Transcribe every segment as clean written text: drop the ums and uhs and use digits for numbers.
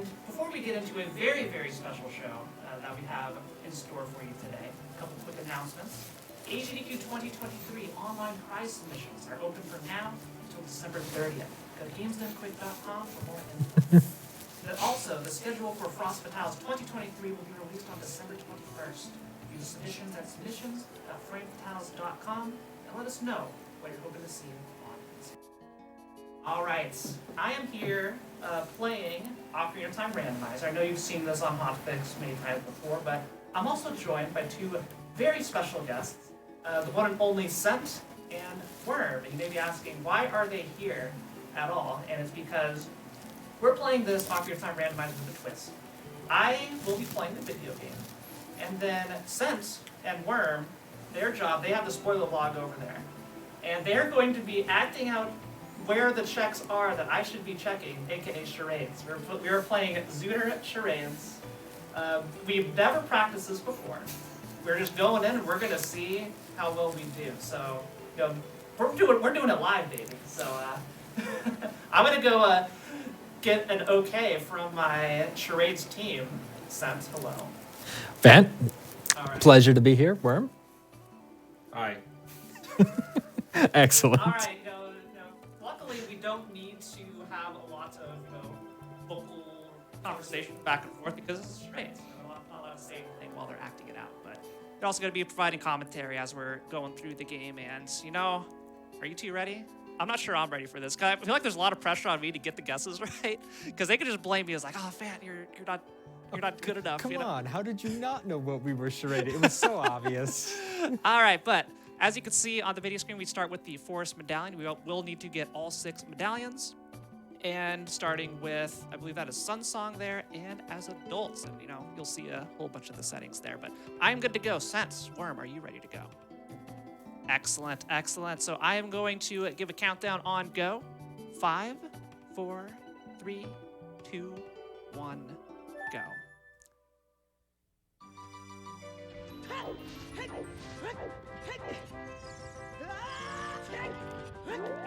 And before we get into a very, very special show that we have in store for you today, a couple quick announcements. GDQ 2023 online prize submissions are open from now until December 30th. Go to gamesdonequick.com for more info. Also, the schedule for Frost Fatales 2023 will be released on December 21st. Use submissions at submissions@framefatales.com and let us know what you're hoping to see on this. All right, I am here playing Ocarina of Time Randomizer. I know you've seen this on Hotfix many times before, but I'm also joined by two very special guests, the one and only Scent and Worm. You may be asking, why are they here at all? And it's because we're playing this Ocarina of Time Randomizer with a twist. I will be playing the video game, and then Scent and Worm, their job, they have the spoiler log over there, and they're going to be acting out where the checks are that I should be checking, aka charades. We're playing Zooter Charades. We've never practiced this before. We're just going in and we're gonna see how well we do. So, you know, we're doing it live, baby. So I'm gonna go get an okay from my charades team. Scent, hello. Van, right. Pleasure to be here. Worm. Hi. Excellent. All right. Luckily, we don't need to have a lot of vocal conversation back and forth because it's charades. I'm not allowed to say anything while they're acting it out. But they're also going to be providing commentary as we're going through the game. And are you two ready? I'm not sure I'm ready for this. 'Cause I feel like there's a lot of pressure on me to get the guesses right. Because they could just blame me as like, oh, Van, you're not good enough. Come on, how did you not know what we were charading? It was so obvious. All right, but as you can see on the video screen, we start with the forest medallion. We will need to get all 6 medallions. And starting with, I believe that is Sun Song there, and as adults. And, you'll see a whole bunch of the settings there. But I'm good to go. Scent, Worm, are you ready to go? Excellent, excellent. So I am going to give a countdown on go. 5, 4, 3, 2, 1, go.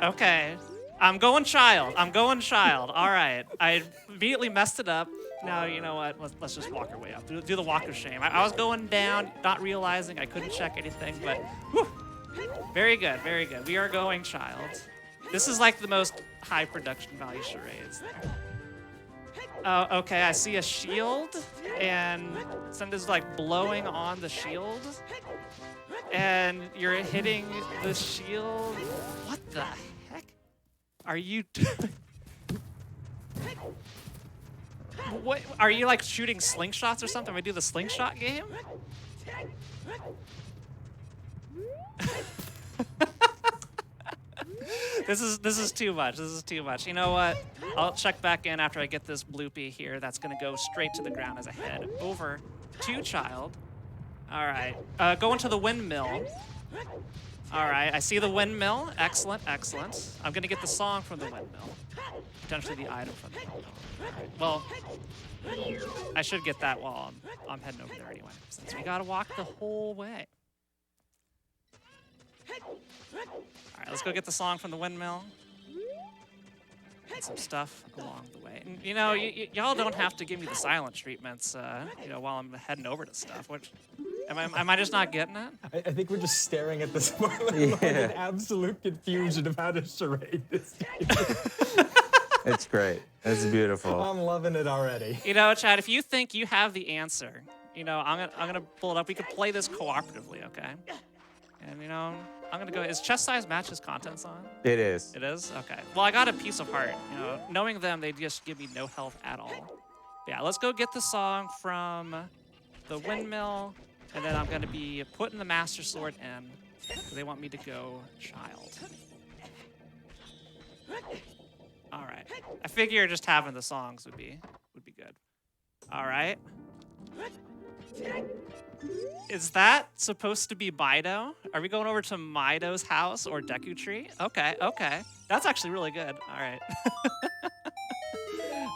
Okay. I'm going child. All right. I immediately messed it up. Now, you know what? Let's just walk our way up. Do the walk of shame. I was going down, not realizing I couldn't check anything, but whew. Very good, very good. We are going child. This is like the most high production value charades. Oh, okay, I see a shield, and something's like blowing on the shield, and you're hitting the shield. What the heck are you doing? What, are you like shooting slingshots or something? We do the slingshot game? This is too much. This is too much. You know what? I'll check back in after I get this bloopy here. That's gonna go straight to the ground as I head over to child. All right. Going to the windmill. All right. I see the windmill. Excellent. Excellent. I'm gonna get the song from the windmill. Potentially the item from the windmill. All right. Well, I should get that while I'm heading over there anyway, since we gotta walk the whole way. All right, let's go get the song from the windmill. And some stuff along the way. And, y'all don't have to give me the silent treatments, while I'm heading over to stuff. Which, am I just not getting it? I think we're just staring at the spoiler in absolute confusion of how to charade this game. It's great. It's beautiful. I'm loving it already. Chad, if you think you have the answer, I'm gonna pull it up. We could play this cooperatively, okay? And I'm gonna go. Is chess size matches contents on? It is. It is? Okay. Well, I got a piece of heart. Knowing them, they just give me no health at all. Yeah, let's go get the song from the windmill, and then I'm gonna be putting the Master Sword in. They want me to go child. All right. I figure just having the songs would be good. All right. Is that supposed to be Mido? Are we going over to Mido's house or Deku Tree? Okay, okay. That's actually really good. All right.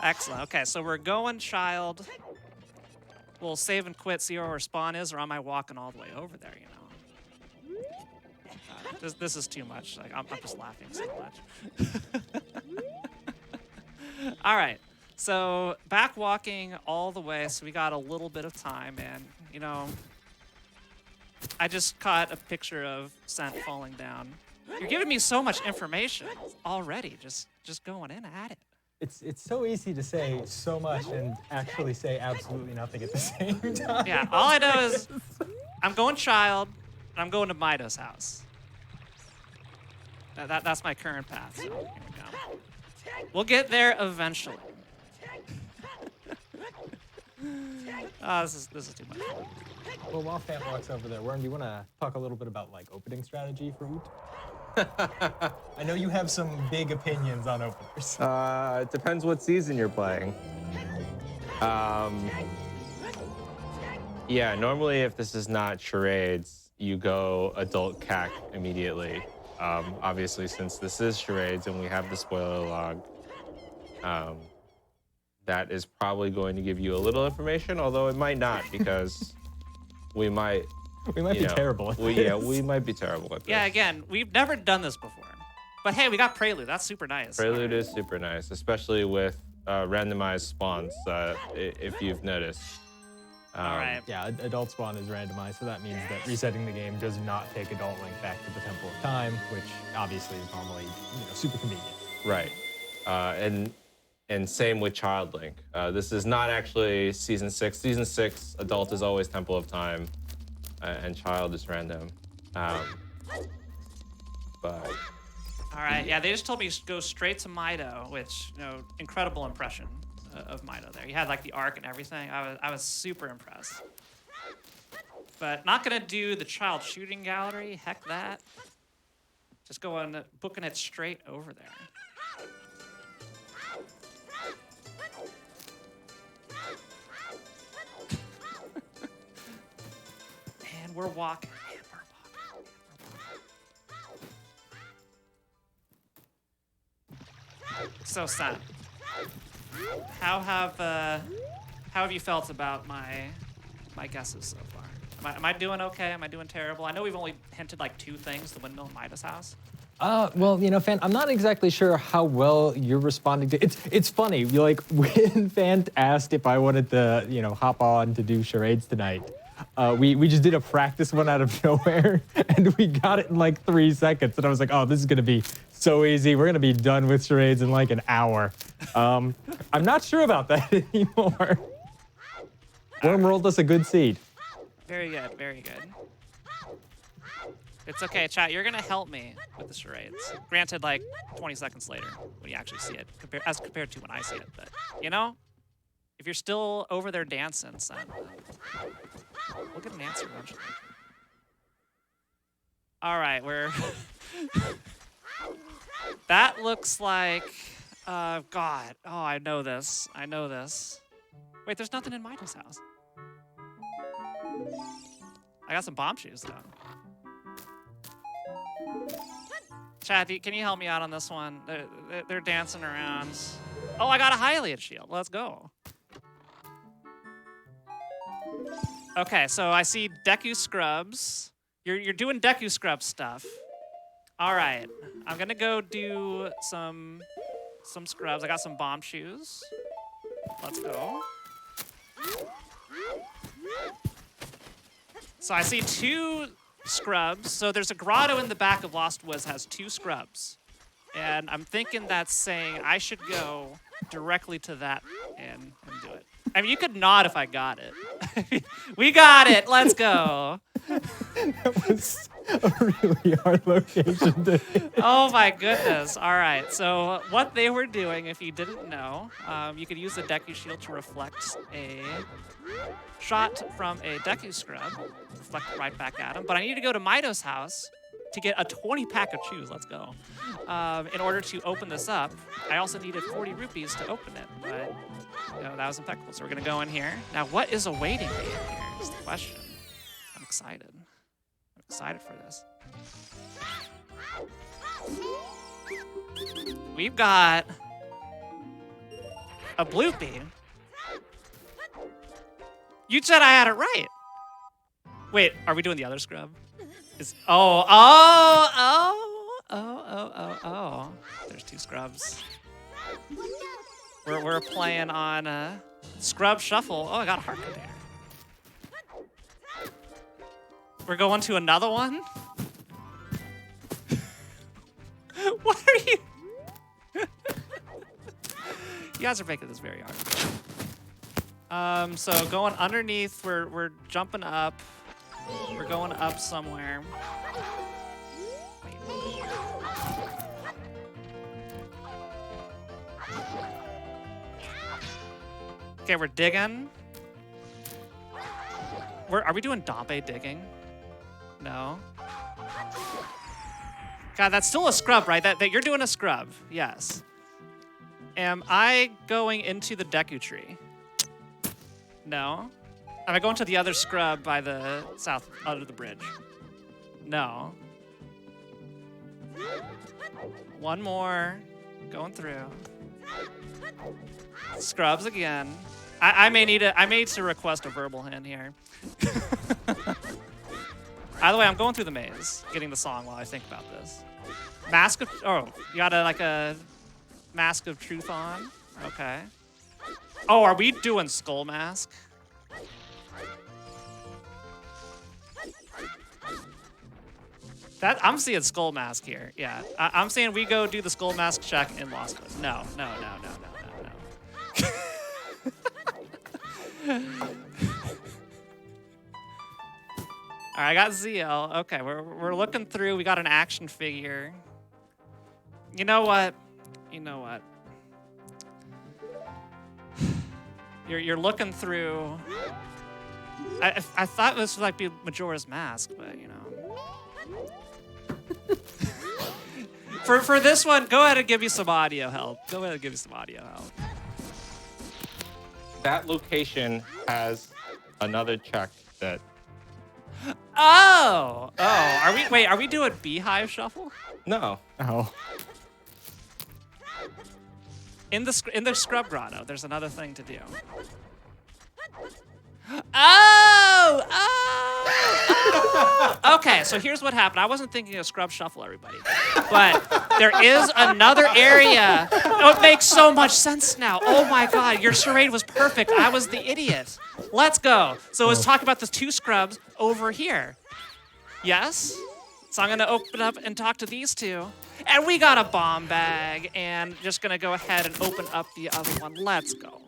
Excellent. Okay, so we're going child. We'll save and quit, see where our spawn is, or am I walking all the way over there, This is too much. Like I'm just laughing so much. All right. So back walking all the way, so we got a little bit of time, and you know, I just caught a picture of Scent falling down. You're giving me so much information already, just going in at it. It's so easy to say so much and actually say absolutely nothing at the same time. Yeah, all I know is I'm going child, and I'm going to Mido's house. That's my current path, so here we go. We'll get there eventually. This is too much fun. Well, while Fant walks over there, Worm, do you want to talk a little bit about like opening strategy for Oot? I know you have some big opinions on openers. It depends what season you're playing. Yeah, normally if this is not Charades, you go adult CAC immediately. Obviously, since this is Charades and we have the spoiler log, that is probably going to give you a little information, although it might not, because we might be terrible at this. Yeah, we might be terrible at this. Yeah, again, we've never done this before. But hey, we got Prelude. That's super nice. Prelude is super nice, especially with randomized spawns, if you've noticed. All right. Yeah, adult spawn is randomized, so that means that resetting the game does not take Adult Link back to the Temple of Time, which obviously is normally super convenient. Right. And same with Child Link. This is not actually Season 6. Season 6, Adult is always Temple of Time, and Child is random. But... All right, yeah, they just told me to go straight to Mido, which, incredible impression of Mido there. He had like the arc and everything. I was super impressed. But not gonna do the child shooting gallery. Heck that. Just booking it straight over there. And we're walking. So sad. How have you felt about my guesses so far? Am I doing okay? Am I doing terrible? I know we've only hinted like 2 things: the windmill and Midas house. Well, Fant, I'm not exactly sure how well you're responding to. It's funny. Like when Fant asked if I wanted to, hop on to do charades tonight. We just did a practice one out of nowhere, and we got it in like 3 seconds. And I was like, oh, this is gonna be so easy. We're gonna be done with charades in like an hour. I'm not sure about that anymore. Worm rolled us a good seed. Very good, very good. It's okay, chat. You're gonna help me with the charades. Granted, like 20 seconds later when you actually see it, as compared to when I see it. But if you're still over there dancing, son, we'll get an answer eventually. All right, that looks like, God. Oh, I know this. Wait, there's nothing in Michael's house. I got some bomb shoes, though. Chad, can you help me out on this one? They're dancing around. Oh, I got a Hylian shield. Let's go. Okay, so I see Deku Scrubs. You're doing Deku Scrub stuff. All right, I'm gonna go do some scrubs. I got some bomb shoes. Let's go. So I see 2 scrubs. So there's a grotto in the back of Lost Woods has 2 scrubs. And I'm thinking that's saying I should go directly to that and do it. I mean, you could nod if I got it. We got it. Let's go. That was a really hard location to hit. Oh my goodness. All right. So what they were doing, if you didn't know, you could use the Deku Shield to reflect a shot from a Deku Scrub. Reflect it right back at him. But I need to go to Mido's house to get a 20-pack of shoes. Let's go. In order to open this up, I also needed 40 rupees to open it. But that was impeccable. So we're going to go in here. Now, what is awaiting me in here is the question. I'm excited. I'm excited for this. We've got a bloopy. You said I had it right. Wait, are we doing the other scrub? Oh. There's 2 scrubs. We're playing on Scrub Shuffle. Oh, I got a heart container. We're going to another one? What are you? You guys are making this very hard. So going underneath, we're jumping up. We're going up somewhere. Okay, we're digging. Are we doing Dompe digging? No. God, that's still a scrub, right? That you're doing a scrub. Yes. Am I going into the Deku tree? No. Am I going to the other scrub by the south under the bridge? No. One more. Going through. Scrubs again. I may need to request a verbal hand here. Either way, I'm going through the maze, getting the song while I think about this. Mask of... Oh, you got a Mask of Truth on? Okay. Oh, are we doing Skull Mask? I'm seeing Skull Mask here. Yeah, I'm saying we go do the Skull Mask check in Lost Woods. No. All right, I got ZL. Okay, we're looking through. We got an action figure. You know what? You're looking through. I thought this would like be Majora's Mask, but you know. For this one, go ahead and give me some audio help. That location has another check that. Oh. Are we doing Beehive Shuffle? No. Oh. In the Scrub Grotto, there's another thing to do. Oh! Okay, so here's what happened. I wasn't thinking of Scrub Shuffle, everybody. But there is another area. Oh, it makes so much sense now. Oh my god, your charade was perfect. I was the idiot. Let's go. So let's talk about the two scrubs over here. Yes? So I'm going to open up and talk to these two. And we got a bomb bag. And just going to go ahead and open up the other one. Let's go.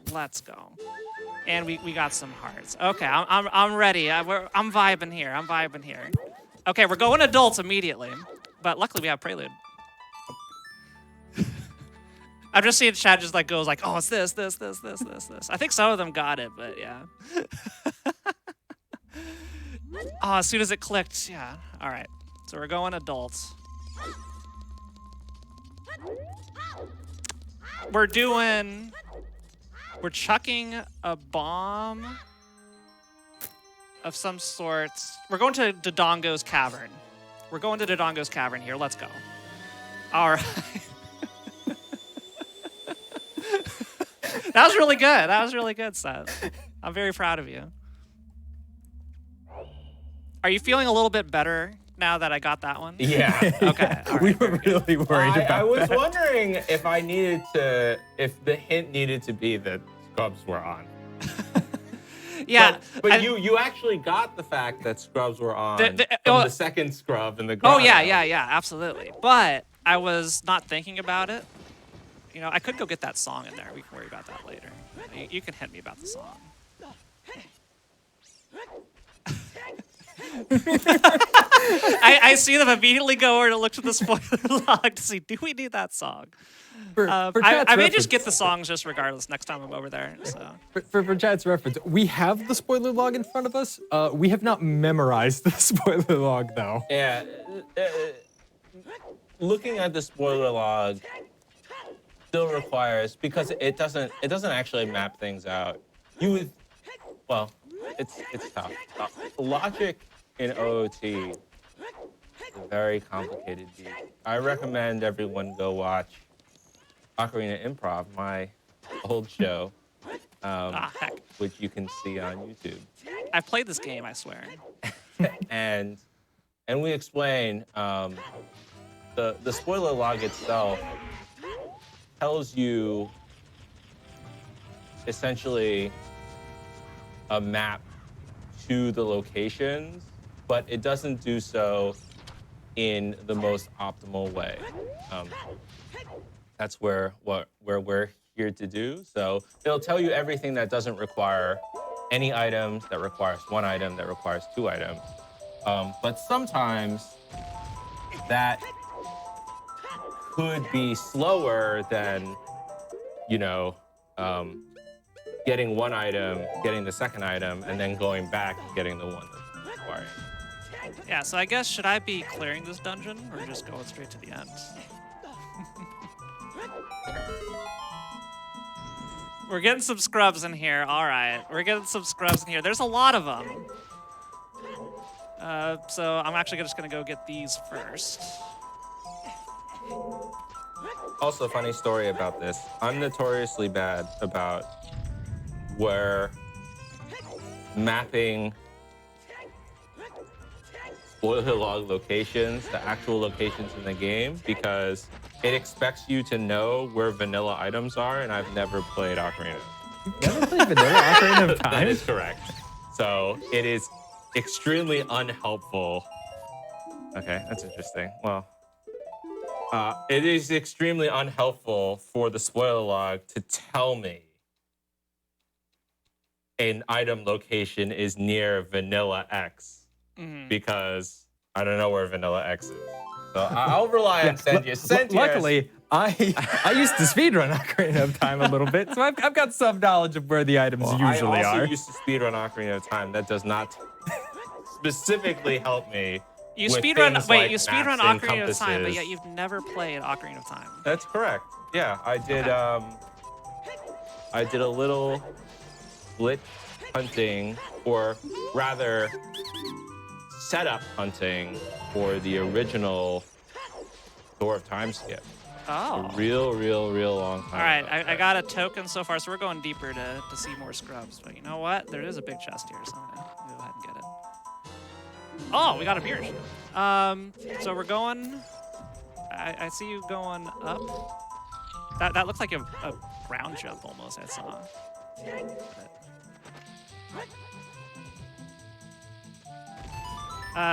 And we got some hearts. Okay, I'm ready. I'm vibing here. Okay, we're going adults immediately. But luckily we have Prelude. I'm just seeing chat just like goes like, oh, it's this. I think some of them got it, but yeah. Oh, as soon as it clicked, yeah. All right, so we're going adults. We're chucking a bomb of some sort. We're going to Dodongo's Cavern. Here. Let's go. All right. That was really good, Seth. I'm very proud of you. Are you feeling a little bit better now that I got that one? Yeah. Okay. All right, We were really worried about that. I was wondering if if the hint needed to be that scrubs were on. Yeah. But you actually got the fact that scrubs were on from the second scrub in the grotto. Oh, yeah, absolutely. But I was not thinking about it. You know, I could go get that song in there. We can worry about that later. You can hint me about the song. I see them immediately go over to look to the spoiler log to see, do we need that song? I may just get the songs just regardless next time I'm over there. So. For chat's reference, we have the spoiler log in front of us. We have not memorized the spoiler log, though. Yeah. Looking at the spoiler log still requires, because it doesn't actually map things out. Well, it's tough. Logic in OOT is a very complicated beast. I recommend everyone go watch Ocarina Improv, my old show, which you can see on YouTube. I've played this game, I swear. and we explain the spoiler log itself tells you essentially a map to the locations, but it doesn't do so in the most optimal way. That's where we're here to do. So it'll tell you everything that doesn't require any items, that requires one item, that requires two items. But sometimes that could be slower than, you know, getting one item, getting the second item, and then going back and getting the one that's required. Yeah, so I guess, should I be clearing this dungeon or just going straight to the end? We're getting some scrubs in here. All right, we're getting some scrubs in here. There's a lot of them. So I'm actually just gonna go get these first. Also, funny story about this. I'm notoriously bad about where mapping spoiler log locations, the actual locations in the game, because it expects you to know where vanilla items are, and I've never played Ocarina. Never played Vanilla Ocarina of Time? That is correct. So it is extremely unhelpful. Okay, that's interesting. Well, it is extremely unhelpful for the spoiler log to tell me an item location is near Vanilla X, because I don't know where Vanilla X is. So I'll rely on Sentius. Luckily, I used to speedrun Ocarina of Time a little bit, so I've got some knowledge of where the items usually I also are. used to speedrun Ocarina of Time. That does not specifically help me. You with speedrun. things Wait, like you speedrun maps and Ocarina of Time, but compasses. yet you've never played Ocarina of Time. That's correct. Yeah, I did. I did a little glitch hunting, or rather, setup hunting for the original Door of Time skip. Oh. A real long time. All right, ago. I got a token so far, so we're going deeper to see more scrubs. But you know what? There is a big chest here, so I'm gonna go ahead and get it. Oh, we got a mirror shield. So we're going. I see you going up. That looks like a ground jump almost. I saw.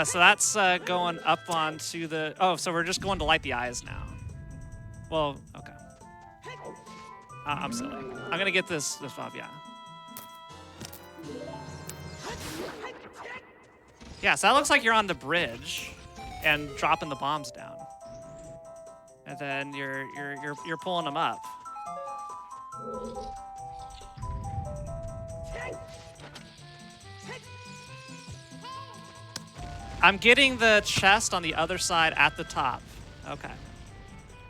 So that's going up onto the. Oh, so we're just going to light the eyes now. Well, okay. I'm silly. I'm gonna get this Bob, yeah. Yeah, so that looks like you're on the bridge and dropping the bombs down. And then you're pulling them up. I'm getting the chest on the other side at the top. Okay.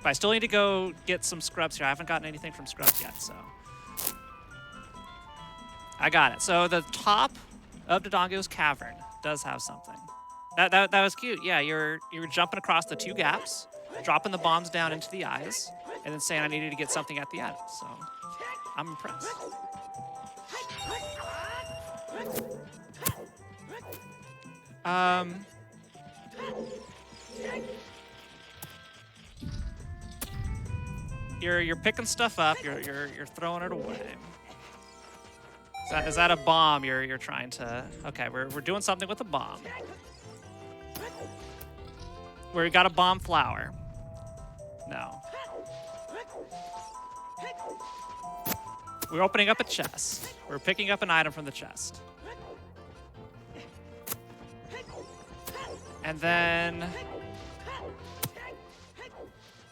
But I still need to go get some scrubs here. I haven't gotten anything from scrubs yet, so. I got it. So the top of Dodongo's cavern does have something. That was cute. Yeah, you're jumping across the two gaps, dropping the bombs down into the eyes, and then saying I needed to get something at the end. So I'm impressed. You're picking stuff up. You're throwing it away. Is that a bomb? You're trying to. Okay, we're doing something with a bomb. We got a bomb flower. No. We're opening up a chest. We're picking up an item from the chest. And then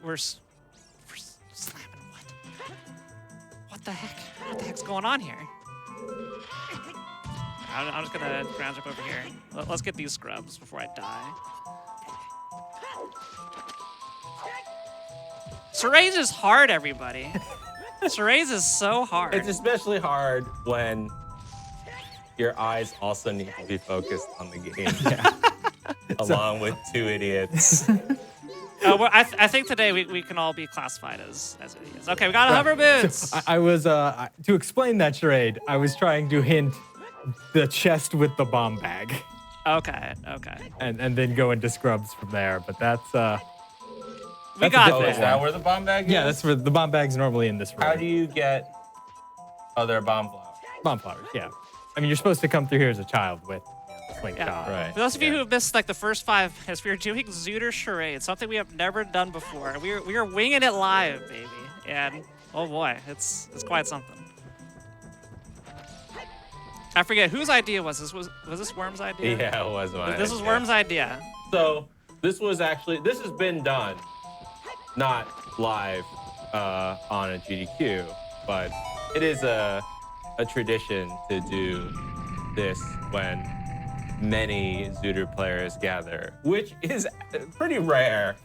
we're slamming what? What the heck? What the heck's going on here? I'm just gonna ground jump over here. Let's get these scrubs before I die. Charades is hard, everybody. Charades is so hard. It's especially hard when your eyes also need to be focused on the game. Yeah. Along with two idiots. Well, I think today we can all be classified as idiots. Okay, we got hover boots. I was to explain that charade. I was trying to hint the chest with the bomb bag. Okay. And then go into scrubs from there. But that's we got Oh, this. is that where the bomb bag is? yeah, that's where the bomb bag's normally in this room. How do you get Oh, they're bomb flowers. Bomb flowers, yeah. I mean, you're supposed to come through here as a child with slingshot. Right. For those of you Yeah. who have missed like the first 5 minutes, we are doing Zooter Charades, something we have never done before. We are winging it live, baby, and oh boy, it's quite something. I forget whose idea was this. Was this Worm's idea? Yeah, it was mine. This was Worm's idea. So this has been done, not live on a GDQ, but it is a tradition to do this when many Zooter players gather, which is pretty rare.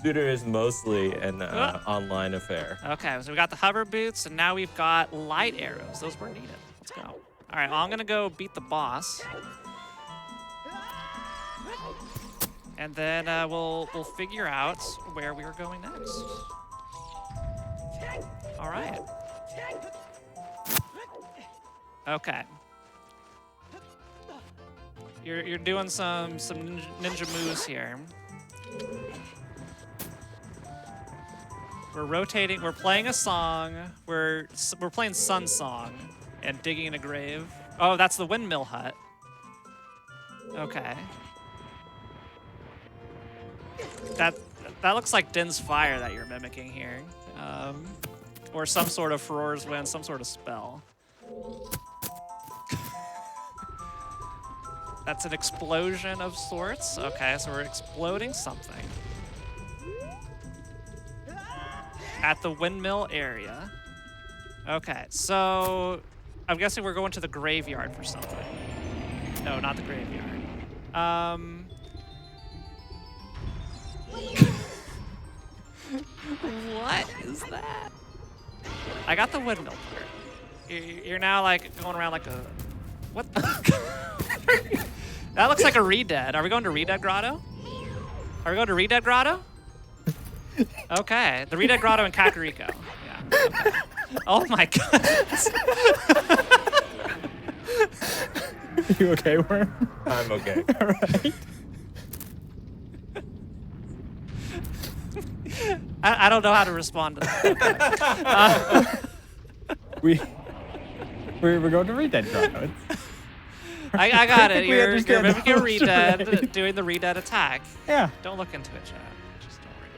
Zooter is mostly an online affair. Okay, so we got the hover boots, and now we've got light arrows. Those were needed. Let's go. All right, well, I'm gonna go beat the boss, and then we'll figure out where we are going next. All right. Okay. You're doing some ninja moves here. We're rotating. We're playing a song. We're playing Sun Song and digging in a grave. Oh, that's the windmill hut. Okay. That looks like Din's Fire that you're mimicking here, or some sort of Furor's Wind, some sort of spell. That's an explosion of sorts. Okay, so we're exploding something at the windmill area. Okay, so I'm guessing we're going to the graveyard for something. No, not the graveyard. What is that? I got the windmill part. You're now like going around like a... What the... That looks like a Redead. Are we going to Redead Grotto? Are we going to Redead Grotto? Okay, the Redead Grotto in Kakariko. Yeah. Okay. Oh my god. You okay, Worm? I'm okay. All right. I don't know how to respond to that. We're going to read that Grotto. I got it. We You're understand mimicking a the Redead, charade. doing the Redead attack. Yeah. Don't look into it, chat. Just don't worry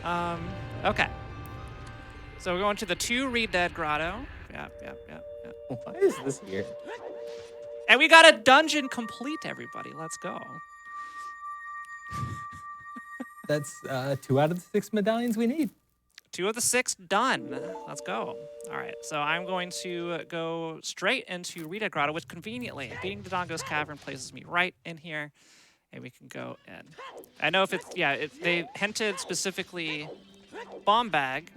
about it. Okay. So we're going to the 2 Redead Grotto. Yep. Why is this here? And we got a dungeon complete, everybody. Let's go. That's 2 out of the 6 medallions we need. 2 of the 6 done. Let's go. All right, so I'm going to go straight into Redead Grotto, which conveniently, beating Dodongo's Cavern places me right in here, and we can go in. I know if it's, they hinted specifically bomb bag,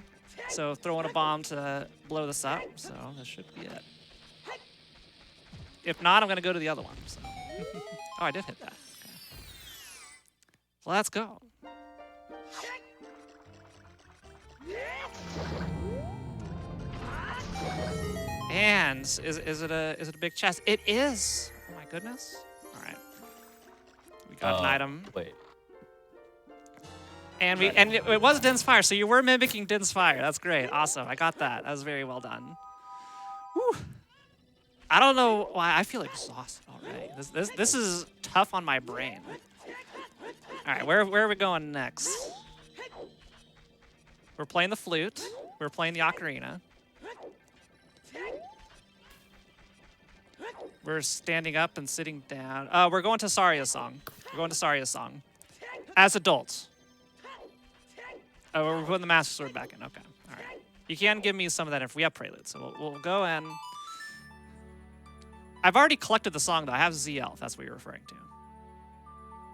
so throw in a bomb to blow this up, so this should be it. If not, I'm gonna go to the other one, so. Oh, I did hit that. Okay. So let's go. And is it a big chest? It is. Oh my goodness. All right. We got an item. Wait. And it was Din's Fire, so you were mimicking Din's Fire. That's great. Awesome. I got that. That was very well done. Whew. I don't know why I feel exhausted already. This is tough on my brain. All right, where are we going next? We're playing the flute. We're playing the ocarina. We're standing up and sitting down. We're going to Saria's song. We're going to Saria's song. As adults. Oh, we're putting the Master Sword back in. Okay. All right. You can give me some of that if we have Prelude. So we'll go and... I've already collected the song, though. I have ZL, if that's what you're referring to.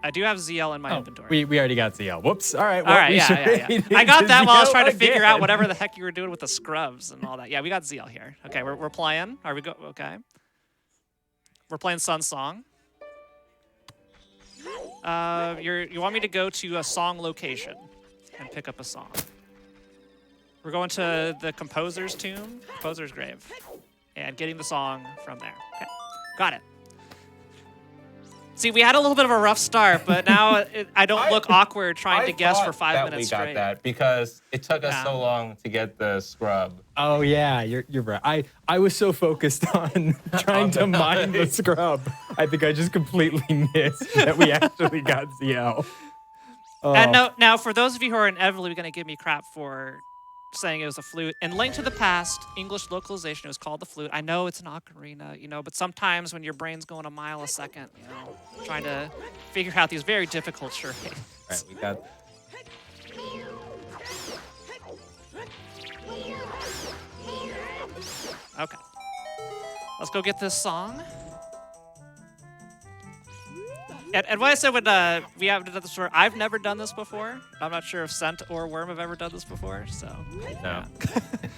I do have ZL in my inventory. We already got ZL. Whoops. All right. Well, All right, yeah. I got that while I was trying to figure out again. whatever the heck you were doing with the scrubs and all that. Yeah, we got ZL here. Okay, we're playing. Are we go? Okay. We're playing Sun Song. You want me to go to a song location and pick up a song. We're going to the composer's tomb, composer's grave, and getting the song from there. Okay, got it. See, we had a little bit of a rough start, but now I don't look awkward trying to guess for 5 minutes we got straight. that because it took us so long to get the scrub. Oh yeah, you're right. I was so focused on trying to mine the scrub. I think I just completely missed that we actually got ZL. And now, for those of you who are inevitably going to give me crap for saying it was a flute, in Link to the Past, English localization, it was called the flute. I know it's an ocarina, but sometimes when your brain's going a mile a second, trying to figure out these very difficult charades. Right, we got. Okay. Let's go get this song. And what I said when we haven't done this before, I've never done this before. I'm not sure if Scent or Worm have ever done this before, so. No. Yeah.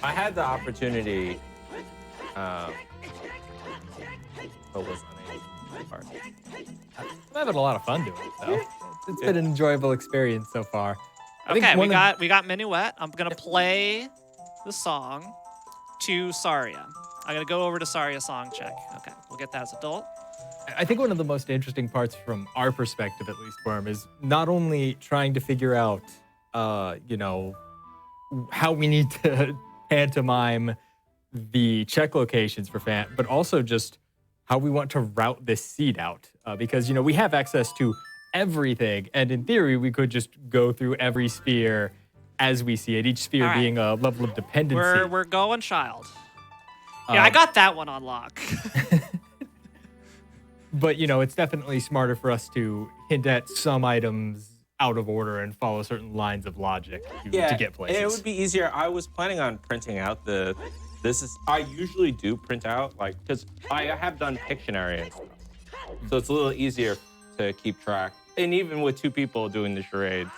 I had the opportunity, but was unable. I'm having a lot of fun doing it, though. It's been an enjoyable experience so far. Okay, we got Minuet. I'm gonna play the song to Saria. I'm gonna go over to Saria song check. Okay, we'll get that as adult. I think one of the most interesting parts from our perspective, at least, Worm, is not only trying to figure out, how we need to pantomime the check locations for Fant, but also just how we want to route this seed out. Because, we have access to everything, and in theory, we could just go through every sphere as we see it, each sphere being a level of dependency. We're going child. Yeah, I got that one on lock. But, it's definitely smarter for us to hint at some items out of order and follow certain lines of logic to get places. It would be easier. I was planning on printing out I usually do print out, because I have done Pictionary and stuff. So it's a little easier to keep track. And even with 2 people doing the charades,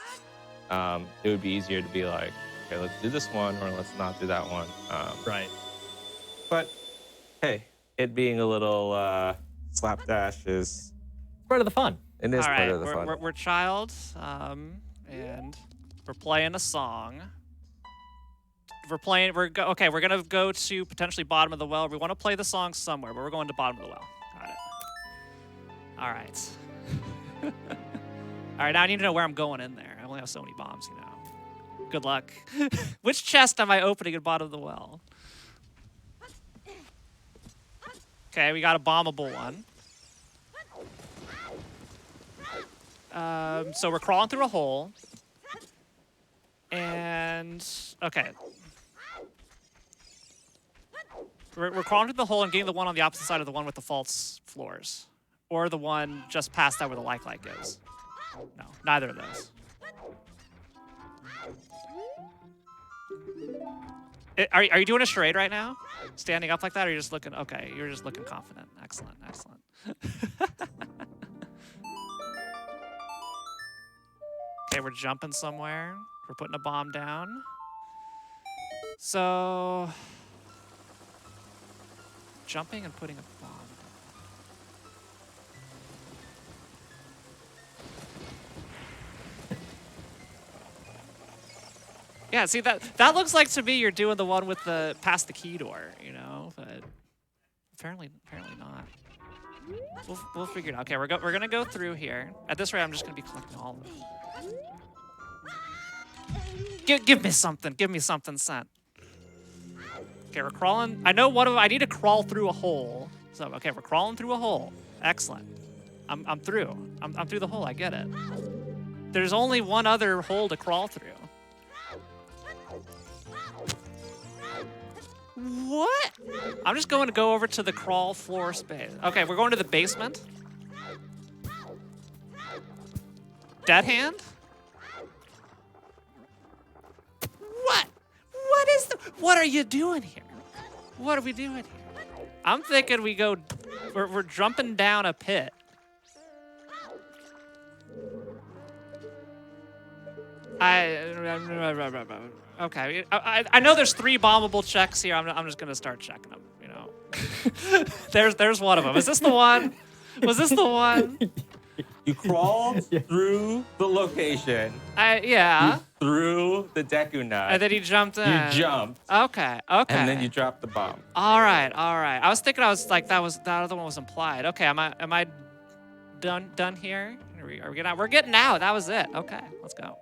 it would be easier to be like, okay, let's do this one or let's not do that one. Right. But, hey, it being a little slapdash is part of the fun. It is part of the fun. We're child, and we're playing a song. We're gonna go to potentially bottom of the well. We want to play the song somewhere, but we're going to bottom of the well. Got it. All right. All right, now I need to know where I'm going in there. I only have so many bombs, Good luck. Which chest am I opening at bottom of the well? Okay, we got a bombable one. So we're crawling through a hole. And, okay. We're crawling through the hole and getting the one on the opposite side of the one with the false floors. Or the one just past that where the like light goes. No, neither of those. Are you doing a charade right now? Standing up like that, or you're just looking, okay, you're just looking confident. Excellent, excellent. Okay, we're jumping somewhere. We're putting a bomb down. So, jumping and putting a bomb down. Yeah, see, that looks like to me you're doing the one with the past the key door, but apparently not. We'll figure it out. Okay, we're gonna go through here. At this rate, I'm just gonna be collecting all of them. Give me something. Give me something, Scent. Okay, we're crawling. I know I need to crawl through a hole. So okay, we're crawling through a hole. Excellent. I'm through. I'm through the hole. I get it. There's only one other hole to crawl through. What? I'm just going to go over to the crawl floor space. Okay, we're going to the basement. Dead hand? What? What are you doing here? What are we doing here? I'm thinking we're jumping down a pit. Okay, I know there's 3 bombable checks here. I'm just gonna start checking them. There's one of them. Is this the one? Was this the one? You crawled through the location. Yeah. You threw the Deku nut. And then you jumped in. You jumped. Okay. And then you dropped the bomb. All right. I was thinking that other one was implied. Okay, am I done here? Are we getting out? We're getting out. That was it. Okay, let's go.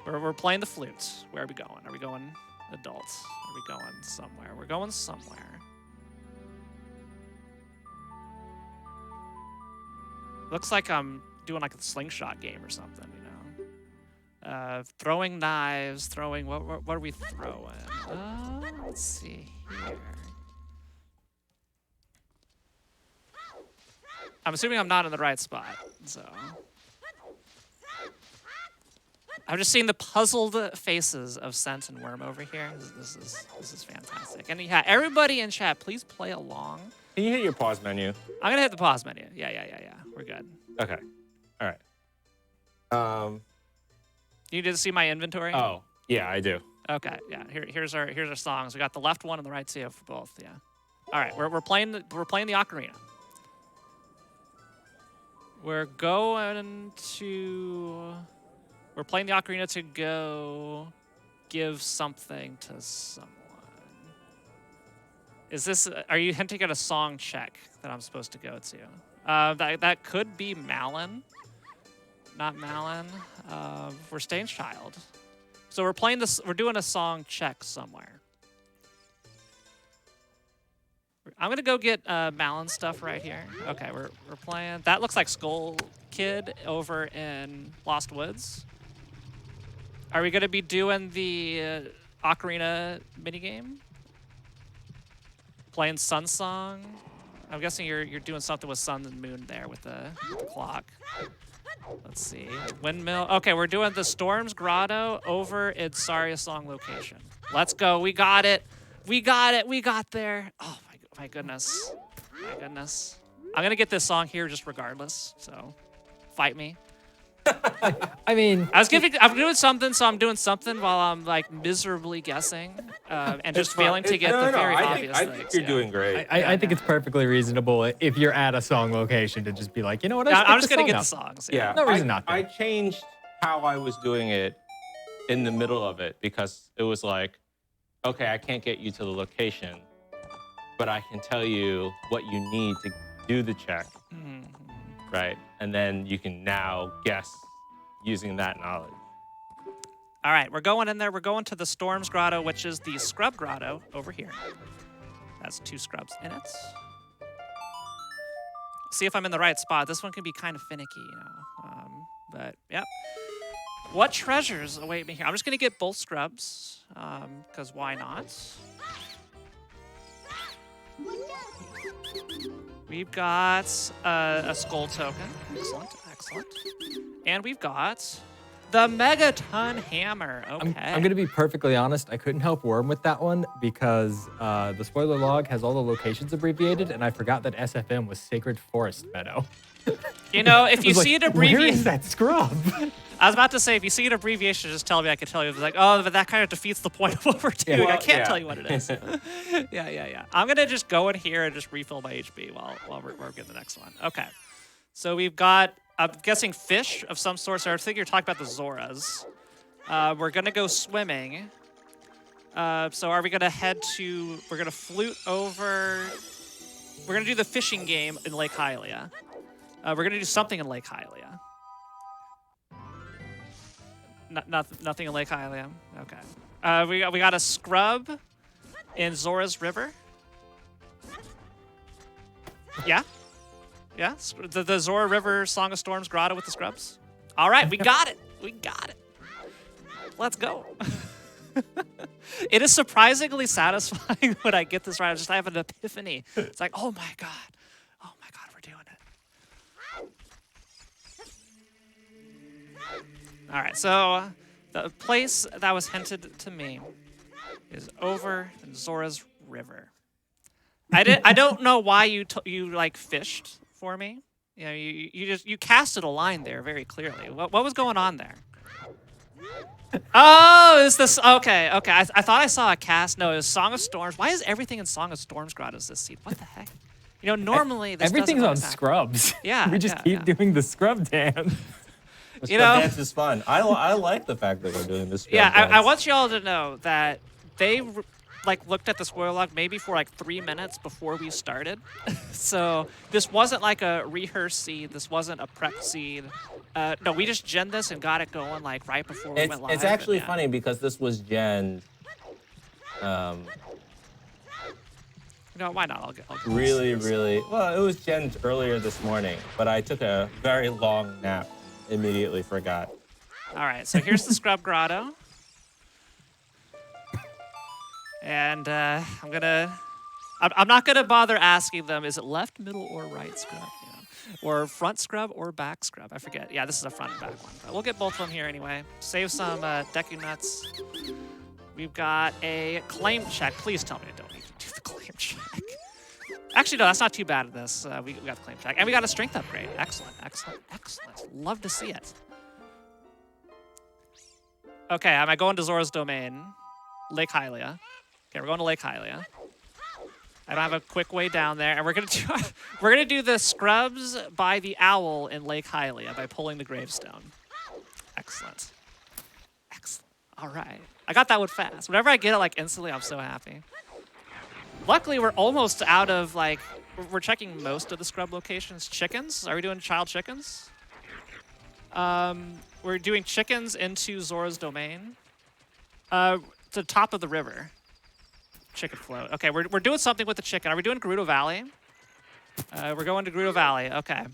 We're playing the flute. Where are we going? Are we going adults? Are we going somewhere? We're going somewhere. Looks like I'm doing like a slingshot game or something, you know. Throwing knives, throwing what are we throwing? Let's see here. I'm assuming I'm not in the right spot, so. I'm just seeing the puzzled faces of Scent and Worm over here. This is fantastic. And yeah, everybody in chat, please play along. Can you hit your pause menu? I'm gonna hit the pause menu. Yeah. We're good. Okay. All right. You did see my inventory? Oh, yeah, I do. Okay. Yeah. Here's our songs. We got the left one and the right two for both. Yeah. All right. We're playing the ocarina. We're playing the ocarina to go give something to someone. Are you hinting at a song check that I'm supposed to go to? That could be Malin. Not Malin. We're staying child. So we're doing a song check somewhere. I'm gonna go get Malin stuff right here. Okay, we're playing. That looks like Skull Kid over in Lost Woods. Are we gonna be doing the Ocarina minigame? Playing Sun Song? I'm guessing you're doing something with sun and moon there with the clock. Let's see. Windmill. Okay, we're doing the Storms Grotto over in Saria Song location. Let's go. We got it. We got there. Oh my goodness. My goodness. I'm gonna get this song here just regardless. So, fight me. I mean, I'm doing something, so I'm doing something while I'm like miserably guessing and just failing to get the very obvious I things. think you're doing great. I think it's perfectly reasonable if you're at a song location to just be like, you know what? I'm just gonna get the songs. Yeah, no reason not to. I changed how I was doing it in the middle of it because it was like, okay, I can't get you to the location, but I can tell you what you need to do the check, right? And then you can now guess using that knowledge. All right, we're going in there. We're going to the Storms Grotto, which is the Scrub Grotto over here. That's 2 scrubs in it. See if I'm in the right spot. This one can be kind of finicky, you know. But, yep. What treasures await me here? I'm just going to get both scrubs, because why not? We've got a skull token. Excellent. And we've got the Megaton Hammer. Okay. I'm going to be perfectly honest. I couldn't help Worm with that one because the spoiler log has all the locations abbreviated, and I forgot that SFM was Sacred Forest Meadow. You know, if you see it abbreviated... Where is that scrub? I was about to say, if you see an abbreviation, just tell me. I can tell you. It's like, oh, but that kind of defeats the point of what we're doing. I can't tell you what it is. Yeah. I'm going to just go in here and just refill my HP while we're getting the next one. Okay. So we've got, I'm guessing, fish of some sort. So I think you're talking about the Zoras. We're going to go swimming. So are we going to we're going to flute over... We're going to do the fishing game in Lake Hylia. We're going to do something in Lake Hylia. Nothing in Lake Hylia. Okay. We got a scrub in Zora's River. Yeah. The Zora River Song of Storms Grotto with the scrubs. All right, we got it. Let's go. It is surprisingly satisfying when I get this right. I have an epiphany. It's like, oh my god, we're doing it. All right, so the place that was hinted to me is over in Zora's River. I don't know why you like fished for me. You know, you casted a line there very clearly. What was going on there? Oh, is this okay? I thought I saw a cast. No, it was Song of Storms. Why is everything in Song of Storms Grottos this seed? What the heck? You know, normally this everything's on doesn't happen. scrubs. Yeah, we just keep doing the scrub dance. The scrub dance is fun. I like the fact that we're doing this. Yeah, I want you all to know that like looked at the spoiler log maybe for like 3 minutes before we started. So this wasn't like a rehearsed seed. This wasn't a prep seed. No, we just gen this and got it going like right before we went live. It's actually and, yeah. funny because this was gen. No, why not? I'll get Really, well, it was gen earlier this morning, but I took a very long nap. Immediately forgot. All right, so here's the Scrub Grotto. And I'm not gonna bother asking them, is it left, middle, or right scrub? You know? Or front scrub or back scrub? I forget. Yeah, this is a front and back one. But we'll get both of them here anyway. Save some Deku Nuts. We've got a claim check. Please tell me I don't need to do the claim check. Actually, no, that's not too bad at this. We got the claim check. And we got a strength upgrade. Excellent, excellent, excellent. Love to see it. Okay, am I going to Zora's Domain? Lake Hylia. Okay, we're going to Lake Hylia. I don't have a quick way down there, and we're gonna do the scrubs by the owl in Lake Hylia by pulling the gravestone. Excellent. Excellent. All right. I got that one fast. Whenever I get it like instantly, I'm so happy. Luckily, we're almost out of like we're checking most of the scrub locations. Chickens? Are we doing child chickens? We're doing chickens into Zora's Domain. To the top of the river. Chicken float. Okay, we're doing something with the chicken. Are we doing Gerudo Valley? We're going to Gerudo Valley. Okay.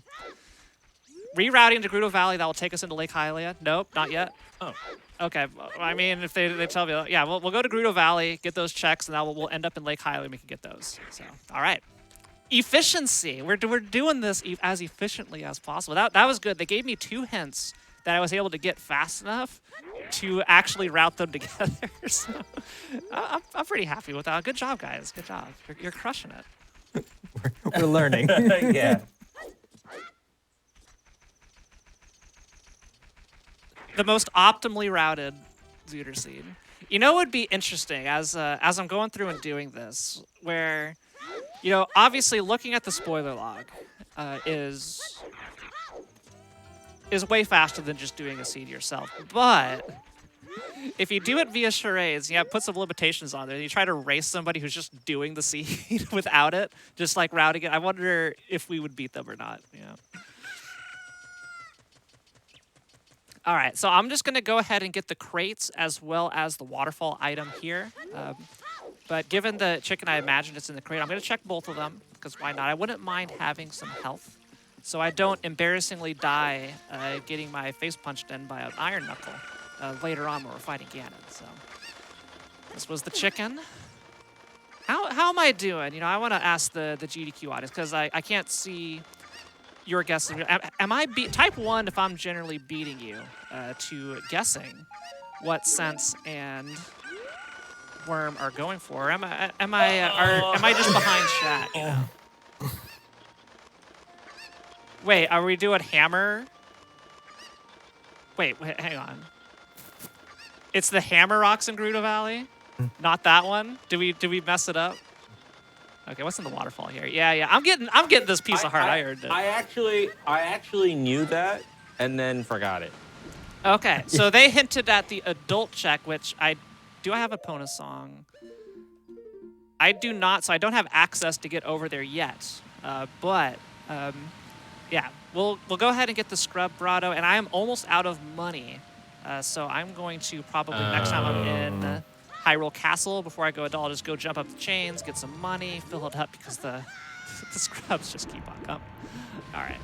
Rerouting to Gerudo Valley, that will take us into Lake Hylia. Nope, not yet. Oh. Okay, I mean, if they tell me, yeah, we'll go to Gerudo Valley, get those checks, and now we'll end up in Lake Hylia and we can get those. So, all right. Efficiency. We're doing this as efficiently as possible. That was good. They gave me 2 hints that I was able to get fast enough to actually route them together. So I'm pretty happy with that. Good job, guys. Good job. You're crushing it. We're learning. Yeah. The most optimally routed Zooter Seed. You know what would be interesting as I'm going through and doing this, where, you know, obviously looking at the spoiler log is way faster than just doing a seed yourself. But if you do it via charades, yeah, put some limitations on there, and you try to race somebody who's just doing the seed without it, just like routing it, I wonder if we would beat them or not. Yeah. All right, so I'm just going to go ahead and get the crates as well as the waterfall item here. But given the chicken, I imagine it's in the crate, I'm going to check both of them, because why not? I wouldn't mind having some health, so I don't embarrassingly die getting my face punched in by an iron knuckle later on when we're fighting Ganon. So this was the chicken. How am I doing? You know, I want to ask the GDQ audience, because I can't see your guessing. Am I type 1 if I'm generally beating you to guessing what Sense and Worm are going for? Am I just behind chat? You know? Wait, are we doing hammer? Wait, hang on. It's the hammer rocks in Gerudo Valley, not that one. Did we mess it up? Okay, what's in the waterfall here? Yeah. I'm getting this piece of heart. I earned it. I actually knew that and then forgot it. Okay, so they hinted at the adult check, which I have a Pona song. I do not, so I don't have access to get over there yet. But yeah, we'll go ahead and get the Scrub Grotto, and I am almost out of money. So I'm going to probably next time I'm in Hyrule Castle, before I go adult, I'll just go jump up the chains, get some money, fill it up, because the scrubs just keep on coming. All right.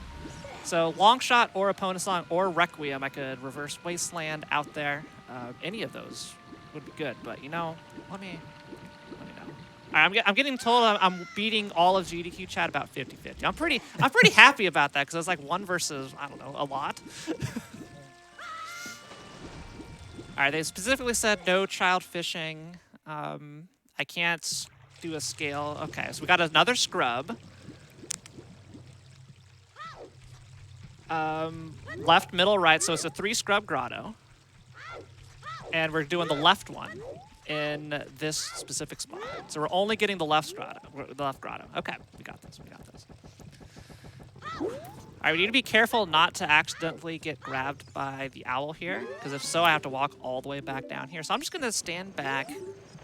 So long shot or a Pona song or Requiem, I could reverse Wasteland out there. Any of those would be good, but you know, let me know. All right, I'm getting told I'm beating all of GDQ chat about 50-50. I'm pretty happy about that, because it's like 1 versus, I don't know, a lot. All right, they specifically said no child fishing. I can't do a scale. Okay, so we got another scrub. Left, middle, right. So it's a 3 scrub grotto. And we're doing the left one in this specific spot. So we're only getting the left grotto. Okay, we got this. All right, we need to be careful not to accidentally get grabbed by the owl here, because if so, I have to walk all the way back down here. So I'm just going to stand back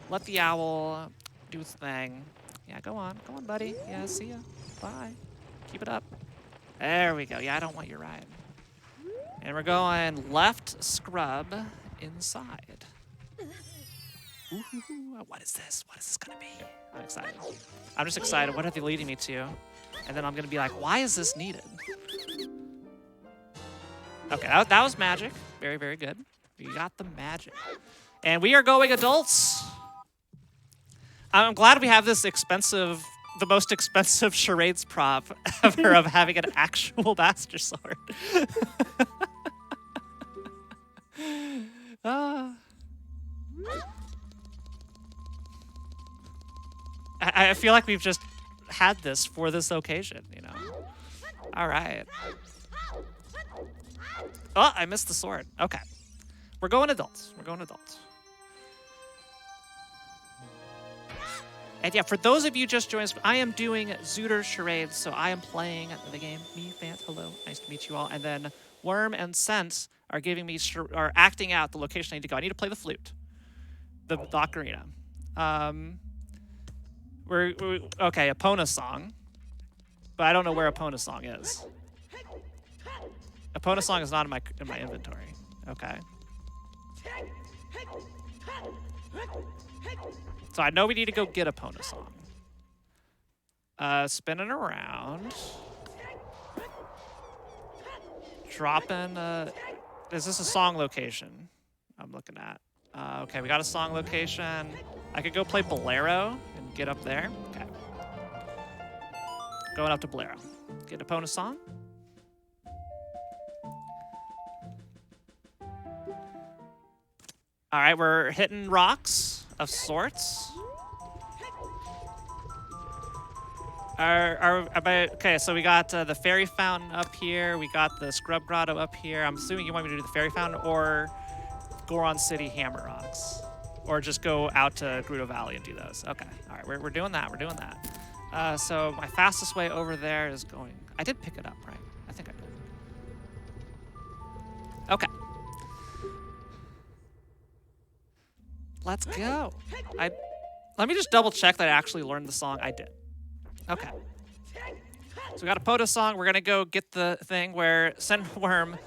let the owl do its thing. Yeah, go on, buddy. Yeah, see ya. Bye. Keep it up. There we go. Yeah, I don't want your ride. And we're going left scrub inside. Ooh, what is this? What is this gonna be? I'm excited. I'm just excited. What are they leading me to? And then I'm gonna be like, why is this needed? Okay, that was magic. Very, very good. We got the magic. And we are going adults. I'm glad we have this expensive, the most expensive charades prop ever of having an actual Master Sword. I feel like we've just had this for this occasion, you know? All right. Oh, I missed the sword. Okay. We're going adults. We're going adults. And yeah, for those of you just joining us, I am doing Zooter Charades, so I am playing the game. Me, Fant, hello. Nice to meet you all. And then Worm and Sense are giving me, are acting out the location I need to go. I need to play the flute. The ocarina. Okay, Epona song. But I don't know where Epona song is. Epona song is not in my inventory. Okay. So I know we need to go get Epona song. Spinning around. Dropping. Is this a song location? I'm looking at. Okay, we got a song location. I could go play Bolero and get up there. Okay. Going up to Bolero. Get Epona song. All right, we're hitting rocks of sorts. Okay, so we got the fairy fountain up here. We got the scrub grotto up here. I'm assuming you want me to do the fairy fountain or Goron City Hammer Rocks. Or just go out to Gerudo Valley and do those. Okay, all right, we're doing that, we're doing that. So my fastest way over there is going... I did pick it up, right? I think I did. Okay. Let's go. Let me just double check that I actually learned the song. I did. Okay. So we got a Epona song. We're gonna go get the thing where Sandworm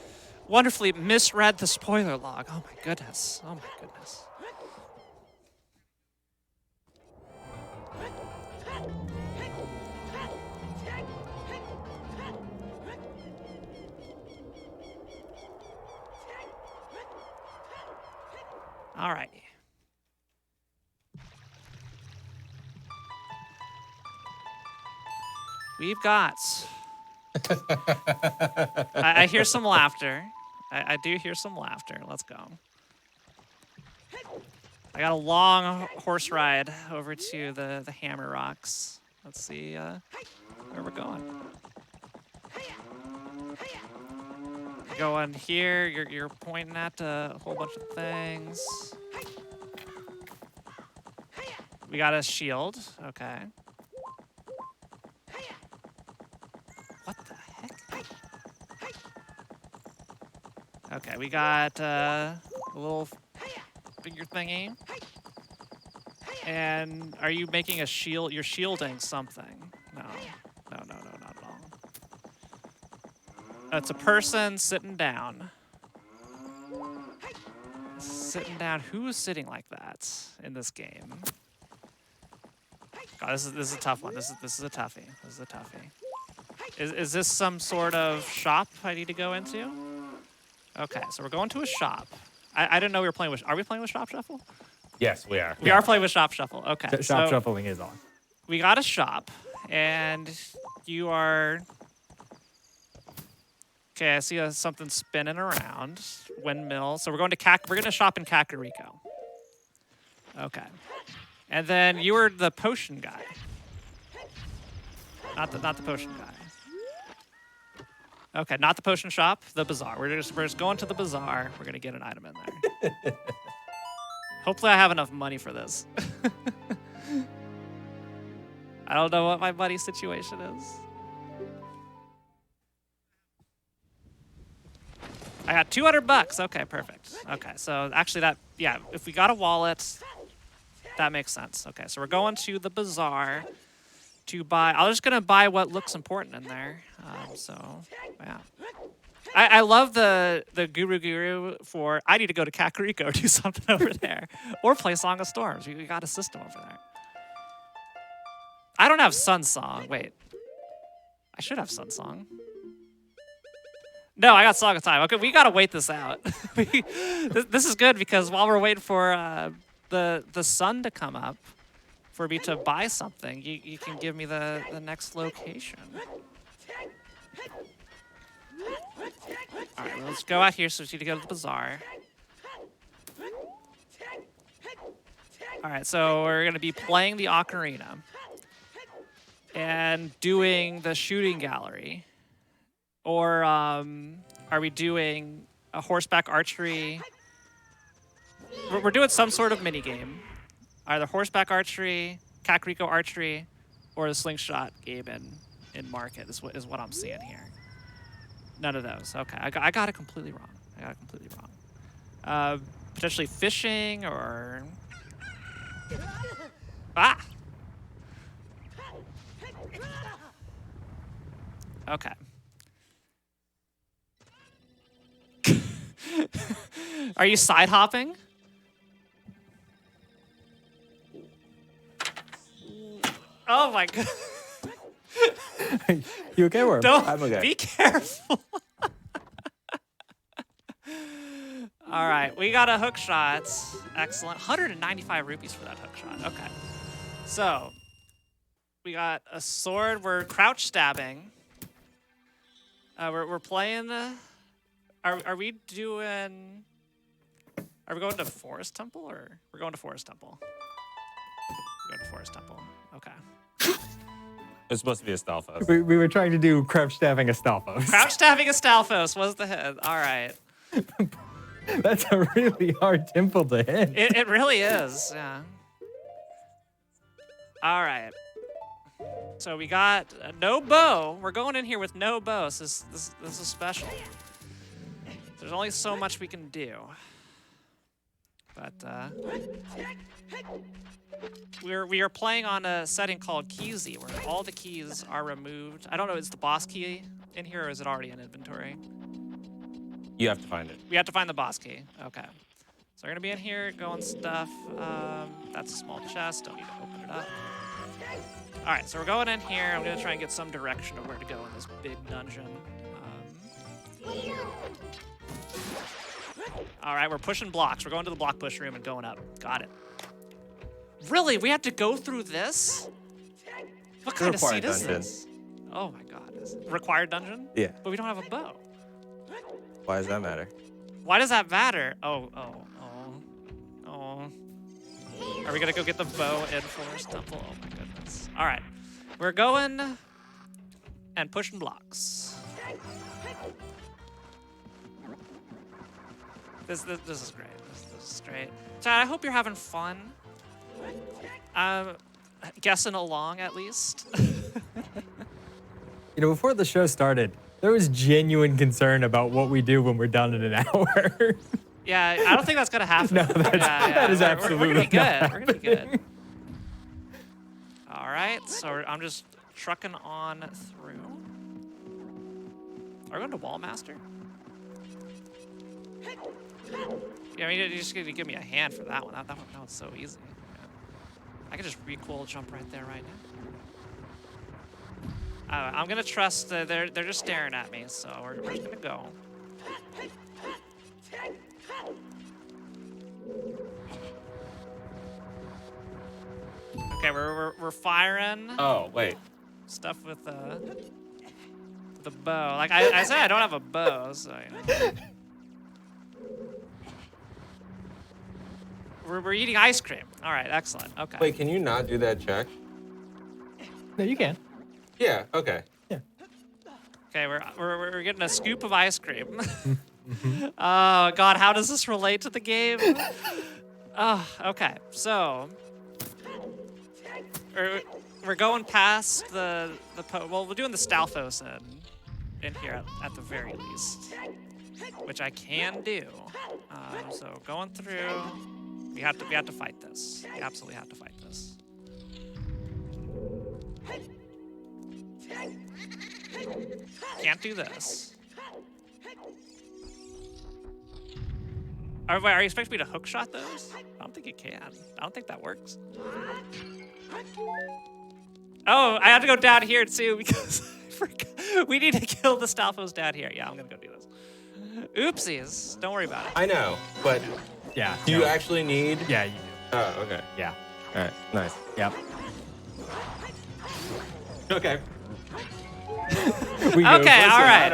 wonderfully misread the spoiler log. Oh my goodness. Oh my goodness. All right. We've got... I hear some laughter. I do hear some laughter. Let's go. I got a long horse ride over to the Hammer Rocks. Let's see where we're going. Going here, you're pointing at a whole bunch of things. We got a shield, okay. What the heck? Okay, we got a little figure thingy. And are you making a shield? You're shielding something. No, not at all. It's a person sitting down. Sitting down. Who is sitting like that in this game? God, this is a tough one. This is a toughie. This is a toughie. Is this some sort of shop I need to go into? Okay, so we're going to a shop. I didn't know we were playing with... Are we playing with Shop Shuffle? Yes, we are. We are playing with Shop Shuffle. Okay. Shop shuffling is on. We got a shop, and you are... Okay, I see something spinning around. Windmill. So we're going to we're going to shop in Kakariko. Okay. And then you were the potion guy. Not the potion guy. Okay, not the potion shop, the bazaar. We're just going to the bazaar. We're gonna get an item in there. Hopefully I have enough money for this. I don't know what my money situation is. I got 200 bucks. Okay, perfect. Okay, so actually that, yeah, if we got a wallet, That makes sense. Okay, so we're going to the bazaar to buy. I'm just gonna buy what looks important in there. So yeah. I love the Guru for I need to go to Kakariko or do something over there. Or play Song of Storms. We got a system over there. I don't have Sun Song. Wait. I should have Sun Song. No, I got Song of Time. Okay, we gotta wait this out. This is good because while we're waiting for the sun to come up for me to buy something, you can give me the next location. All right, well, let's go out here so we need to go to the bazaar. All right, so we're going to be playing the Ocarina and doing the shooting gallery. Or are we doing a horseback archery? We're doing some sort of minigame. Either horseback archery, Kakariko archery, or the slingshot game in Market is what I'm seeing here. None of those. Okay, I got it completely wrong. Potentially fishing or... Ah! Okay. Are you side hopping? Oh my god. You okay, Worm? Don't I'm okay. be careful. All right, we got a hook shot. Excellent. 195 rupees for that hook shot. Okay. So, we got a sword. We're crouch stabbing. We're playing... Are we doing... Are we going to Forest Temple or... We're going to Forest Temple. We're going to Forest Temple. Okay. It's supposed to be a Stalfos. We were trying to do crouch stabbing Astolfos. Crouch stabbing Astolfos was the hit. All right. That's a really hard temple to hit. It really is, yeah. All right. So we got no bow. We're going in here with no bow. This is special. There's only so much we can do. But we are playing on a setting called Keysy, where all the keys are removed. I don't know, is the boss key in here or is it already in inventory? You have to find it. We have to find the boss key. Okay. So we're gonna be in here going stuff. That's a small chest. Don't need to open it up. All right, so we're going in here. I'm gonna try and get some direction of where to go in this big dungeon. All right, we're pushing blocks. We're going to the block push room and going up. Got it. Really? We have to go through this? What kind of seat is this? Oh my god. Is it a required dungeon? Yeah. But we don't have a bow. Why does that matter? Why does that matter? Oh. Are we gonna go get the bow in Forest Temple? Oh my goodness. All right. We're going and pushing blocks. This is great. This is great. Chad, I hope you're having fun. Guessing along at least. You know, before the show started, there was genuine concern about what we do when we're done in an hour. Yeah, I don't think that's gonna happen. No, that is absolutely we're gonna be not good. We're gonna be good. All right, so I'm just trucking on through. Are we going to Wallmaster? Yeah, I mean, you just gotta give me a hand for that one. That one's so easy. Yeah. I can just recoil jump right there, right now. I'm gonna trust that they're just staring at me, so we're just gonna go. Okay, we're firing. Oh, wait. Stuff with the bow. Like I said, I don't have a bow, so you know. We're eating ice cream. All right, excellent. Okay. Wait, can you not do that check? No, you can. Yeah, okay. Yeah. Okay, we're getting a scoop of ice cream. Oh god, how does this relate to the game? Oh, okay. So we're going past well, we're doing the Stalfos in here at the very least, which I can do. So going through. We have to fight this. We absolutely have to fight this. Can't do this. Are you expecting me to hook shot those? I don't think you can. I don't think that works. Oh, I have to go down here too because I forgot. We need to kill the Stalfos down here. Yeah, I'm gonna go do this. Oopsies. Don't worry about it. I know, but Yeah. do you actually need? Yeah, you do. Oh, okay. Yeah. All right. Nice. Yep. Okay. We Okay, all right.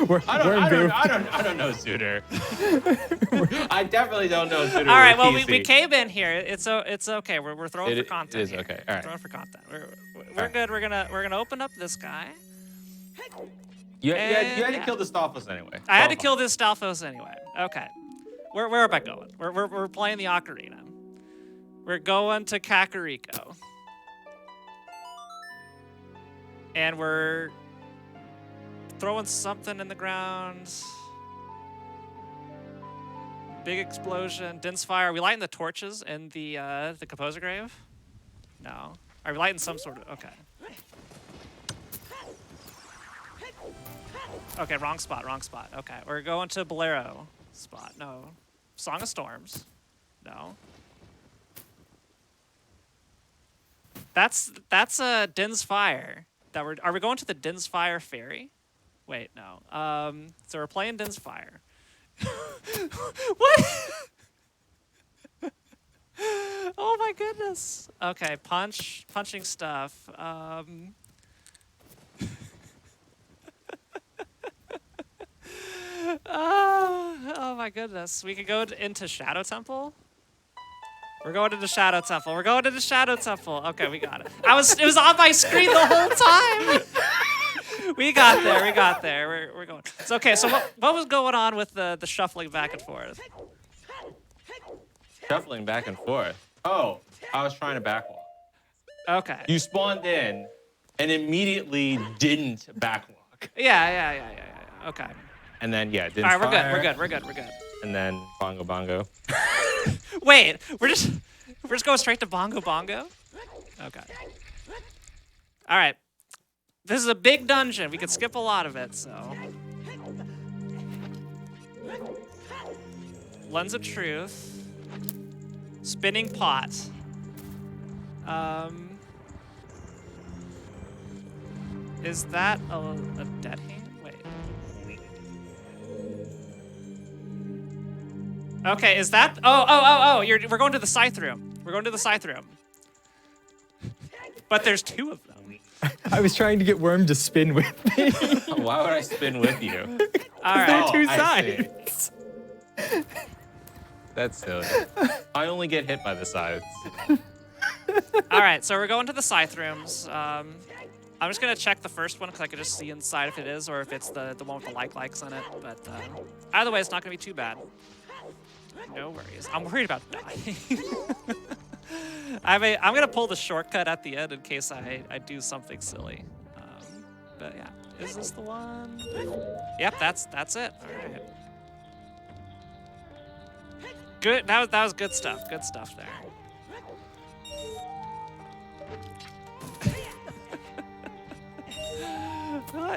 We're in group. I don't know Suitor. I definitely don't know Suitor. All right. Well, we came in here. It's okay. We're throwing for content. It is here. okay. All right. Throwing for content. We're good. We're gonna open up this guy. You had to kill the Stalfos anyway. I had to kill this Stalfos anyway. Okay. Where am I going? We're playing the Ocarina. We're going to Kakariko. And we're throwing something in the ground. Big explosion. Din's fire. Are we lighting the torches in the composer grave? No. Are we lighting some sort of... Okay. Okay, wrong spot. Okay, we're going to Bolero spot. No. Song of Storms. No. That's Din's Fire. Are we going to the Din's Fire Ferry? Wait, no. So we're playing Din's Fire. What? Oh my goodness. Okay, punching stuff. Oh my goodness. We could go into Shadow Temple. We're going to the Shadow Temple. Okay, we got it. It was on my screen the whole time. We got there. We're going. It's okay. So what was going on with the shuffling back and forth? Shuffling back and forth. Oh, I was trying to backwalk. Okay. You spawned in and immediately didn't backwalk. Yeah. Okay. And then didn't. All right, we're good. And then bongo. Wait, we're just going straight to bongo. Okay. All right. This is a big dungeon. We could skip a lot of it, so. Lens of Truth. Spinning pot. Is that a dead hand? Wait. Okay, is that? Oh! We're going to the scythe room. But there's two of them. I was trying to get Worm to spin with me. Why would I spin with you? All right. There are two I sides. That's silly. I only get hit by the sides. All right, so we're going to the scythe rooms. I'm just gonna check the first one because I can just see inside if it is or if it's the one with the likes on it. But either way, it's not gonna be too bad. No worries. I'm worried about dying. I'm gonna pull the shortcut at the end in case I do something silly. But yeah, is this the one? Yep, that's it. All right. Good. That was good stuff. Good stuff there.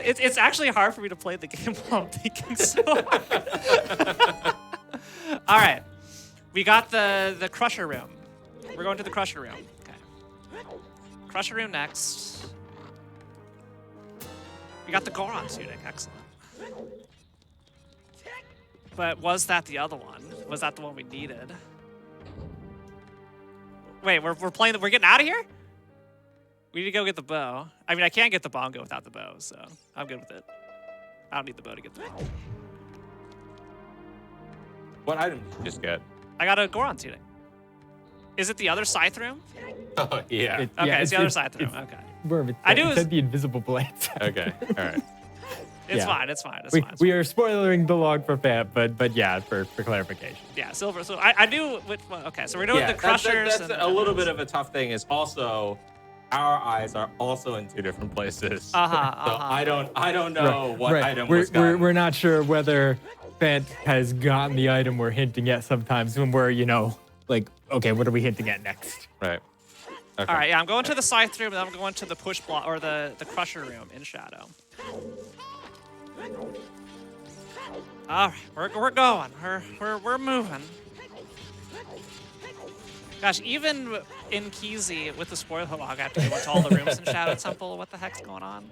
It's actually hard for me to play the game while I'm thinking so hard. All right, we got the Crusher room. We're going to the Crusher room. Okay. Crusher room next. We got the Goron tunic. Excellent. But was that the other one? Was that the one we needed? Wait, we're playing. We're getting out of here? We need to go get the bow. I mean, I can't get the bongo without the bow, so I'm good with it. I don't need the bow to get the bow. What item did you just get? I got a Goron tunic. Is it the other scythe room? Oh, yeah. Okay, it's the other scythe room. Okay. Worm, I do said the invisible blades. Okay, all right. It's Yeah. fine. It's fine. We are spoiling the log for Fat, but yeah, for clarification. Yeah, silver. So I knew which one. Okay, so we're doing the Crushers. That's a little bit of a tough thing. Is also our eyes are also in two different places. So I don't know what item was gotten. We're not sure whether Fant has gotten the item we're hinting at sometimes when we're, like, okay, what are we hinting at next? Right. Okay. All right, yeah, I'm going to the scythe room, and I'm going to the push block or the crusher room in shadow. All right, we're going. We're moving. Gosh, even in Keezy with the spoiler log, I have to go into all the rooms in Shadow Temple. What the heck's going on?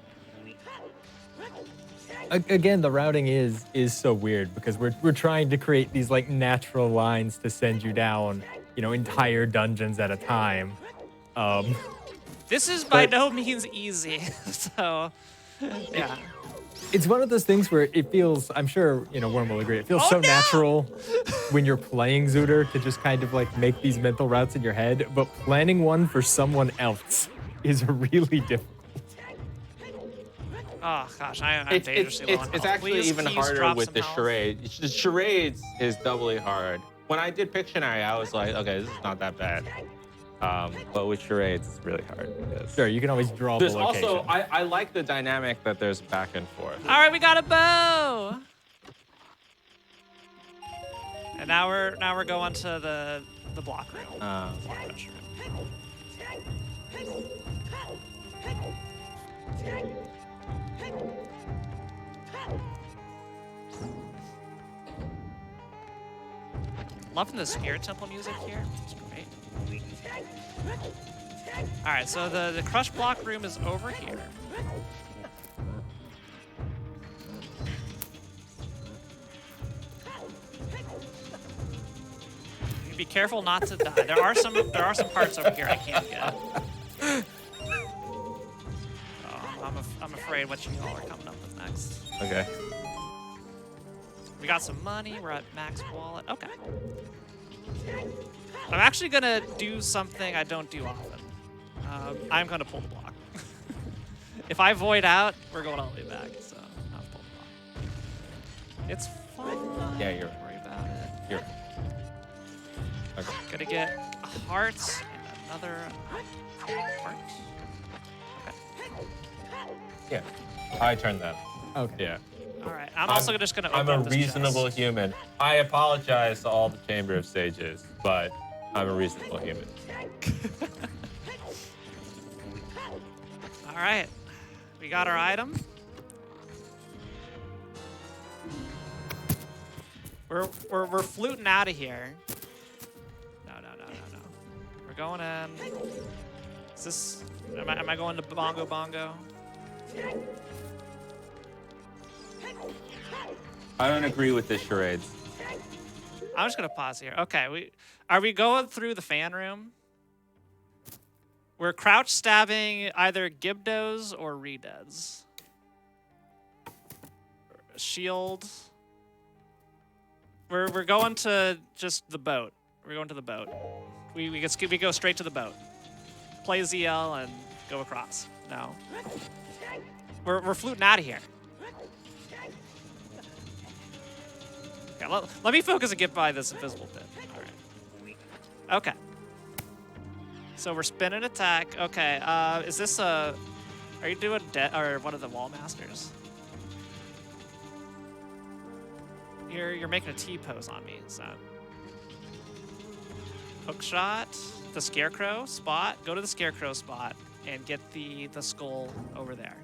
Again, the routing is so weird because we're trying to create these like natural lines to send you down, you know, entire dungeons at a time. This is by no means easy, so yeah. It's one of those things where it feels, I'm sure, you know, Worm will agree, it feels so natural when you're playing Zooter to just kind of like make these mental routes in your head, but planning one for someone else is really difficult. Oh gosh, I'm dangerously low on It's health. actually Please, even please harder drop with some the health. charades. The charades is doubly hard. When I did Pictionary, I was like, okay, this is not that bad. But with charades, it's really hard. Sure, you can always draw the There's location. also, I like the dynamic that there's back and forth. All right, we got a bow. And now we're going to the block room. Block rush room. Loving the Spirit Temple music here. It's great. All right, so the crush block room is over here. Be careful not to die. There are some parts over here I can't get. Oh, I'm afraid what you all are coming up with next. Okay. We got some money. We're at max wallet. Okay. I'm actually gonna do something I don't do often. I'm gonna pull the block. If I void out, we're going all the way back. So I'll pull the block. It's fine. Yeah, you're Don't worry about it. You're okay. Gonna get a heart and another heart. Okay. Yeah. I turned that. Okay. Yeah. All right. I'm also just gonna. I'm open a up this reasonable chest. human. I apologize to all the Chamber of Sages, but I'm a reasonable human. All right. We got our item. We're fluting out of here. No. We're going in. Is this? Am I going to bongo? I don't agree with this charades. I'm just gonna pause here. Okay, are we going through the fan room? We're crouch stabbing either Gibdos or Redeads. Shield. We're going to just the boat. We're going to the boat. We go straight to the boat. Play ZL and go across. No. We're fluting out of here. Okay, let me focus and get by this invisible bit. All right. Okay. So we're spinning attack. Okay. Is this a? Are you doing or one of the wall masters? You're making a T pose on me. Is that hook shot? The scarecrow spot. Go to the scarecrow spot and get the skull over there.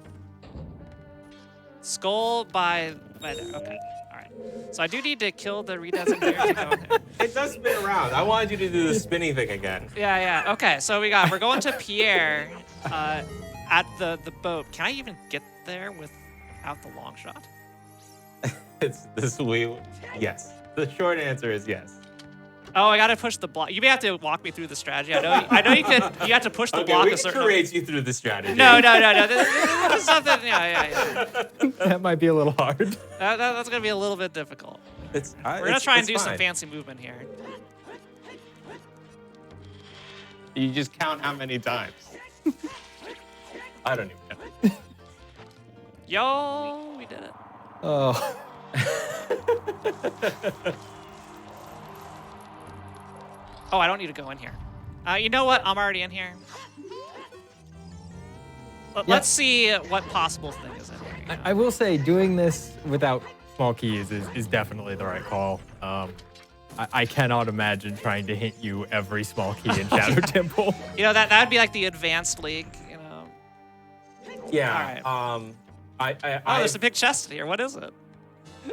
Skull by there. Okay. All right. So I do need to kill the redeads in here to go in there. It does spin around. I wanted you to do the spinny thing again. Yeah. Okay. So we're going to Pierre at the boat. Can I even get there without the long shot? It's this yes. The short answer is yes. Oh, I gotta push the block. You may have to walk me through the strategy. I know you could. You have to push the Okay, block we a can certain. charades you through the strategy. No. This is something. Yeah. That might be a little hard. That's gonna be a little bit difficult. We're We're gonna try and do some fancy movement here. You just count how many times. I don't even know. Yo, we did it. Oh. Oh, I don't need to go in here. You know what? I'm already in here. Let's see what possible thing is in here. You know? I will say doing this without small keys is definitely the right call. I cannot imagine trying to hit you every small key in Shadow Temple. You know, that'd be like the advanced league, you know. Yeah. All I Oh, there's a big chest here. What is it?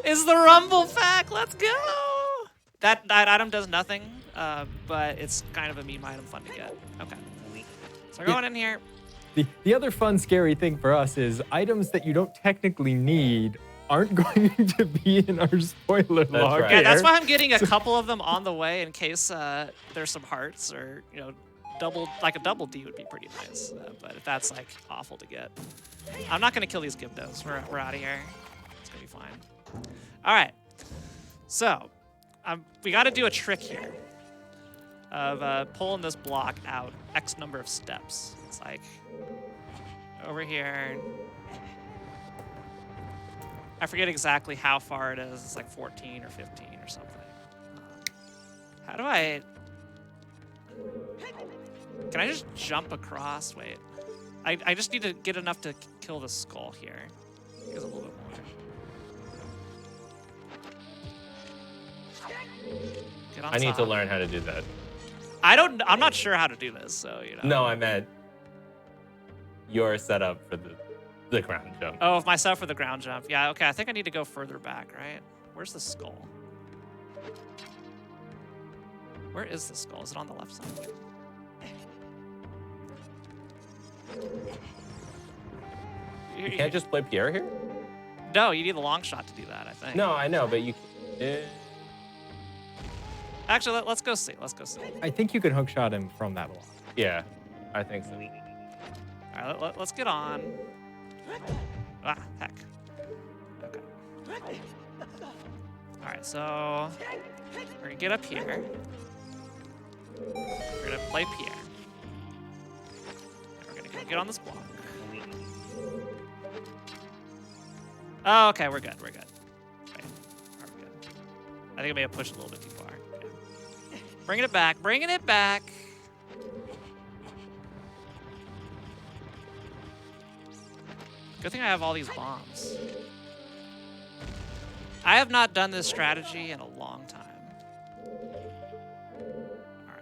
It's the Rumble Pack. Let's go. That item does nothing, but it's kind of a meme item, fun to get. Okay. So we're going in here. The other fun, scary thing for us is items that you don't technically need aren't going to be in our spoiler log. right. Yeah, that's here. why I'm getting a couple of them on the way in case there's some hearts or, you know, a double D would be pretty nice. But if that's like awful to get, I'm not gonna kill these Gibdos. We're out of here. It's gonna be fine. All right. So we got to do a trick here of pulling this block out X number of steps. It's like over here. I forget exactly how far it is. It's like 14 or 15 or something. How do I... Can I just jump across? Wait. I just need to get enough to kill the skull here. Gives a little bit more. Get on I need to top. learn how to do that. I'm not sure how to do this, so, you know. No, I meant your setup for the ground jump. Oh, if myself for the ground jump. Yeah, okay. I think I need to go further back, right? Where's the skull? Where is the skull? Is it on the left side? You can't just play Pierre here? No, you need a long shot to do that, I think. No, I know, but you... Actually, let's go see. Let's go see. I think you can hookshot him from that block. Yeah, I think so. All right, let's get on. Ah, heck. Okay. All right, so we're gonna get up here. We're gonna play Pierre. And we're gonna go get on this block. Oh, okay, we're good. We're good. Okay. All right, we're good. I think I may have pushed a little bit too far. Okay. Bringing it back. Bringing it back. Good thing I have all these bombs. I have not done this strategy in a long time. All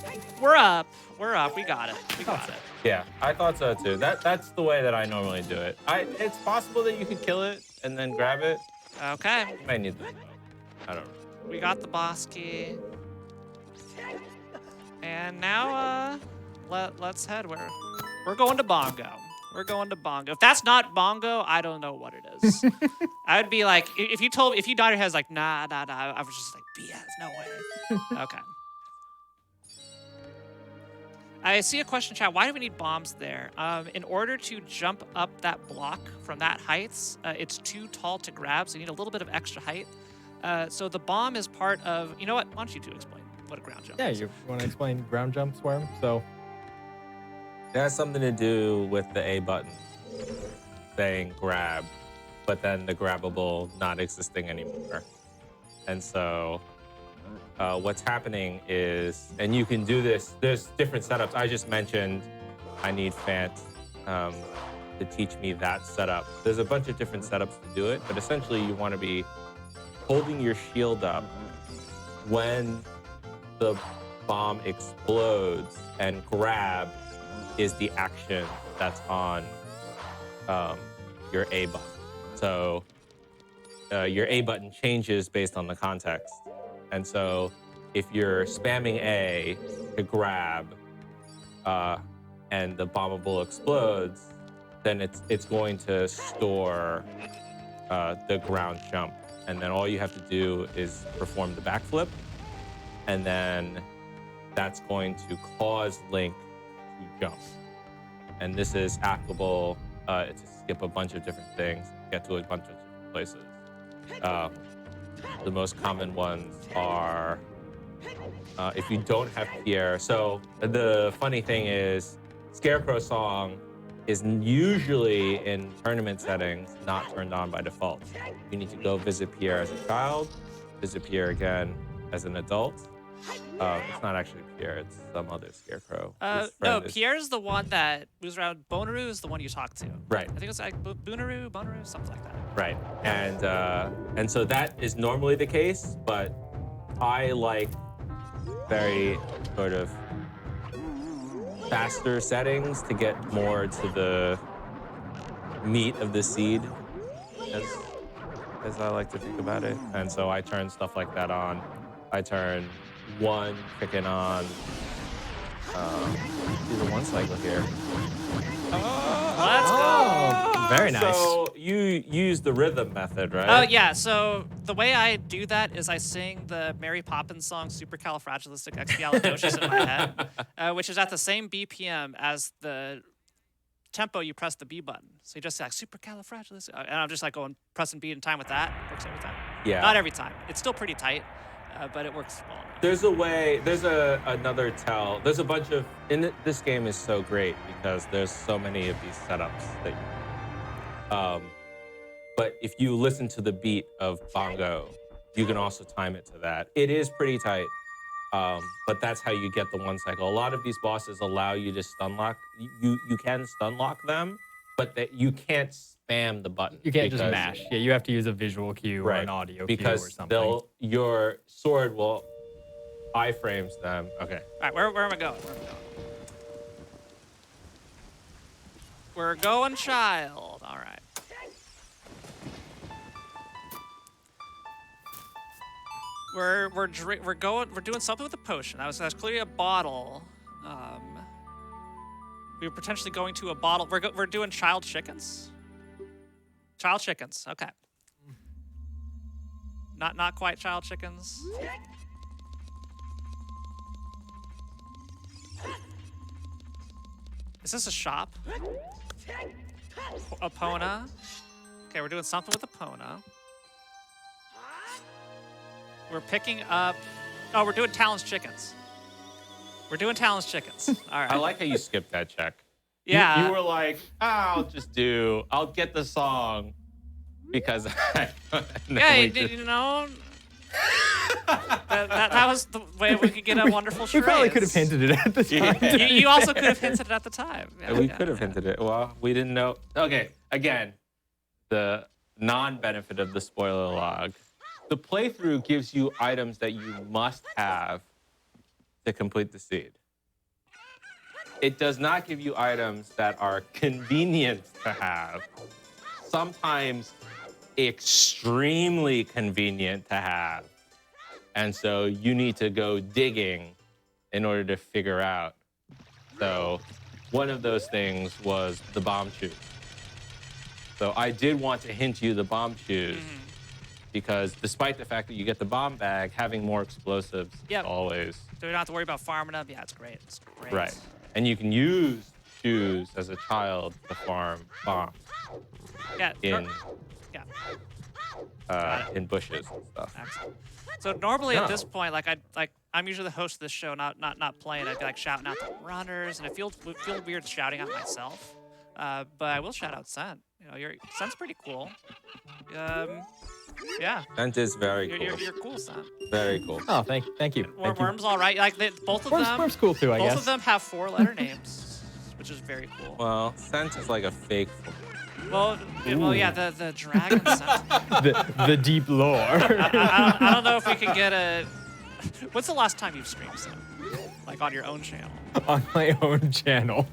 right. We're up. We're up. We got it. We got it. Yeah, I thought so too. That's the way that I normally do it. It's possible that you could kill it and then grab it. Okay. You might need the... I don't know. We got the boss key. And now, let's head. We're going to Bongo. We're going to Bongo. If that's not Bongo, I don't know what it is. I would be like, if you died your head, like, nah. I was just like, BS, no way. Okay. I see a question, chat. Why do we need bombs there? In order to jump up that block from that height, it's too tall to grab, so you need a little bit of extra height. So the bomb is part of. You know what? Why don't you two explain what a ground jump is? Yeah, you want to explain ground jump, Swarm? So It has something to do with the A button saying grab, but then the grabbable not existing anymore. And so what's happening is, and you can do this, there's different setups. I just mentioned I need Fant to teach me that setup. There's a bunch of different setups to do it, but essentially you want to be holding your shield up when the bomb explodes, and grab is the action that's on your A button. So your A button changes based on the context. And so if you're spamming A to grab and the bombable explodes, then it's going to store the ground jump. And then all you have to do is perform the backflip. And then that's going to cause Link to jump. And this is applicable to skip a bunch of different things, get to a bunch of different places. The most common ones are if you don't have Pierre. So the funny thing is, Scarecrow Song is usually in tournament settings not turned on by default. You need to go visit Pierre as a child, visit Pierre again as an adult, It's not actually Pierre. It's some other scarecrow. His No, friend is- Pierre's the one that moves around. Bonaru is the one you talk to. Right. I think it's like Bonaru, something like that. Right. And so that is normally the case, but I like very sort of faster settings to get more to the meat of the seed, as I like to think about it. And so I turn stuff like that on. I turn one chicken on. Do the one cycle here. Let's go. Very nice. So you use the rhythm method, right? Oh, yeah. So the way I do that is I sing the Mary Poppins song Supercalifragilisticexpialidocious in my head, which is at the same BPM as the tempo you press the B button. So you just say like supercalifragilistic, and I'm just like going pressing B in time with that. Works every time. Yeah. Not every time. It's still pretty tight, but it works well. There's a way, there's another tell. There's a bunch of, this game is so great because there's so many of these setups that but if you listen to the beat of bongo, you can also time it to that. It is pretty tight, but that's how you get the one cycle. A lot of these bosses allow you to stun lock. You can stun lock them, but that you can't spam the button. You can't just mash. Yeah, you have to use a visual cue or an audio cue or something. Your sword will iframes them. Okay. All right, where am I going? We're going child. All right. We're doing something with the potion. That's clearly a bottle. We were potentially going to a bottle. We're doing child chickens. Child chickens. Okay. Not quite child chickens. Is this a shop? Epona. Okay, we're doing something with Epona. We're picking up... Oh, we're doing Talon's chickens. We're doing Talon's chickens. All right. I like how you skipped that check. Yeah. You were like, I'll get the song because Yeah, you know... that was the way we could get a wonderful charade. We probably could have hinted it at the time. You also could have hinted it at the time. Yeah, we could have hinted it. Well, we didn't know. Okay, again, the non-benefit of the spoiler log. The playthrough gives you items that you must have to complete the seed. It does not give you items that are convenient to have. Sometimes extremely convenient to have. And so you need to go digging in order to figure out. So one of those things was the bomb shoes. So I did want to hint you the bomb shoes because despite the fact that you get the bomb bag, having more explosives is always. So we don't have to worry about farming them. Yeah, it's great. It's great. Right. And you can use shoes as a child to farm bombs. Yeah. In bushes and stuff. Excellent. So normally at this point, I'm usually the host of this show, not playing. I'd be like shouting out the runners, and it feels weird shouting out myself. But I will shout out Scent. You know, Scent's pretty cool. Yeah. Scent is very cool. You're cool, Scent. Very cool. Oh, thank you. Worm's all right. Like both of them. Worm's cool too, I guess. Both of them have 4-letter names, which is very cool. Well, Scent is like a fake. Well, yeah, the dragon Scent. the deep lore. I don't know if we can get a. What's the last time you've streamed Scent? Like on your own channel? On my own channel.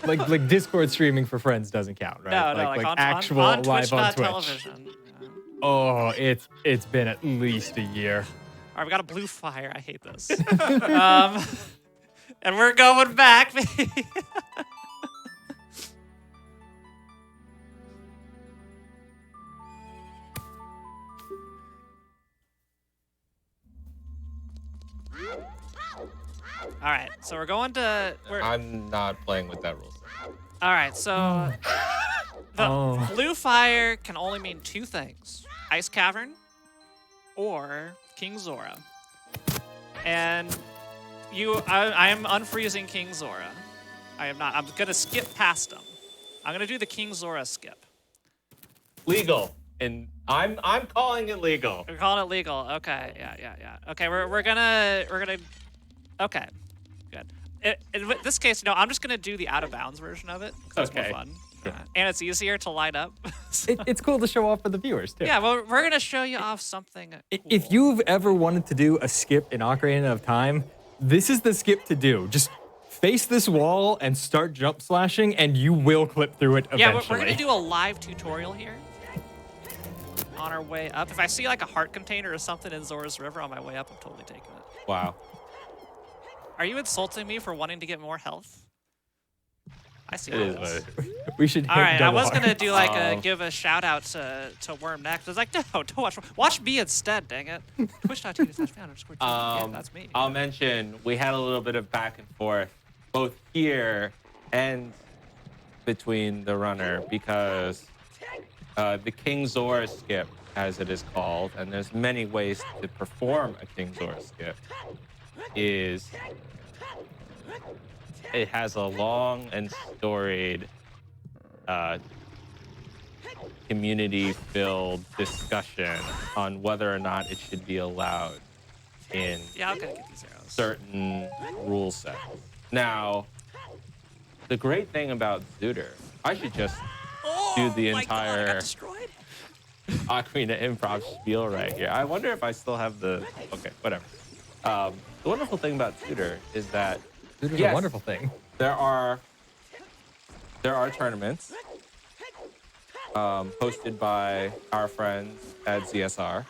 Like Discord streaming for friends doesn't count, right? No, like on actual on live Twitch, on not Twitch. television. Oh, it's been at least a year. All right, we got a blue fire. I hate this. And we're going back, baby. All right, so we're going to. I'm not playing with that rule. All right, so the blue fire can only mean 2 things: Ice Cavern or King Zora. And I am unfreezing King Zora. I am not. I'm gonna skip past him. I'm gonna do the King Zora skip. Legal. and I'm calling it legal. We're calling it legal. Okay. Yeah. Okay. We're gonna. Okay. Good. In this case, no. I'm just gonna do the out of bounds version of it. 'Cause it's more Okay. fun. And it's easier to line up. It's cool to show off for the viewers too. Yeah. Well, we're gonna show you off something. If cool. you've ever wanted to do a skip in Ocarina of Time, this is the skip to do. Just face this wall and start jump slashing, and you will clip through it Yeah, eventually. we're gonna do a live tutorial here. On our way up. If I see like a heart container or something in Zora's River on my way up, I'm totally taking it. Wow. Are you insulting me for wanting to get more health? I see. It how is it what is. it is. We should. All hit right, I double was gonna hard. do like give a shout out to Worm next. I was like, no, don't watch me instead. Dang it. Twitch.tv/fan_TV. Yeah, that's me. I'll mention we had a little bit of back and forth, both here and between the runner, because the King Zora skip, as it is called, and there's many ways to perform a King Zora skip, is it has a long and storied community-filled discussion on whether or not it should be allowed in Yeah, I'm gonna get these arrows. certain rule sets. Now, the great thing about Zooter, I should just do the my God, I got entire destroyed. Ocarina improv spiel right here. I wonder if I still have the. Okay, whatever. The wonderful thing about Zooter is that This is yes, a wonderful thing. there are tournaments hosted by our friends at ZSR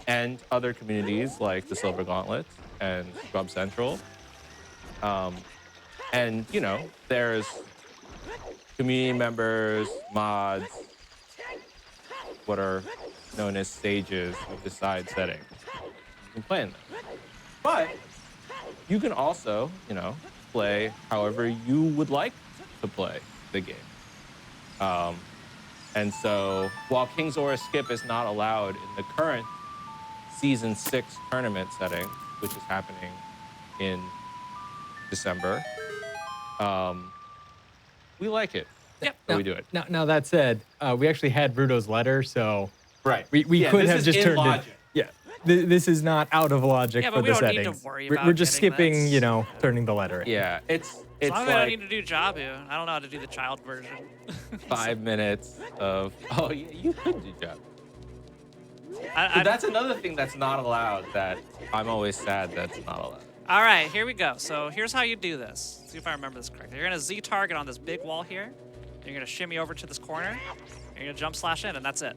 and other communities like the Silver Gauntlet and Scrub Central. And, you know, there's community members, mods, what are known as stages of the side setting. You can play in them. But you can also, you know, play however you would like to play the game. And so while King Zora Skip is not allowed in the current Season 6 tournament setting, which is happening in December, we like it. Yep. So we do it. Now that said, we actually had Bruto's letter, so Right. we Yeah, could this have is just in turned logic. it. Yeah, this is not out of logic Yeah, for but we the don't need to settings. worry We're about just getting skipping, this. you know, turning the letter in. Yeah, it's As long as I don't need like to do Jabu. I don't know how to do the child version. 5 minutes of, oh, yeah, you could do job. I, But that's another thing that's not allowed that I'm always sad that's not allowed. All right, here we go. So here's how you do this. Let's see if I remember this correctly. You're gonna Z target on this big wall here. You're gonna shimmy over to this corner. And you're gonna jump slash in, and that's it.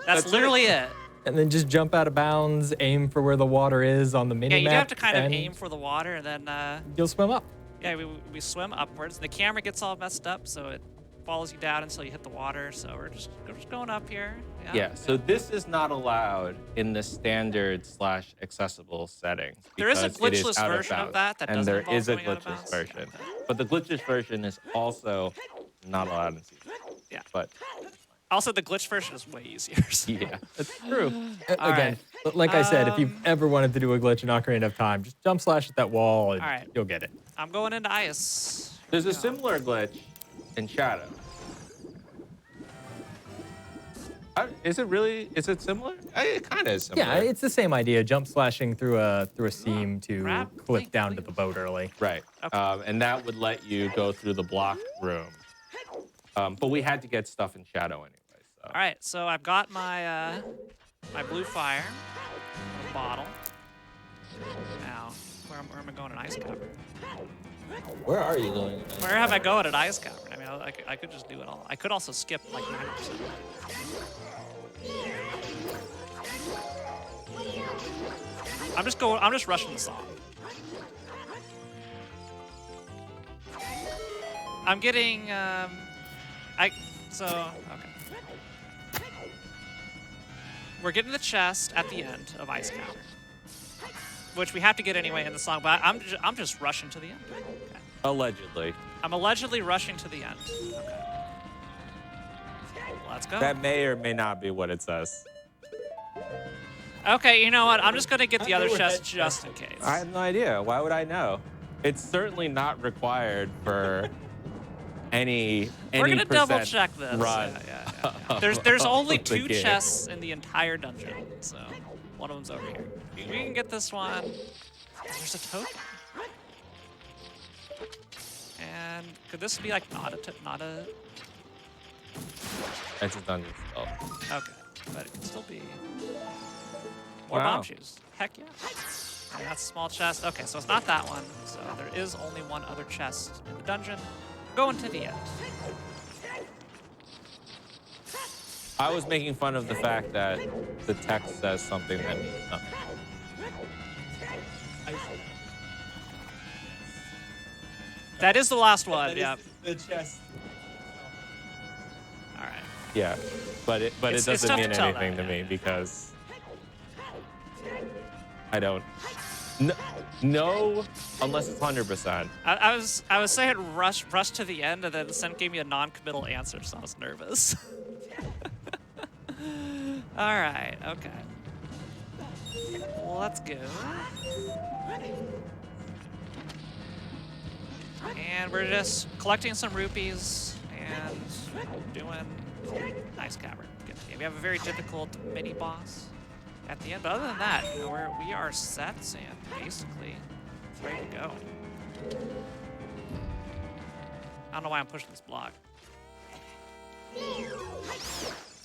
That's literally it. And then just jump out of bounds, aim for where the water is on the mini Yeah, you map. do have to kind of and aim for the water, and then You'll swim up. yeah, we swim upwards. The camera gets all messed up, so it follows you down until you hit the water. So we're just going up here. Yeah, so this is not allowed in the standard/accessible settings. There is a because it is glitchless out version of bounds. that that and doesn't there involve is a going out of glitchless bounds. version. Okay. But the glitchless version is also not allowed in season. Yeah. But Also, the glitch version is way easier. So. yeah, that's true. All Again, like I said, if you've Um, ever wanted to do a glitch in Ocarina of Time, just jump slash at that wall and All right. you'll get it. I'm going into ice. There's a similar glitch in Shadow. Is it similar? It kind of is similar. Yeah, it's the same idea. Jump slashing through a seam to Crap. clip down to the boat early. Right. Okay. And that would let you go through the block room. But we had to get stuff in Shadow anyway. So. All right, so I've got my my blue fire in a bottle. Now, where am I going in ice cavern? Where are you going? Where have I going in ice cavern? I mean, I could just do it all. I could also skip like 90%. I'm just rushing the song. I'm getting okay. We're getting the chest at the end of Ice Cavern, which we have to get anyway in the song. But I'm just rushing to the end. Okay. Allegedly. I'm allegedly rushing to the end. Okay. Let's go. That may or may not be what it says. Okay, you know what? I'm just gonna get the I other know what chest that- just in case. I have no idea. Why would I know? It's certainly not required for any We're gonna double percent check this. run. Yeah. There's only of the 2 game. chests in the entire dungeon, so one of them's over here. We can get this one. There's a token. And could this be like not a? It's a dungeon still. Okay, but it can still be more Wow. bomb shoes. Heck yeah. And that's a small chest. Okay, so it's not that one. So there is only one other chest in the dungeon. Going to the end. I was making fun of the fact that the text says something that means nothing. That is the last one. Yeah. The chest. All right. Yeah, but it It's doesn't tough mean to tell anything that, to me yeah. because I don't. No, unless it's 100%. I was saying rush to the end, and then Sen gave me a non-committal answer, so I was nervous. All right. Okay. Let's go. And we're just collecting some rupees and doing nice cavern. Good. Yeah, we have a very difficult mini boss at the end, but other than that, you know, we are set and basically ready to go. I don't know why I'm pushing this block.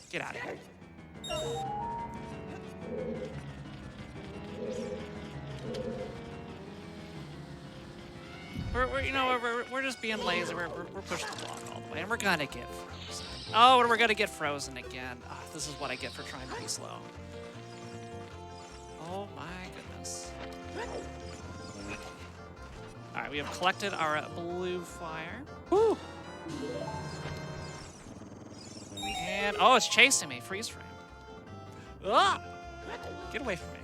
Get out of here. We're just being lazy. We're pushing the block all the way, and we're gonna get frozen. Oh, and we're gonna get frozen again. Oh, this is what I get for trying to be slow. Oh my goodness. All right, we have collected our blue fire. Woo! And oh, it's chasing me. Freeze frame. Ah! Get away from me.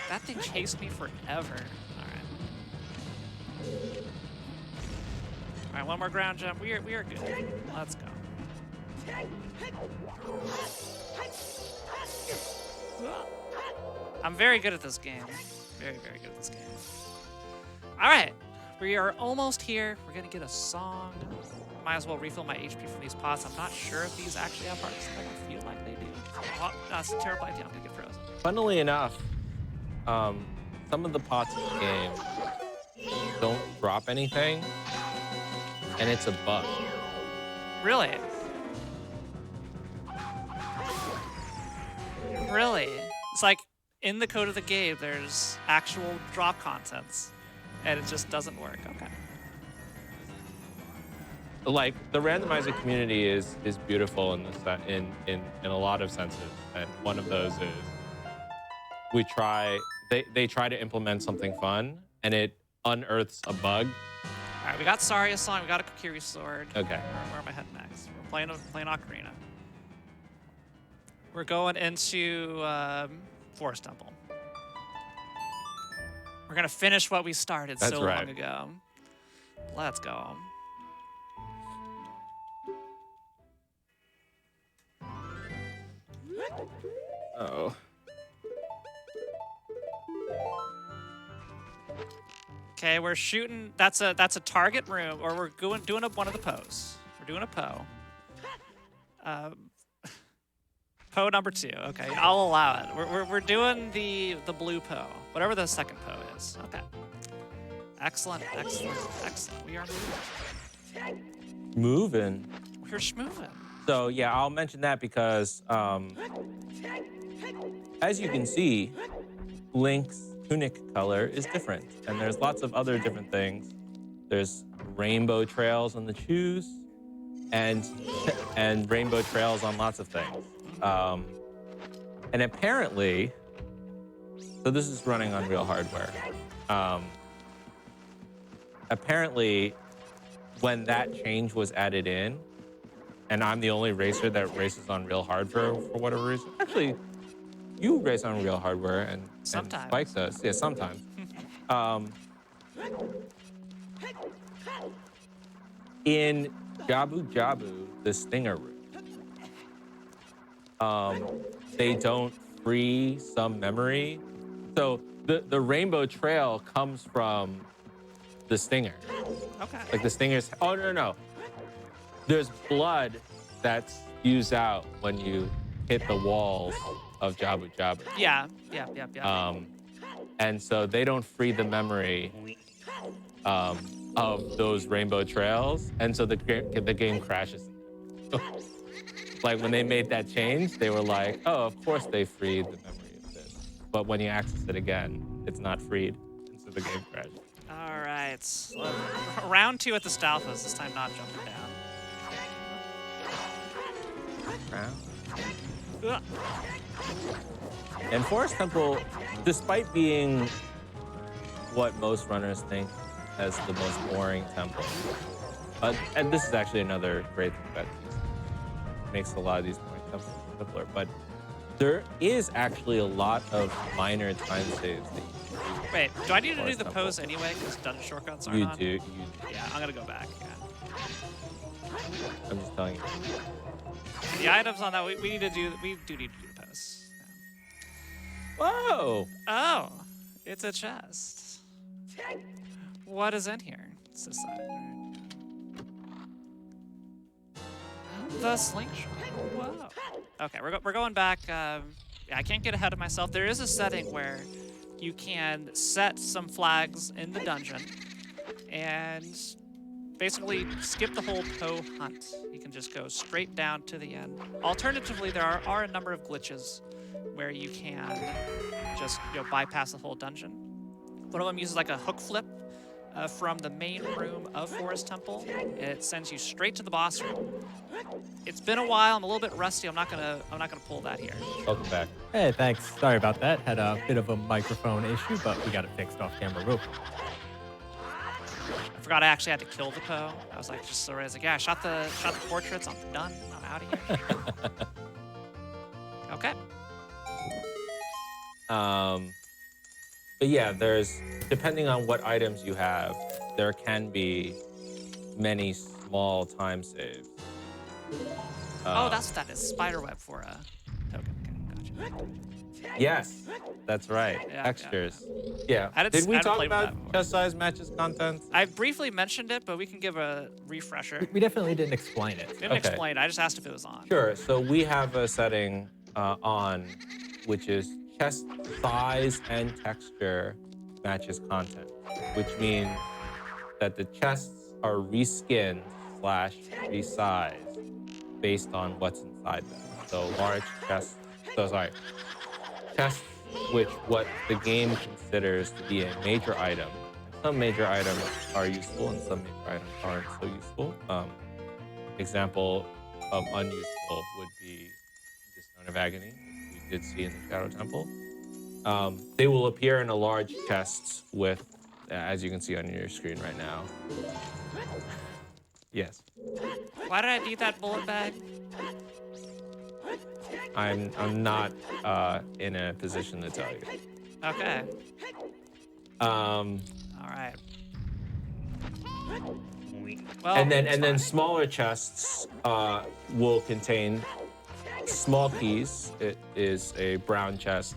That thing chased me forever. All right, one more ground jump. We are good. Let's go. I'm very good at this game. Very, very good at this game. All right, we are almost here. We're gonna get a song. Might as well refill my HP from these pots. I'm not sure if these actually have hearts. I feel like they do. Oh, that's a terrible idea. I'm gonna get frozen. Funnily enough, some of the pots in the game don't drop anything, and it's a bug. Really? Really? It's like in the code of the game, there's actual drop contents, and it just doesn't work. Okay. Like the randomizer community is beautiful in a lot of senses, and one of those is they try to implement something fun, and it unearths a bug. All right, we got Saria's song, we got a Kokiri sword. Okay. Where am I heading next? We're playing Ocarina. We're going into Forest Temple. We're gonna finish what we started That's so right. long ago. Let's go. Oh. Okay, we're shooting. That's a target room, or we're doing one of the Poes. We're doing a Poe. Poe number 2. Okay, I'll allow it. We're doing the blue Poe, whatever the second Poe is. Okay. Excellent. We are moving. Moving. We're schmoving. So yeah, I'll mention that because as you can see, Link's tunic color is different, and there's lots of other different things. There's rainbow trails on the shoes, and rainbow trails on lots of things. And apparently, so this is running on real hardware. Apparently, when that change was added in, and I'm the only racer that races on real hardware for whatever reason. Actually, you race on real hardware, and Sometimes. Spike does. Yeah, sometimes. In Jabu Jabu, the Stinger route, they don't free some memory. So the rainbow trail comes from the stinger. Okay. Like the stingers. Oh no. There's blood that's used out when you hit the walls of Jabu Jabu. Yeah. And so they don't free the memory of those rainbow trails, and so the game crashes. Like when they made that change, they were like, oh, of course they freed the memory of this. But when you access it again, it's not freed, and so the game crashes. All right. Round 2 at the Stalfos. This time not jumping down. Ugh. And Forest Temple, despite being what most runners think as the most boring temple, and this is actually another great thing that makes a lot of these boring temples simpler, but there is actually a lot of minor time saves that you can do. Wait, do I need to do Forest the Temple. pose anyway? Because dungeon shortcuts aren't You on? do. Yeah, I'm gonna go back. Yeah. I'm just telling you. The items on that we do need to do the pose. Whoa! Oh, it's a chest. What is in here? It's this side. The slingshot. Whoa. Okay, we're going back. Yeah, I can't get ahead of myself. There is a setting where you can set some flags in the dungeon and basically skip the whole Poe hunt. You can just go straight down to the end. Alternatively, there are a number of glitches where you can just bypass the whole dungeon. One of them uses like a hook flip from the main room of Forest Temple. It sends you straight to the boss room. It's been a while. I'm a little bit rusty. I'm not gonna pull that here. Welcome back. Hey, thanks. Sorry about that. Had a bit of a microphone issue, but we got it fixed off camera real quick. I forgot I actually had to kill the Poe. I was like, yeah, I shot the portraits. I'm done. I'm out of here. Okay. But yeah, depending on what items you have, there can be many small time saves. Oh, that's what that is. Spiderweb for a token. Okay, gotcha. Yes, that's right. Yeah, Textures. Yeah. I hadn't- Did we I hadn't talk played with that about before. chest size matches content? I briefly mentioned it, but we can give a refresher. We definitely didn't explain it. Didn't Okay. explain. I just asked if it was on. Sure. So we have a setting on, which is chest size and texture matches content, which means that the chests are reskinned/resized based on what's inside them. So large chests. Chests which what the game considers to be a major item. Some major items are useful and some major items aren't so useful. Example of unuseful would be the Stone of Agony we did see in the Shadow Temple. They will appear in a large chest with, as you can see on your screen right now. Yes. Why did I need that bullet bag? I'm not in a position to tell you. Okay. All right. Well, and it's then fine. smaller chests will contain small keys. It is a brown chest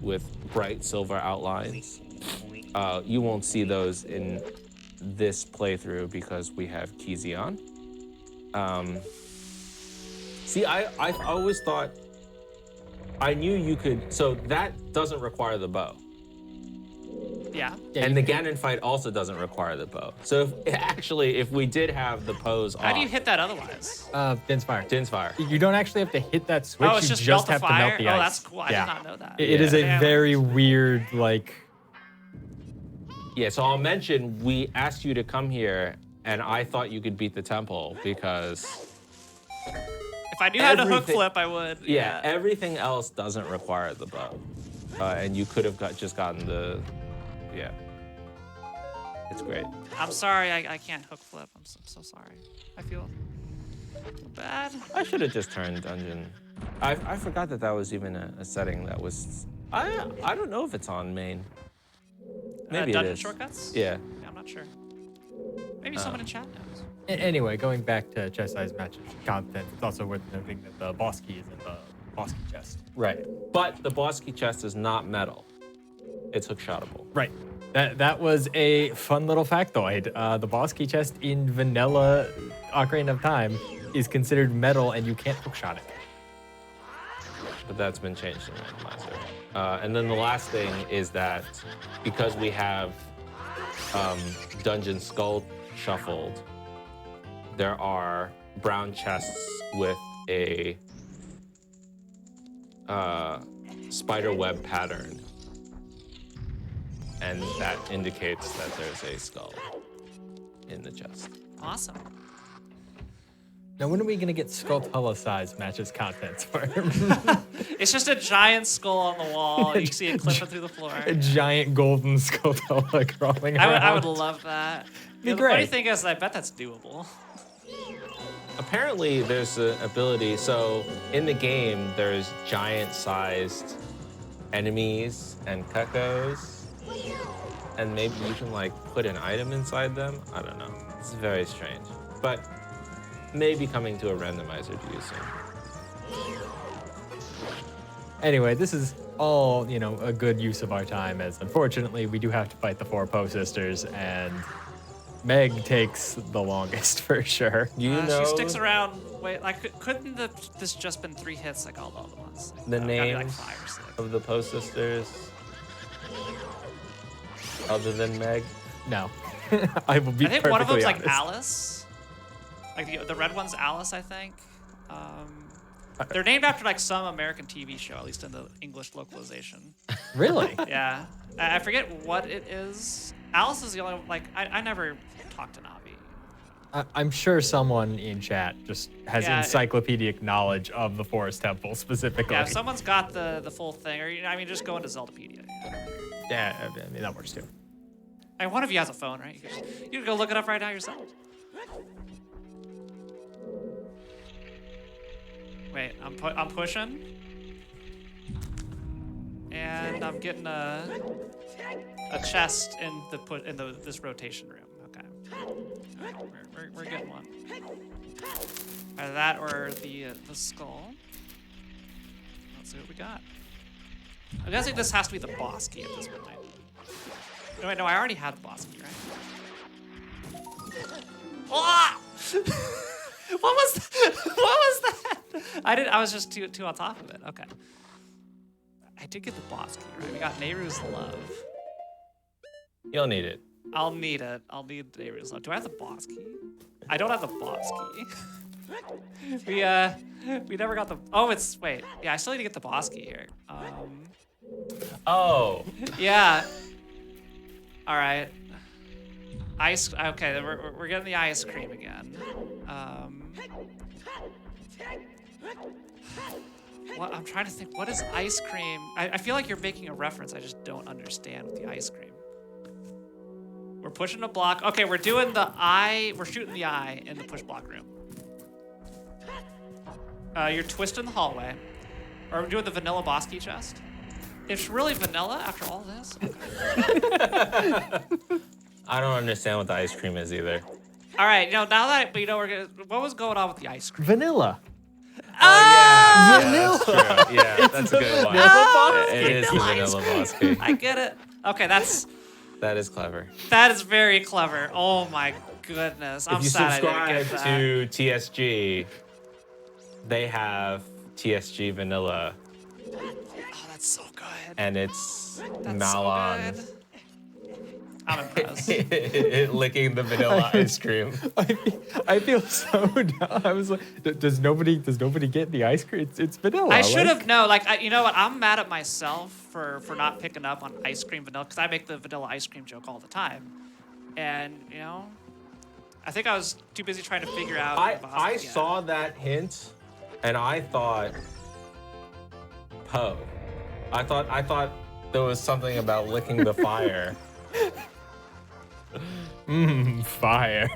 with bright silver outlines. You won't see those in this playthrough because we have Keyzion. See, I always thought, I knew you could, so that doesn't require the bow. Yeah. And the Ganon fight also doesn't require the bow. So if we did have the pose How off, do you hit that otherwise? Din's fire. Din's fire. You don't actually have to hit that switch. Oh, it's you just melt the have fire? to melt the ice. Oh, that's cool. I Yeah. did not know that. It is a Damn. very weird, like. Yeah, so I'll mention, we asked you to come here, and I thought you could beat the temple because, If I knew how to hook everything- flip, I would. yeah, everything else doesn't require the bow. And you could have just gotten the, yeah. It's great. I'm sorry, I can't hook flip. I'm so sorry. I feel bad. I should have just turned dungeon. I forgot that was even a setting that was, I don't know if it's on main. Maybe it Dungeon is. shortcuts? Yeah. I'm not sure. Maybe someone in chat knows. Anyway, going back to chest size matches content, it's also worth noting that the boss key is in the boss key chest. Right. But the boss key chest is not metal. It's hook shotable. Right. That was a fun little factoid. The boss key chest in vanilla Ocarina of Time is considered metal, and you can't hookshot it. But that's been changed in randomizer. And then the last thing is that because we have Dungeon Skull shuffled, there are brown chests with a spider web pattern, and that indicates that there's a skull in the chest. Awesome. Now, when are we gonna get Skulltula size matches contents for It's just a giant skull on the wall. And you see it clipping through the floor. a giant golden Skulltula crawling around? I would love that. Be The funny great. thing is, I bet that's doable. Apparently, there's an ability. So in the game, there's giant-sized enemies and cuckoos, and maybe you can like put an item inside them. I don't know. It's very strange, but maybe coming to a randomizer to use soon. Anyway, this is all, a good use of our time, as unfortunately we do have to fight the 4 Poe sisters, and Meg takes the longest for sure. Do you know She sticks around. Wait, like, couldn't this just been 3 hits like all the other ones? Like, the gotta be, like, names 5 or 6. of the Poe sisters other than Meg? No. I will be I think one of perfectly them's like honest. Alice. Like the red one's Alice, I think. They're named after like some American TV show, at least in the English localization. Really? Yeah, I forget what it is. Alice is the only I never talked to Navi. I'm sure someone in chat just has Yeah, encyclopedic knowledge of the Forest Temple specifically. Yeah, if someone's got the full thing, or just go into Zeldapedia. Yeah, I mean, that works too. And one of you has a phone, right? You can go look it up right now yourself. Wait, I'm pushing, and I'm getting a chest in this rotation room. Okay, we're getting one. Either that or the skull. Let's see what we got. I'm guessing this has to be the boss key at this point. No, wait, no, I already had the boss key, right? Ah! What was that? I was just too on top of it. Okay. I did get the boss key, right? We got Nehru's Love. You'll need it. I'll need it. I'll need Nehru's Love. Do I have the boss key? I don't have the boss key. We never got the. Oh, wait. Yeah, I still need to get the boss key here. Oh. Yeah. All right. Ice. Okay, we're getting the ice cream again. What I'm trying to think. What is ice cream? I feel like you're making a reference. I just don't understand with the ice cream. We're pushing a block. Okay, we're doing the eye. We're shooting the eye in the push block room. You're twisting the hallway. Are we doing the vanilla boss key chest? It's really vanilla after all this? Okay. I don't understand what the ice cream is either. All right, now that what was going on with the ice cream? Vanilla. Oh, yeah. Vanilla. That's true. Yeah, that's a good one. Vanilla It is the vanilla boss key. I get it. Okay, That is clever. that is very clever. Oh my goodness, I'm If you sad I subscribe didn't get that. to TSG, they have TSG Vanilla, Oh, that's so good. and it's That's Malon so good. I'm impressed. licking the vanilla ice cream. I feel so dumb. I was like, does nobody get the ice cream? It's vanilla. I should like- have known. You know what? I'm mad at myself for not picking up on ice cream vanilla because I make the vanilla ice cream joke all the time, and I think I was too busy trying to figure out. I saw that hint, and I thought Poe. I thought there was something about licking the fire. Fire.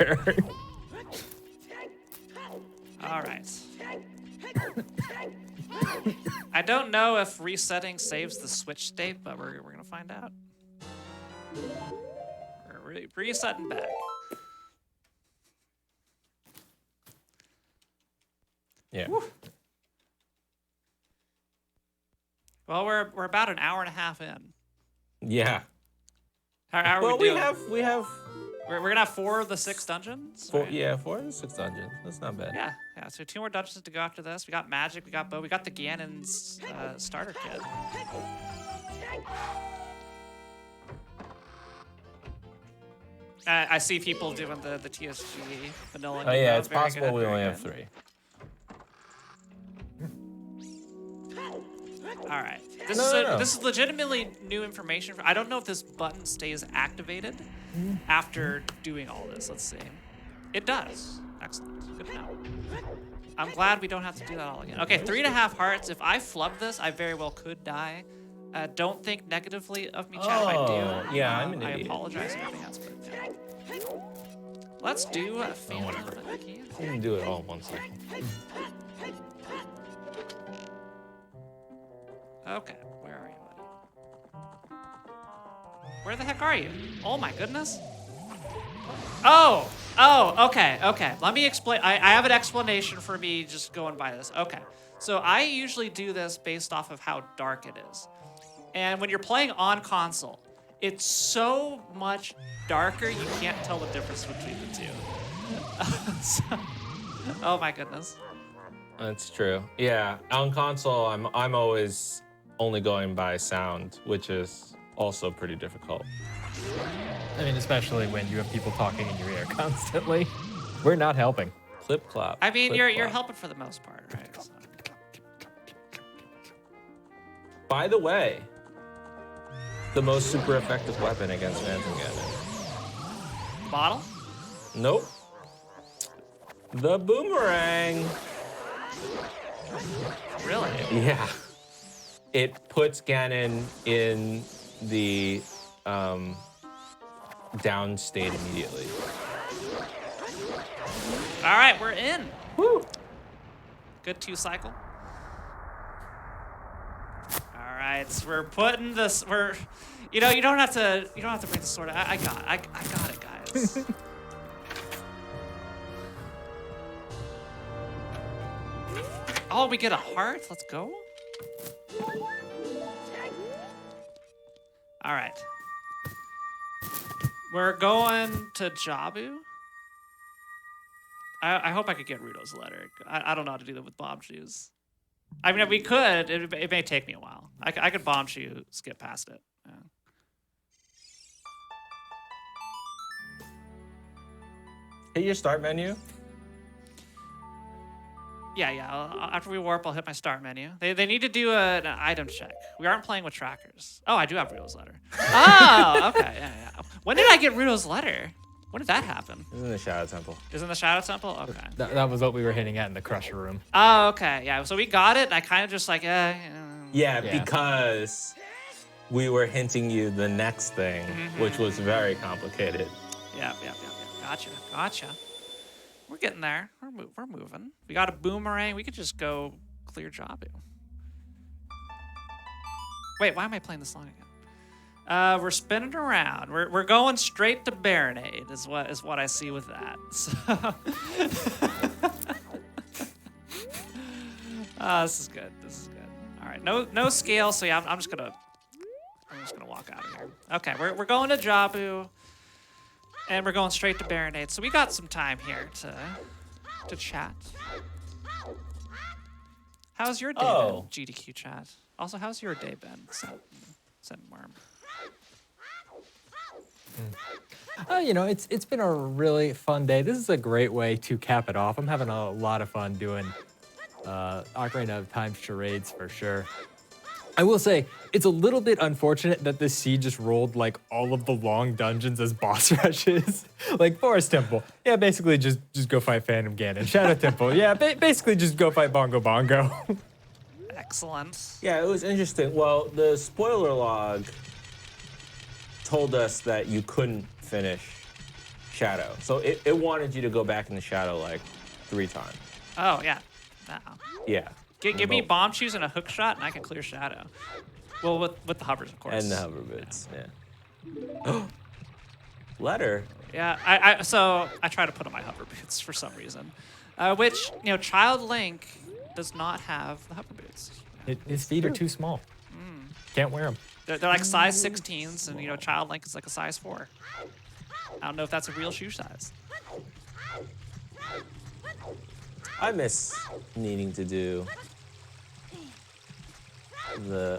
All right. I don't know if resetting saves the switch state, but we're gonna find out. We're resetting back. Yeah. Well, we're about an hour and a half in. Yeah. How are Well, we doing? we have We're gonna have 4 of the 6 dungeons. four. Right. Yeah, 4 of the 6 dungeons. That's not bad. Yeah, yeah. So 2 more dungeons to go after this. We got magic. We got bow. We got the Ganon's starter kit. I see people doing the TSG vanilla. Oh yeah, mode. it's Very possible good, we very only have good. 3. All right. No. This is legitimately new information. I don't know if this button stays activated after doing all this. Let's see. It does. Excellent. Good to know. I'm glad we don't have to do that all again. Okay, 3.5 hearts. If I flub this, I very well could die. Don't think negatively of me, chat. If I do, yeah, I'm an I idiot. apologize in advance. But yeah. Let's do a Phantom whatever. of the Key. We can do it all in one cycle. Okay, where are you, buddy? Where the heck are you? Oh my goodness. Oh, okay. Let me explain. I have an explanation for me just going by this. Okay, so I usually do this based off of how dark it is. And when you're playing on console, it's so much darker you can't tell the difference between the two. Oh my goodness. That's true. Yeah, on console, I'm always only going by sound, which is also pretty difficult. I mean, especially when you have people talking in your ear constantly. We're not helping. Clip clop. I mean, clip you're clop. helping for the most part, right? So. By the way, the most super effective weapon against Phantom Ganon. Bottle? Nope. The boomerang. Really? Yeah. It puts Ganon in the down state immediately. All right, we're in. Woo! Good 2 cycle. All right, so we're putting this. You don't have to bring the sword. I got it, guys. Oh, we get a heart. Let's go. All right. We're going to Jabu. I hope I could get Rudo's letter. I don't know how to do that with bomb shoes. I mean, we could. It may take me a while. I could bomb shoe, skip past it. Yeah. Hit your start menu. Yeah. After we warp, I'll hit my start menu. They need to do an item check. We aren't playing with trackers. Oh, I do have Rudo's letter. Oh, okay. Yeah. When did I get Rudo's letter? When did that happen? It's in the Shadow Temple. Is it in the Shadow Temple? Okay. That was what we were hitting at in the Crusher room. Oh, okay. Yeah. So we got it. And I kind of just like, Yeah, because we were hinting you the next thing, which was very complicated. Yeah. Gotcha. We're getting there. We're moving. We got a boomerang. We could just go clear Jabu. Wait, why am I playing this song again? We're spinning around. We're going straight to Baronade is what I see with that. So this is good. All right, no scale. So yeah, I'm just gonna walk out of here. Okay, we're going to Jabu, and we're going straight to Baronade. So we got some time here to chat. How's your day been, GDQ chat? Also, how's your day been, Sandworm? It's been a really fun day. This is a great way to cap it off. I'm having a lot of fun doing Ocarina of Time charades for sure. I will say, it's a little bit unfortunate that this seed just rolled like all of the long dungeons as boss rushes. Like Forest Temple, yeah, basically just go fight Phantom Ganon. Shadow Temple, yeah, basically just go fight Bongo Bongo. Excellent. Yeah, it was interesting. Well, the spoiler log told us that you couldn't finish Shadow. So it wanted you to go back in the Shadow like 3 times. Oh, yeah. No. Yeah. Give me bomb shoes and a hook shot, and I can clear Shadow. Well, with the hovers, of course. And the hover boots, yeah. Letter? Yeah, so I try to put on my hover boots for some reason. Which, Child Link does not have the hover boots. His feet are too small. Can't wear them. They're like size 16s, and Child Link is like a size 4. I don't know if that's a real shoe size. I miss needing to do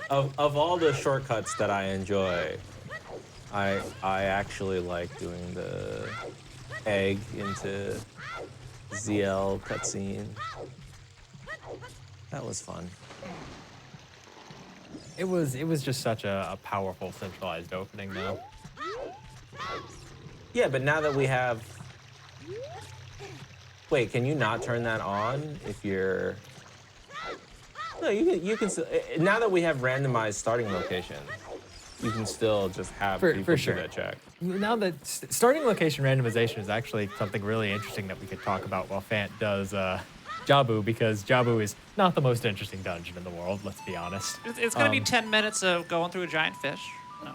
of all the shortcuts that I enjoy, I actually like doing the egg into ZL cutscene. That was fun. It was just such a powerful centralized opening though. Yeah, but now that we have... Wait, can you not turn that on if you're... No, you can still... Now that we have randomized starting locations, you can still just have people for do sure. that check. Now that starting location randomization is actually something really interesting that we could talk about while Fant does Jabu, because Jabu is not the most interesting dungeon in the world, let's be honest. It's going to be 10 minutes of going through a giant fish. No.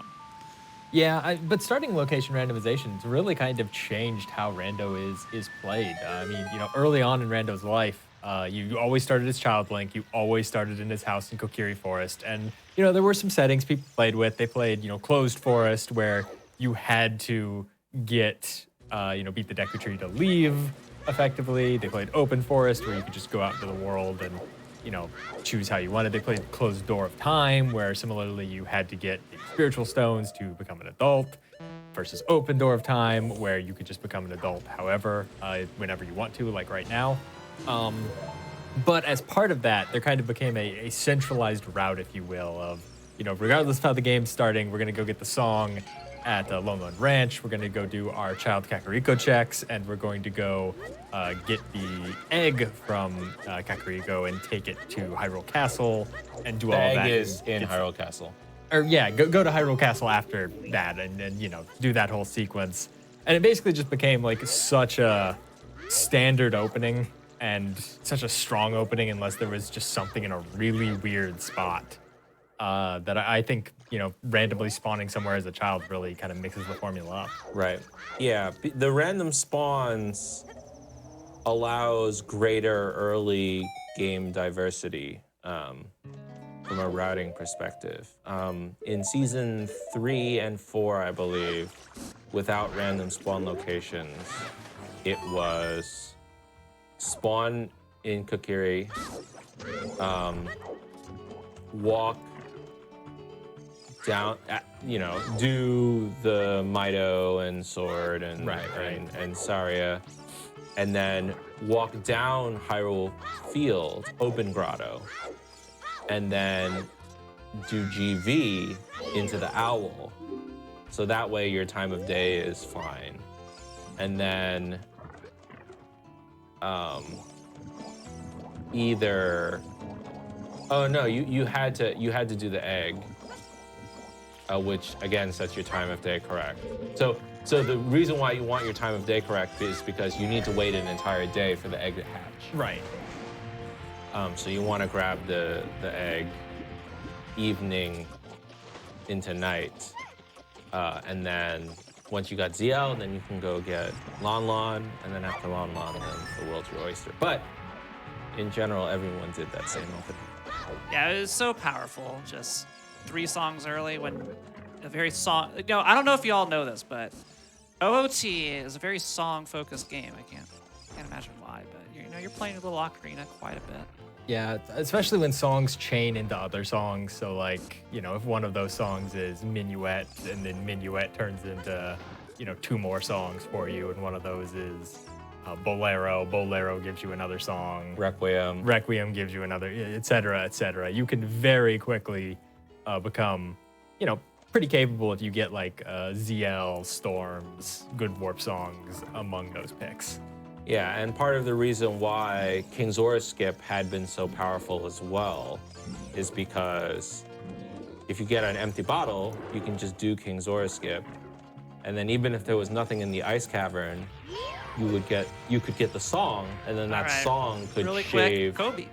Yeah, but starting location randomization has really kind of changed how Rando is played. I mean, early on in Rando's life, you always started as Child Link. You always started in his house in Kokiri Forest. And, there were some settings people played with. They played, closed forest where you had to get, beat the Deku Tree to leave effectively. They played open forest where you could just go out into the world and, choose how you wanted. They played closed door of time where similarly you had to get the spiritual stones to become an adult, versus open door of time where you could just become an adult however, whenever you want to, like right now. But as part of that, there kind of became a centralized route, if you will, of, regardless of how the game's starting, we're going to go get the song at Lone Lone Ranch. We're going to go do our child Kakariko checks, and we're going to go get the egg from Kakariko and take it to Hyrule Castle and do all The that. egg is in Hyrule Castle. Or yeah, go to Hyrule Castle after that and do that whole sequence. And it basically just became like such a standard opening and such a strong opening unless there was just something in a really weird spot that I think, randomly spawning somewhere as a child really kind of mixes the formula up. Right. Yeah, the random spawns allows greater early game diversity from a routing perspective. In season 3 and 4, I believe, without random spawn locations, it was spawn in Kokiri, walk down, do the Mido and sword and and Saria, and then walk down Hyrule Field, open grotto, and then do GV into the owl. So that way your time of day is fine. And then either, oh no, you had to do the egg, which again sets your time of day correct. So the reason why you want your time of day correct is because you need to wait an entire day for the egg to hatch. Right. So you want to grab the egg evening into night, and then once you got ZL, then you can go get Lon Lon, and then after Lon Lon, then the world's your oyster. But in general, everyone did that same opening. Yeah, it was so powerful. Just 3 songs early when a very song. No, I don't know if you all know this, but OOT is a very song-focused game. I can't imagine why, but you're playing a little Ocarina quite a bit. Yeah, especially when songs chain into other songs. So like, if one of those songs is Minuet, and then Minuet turns into, 2 more songs for you, and one of those is Bolero. Bolero gives you another song. Requiem. Requiem gives you another, et cetera, et cetera. You can very quickly become, pretty capable if you get like ZL, Storms, Good Warp songs among those picks. Yeah, and part of the reason why King's Aura Skip had been so powerful as well is because if you get an empty bottle, you can just do King's Aura Skip, and then even if there was nothing in the ice cavern, you could get the song, and then that song could really shave. Quick, Kobe.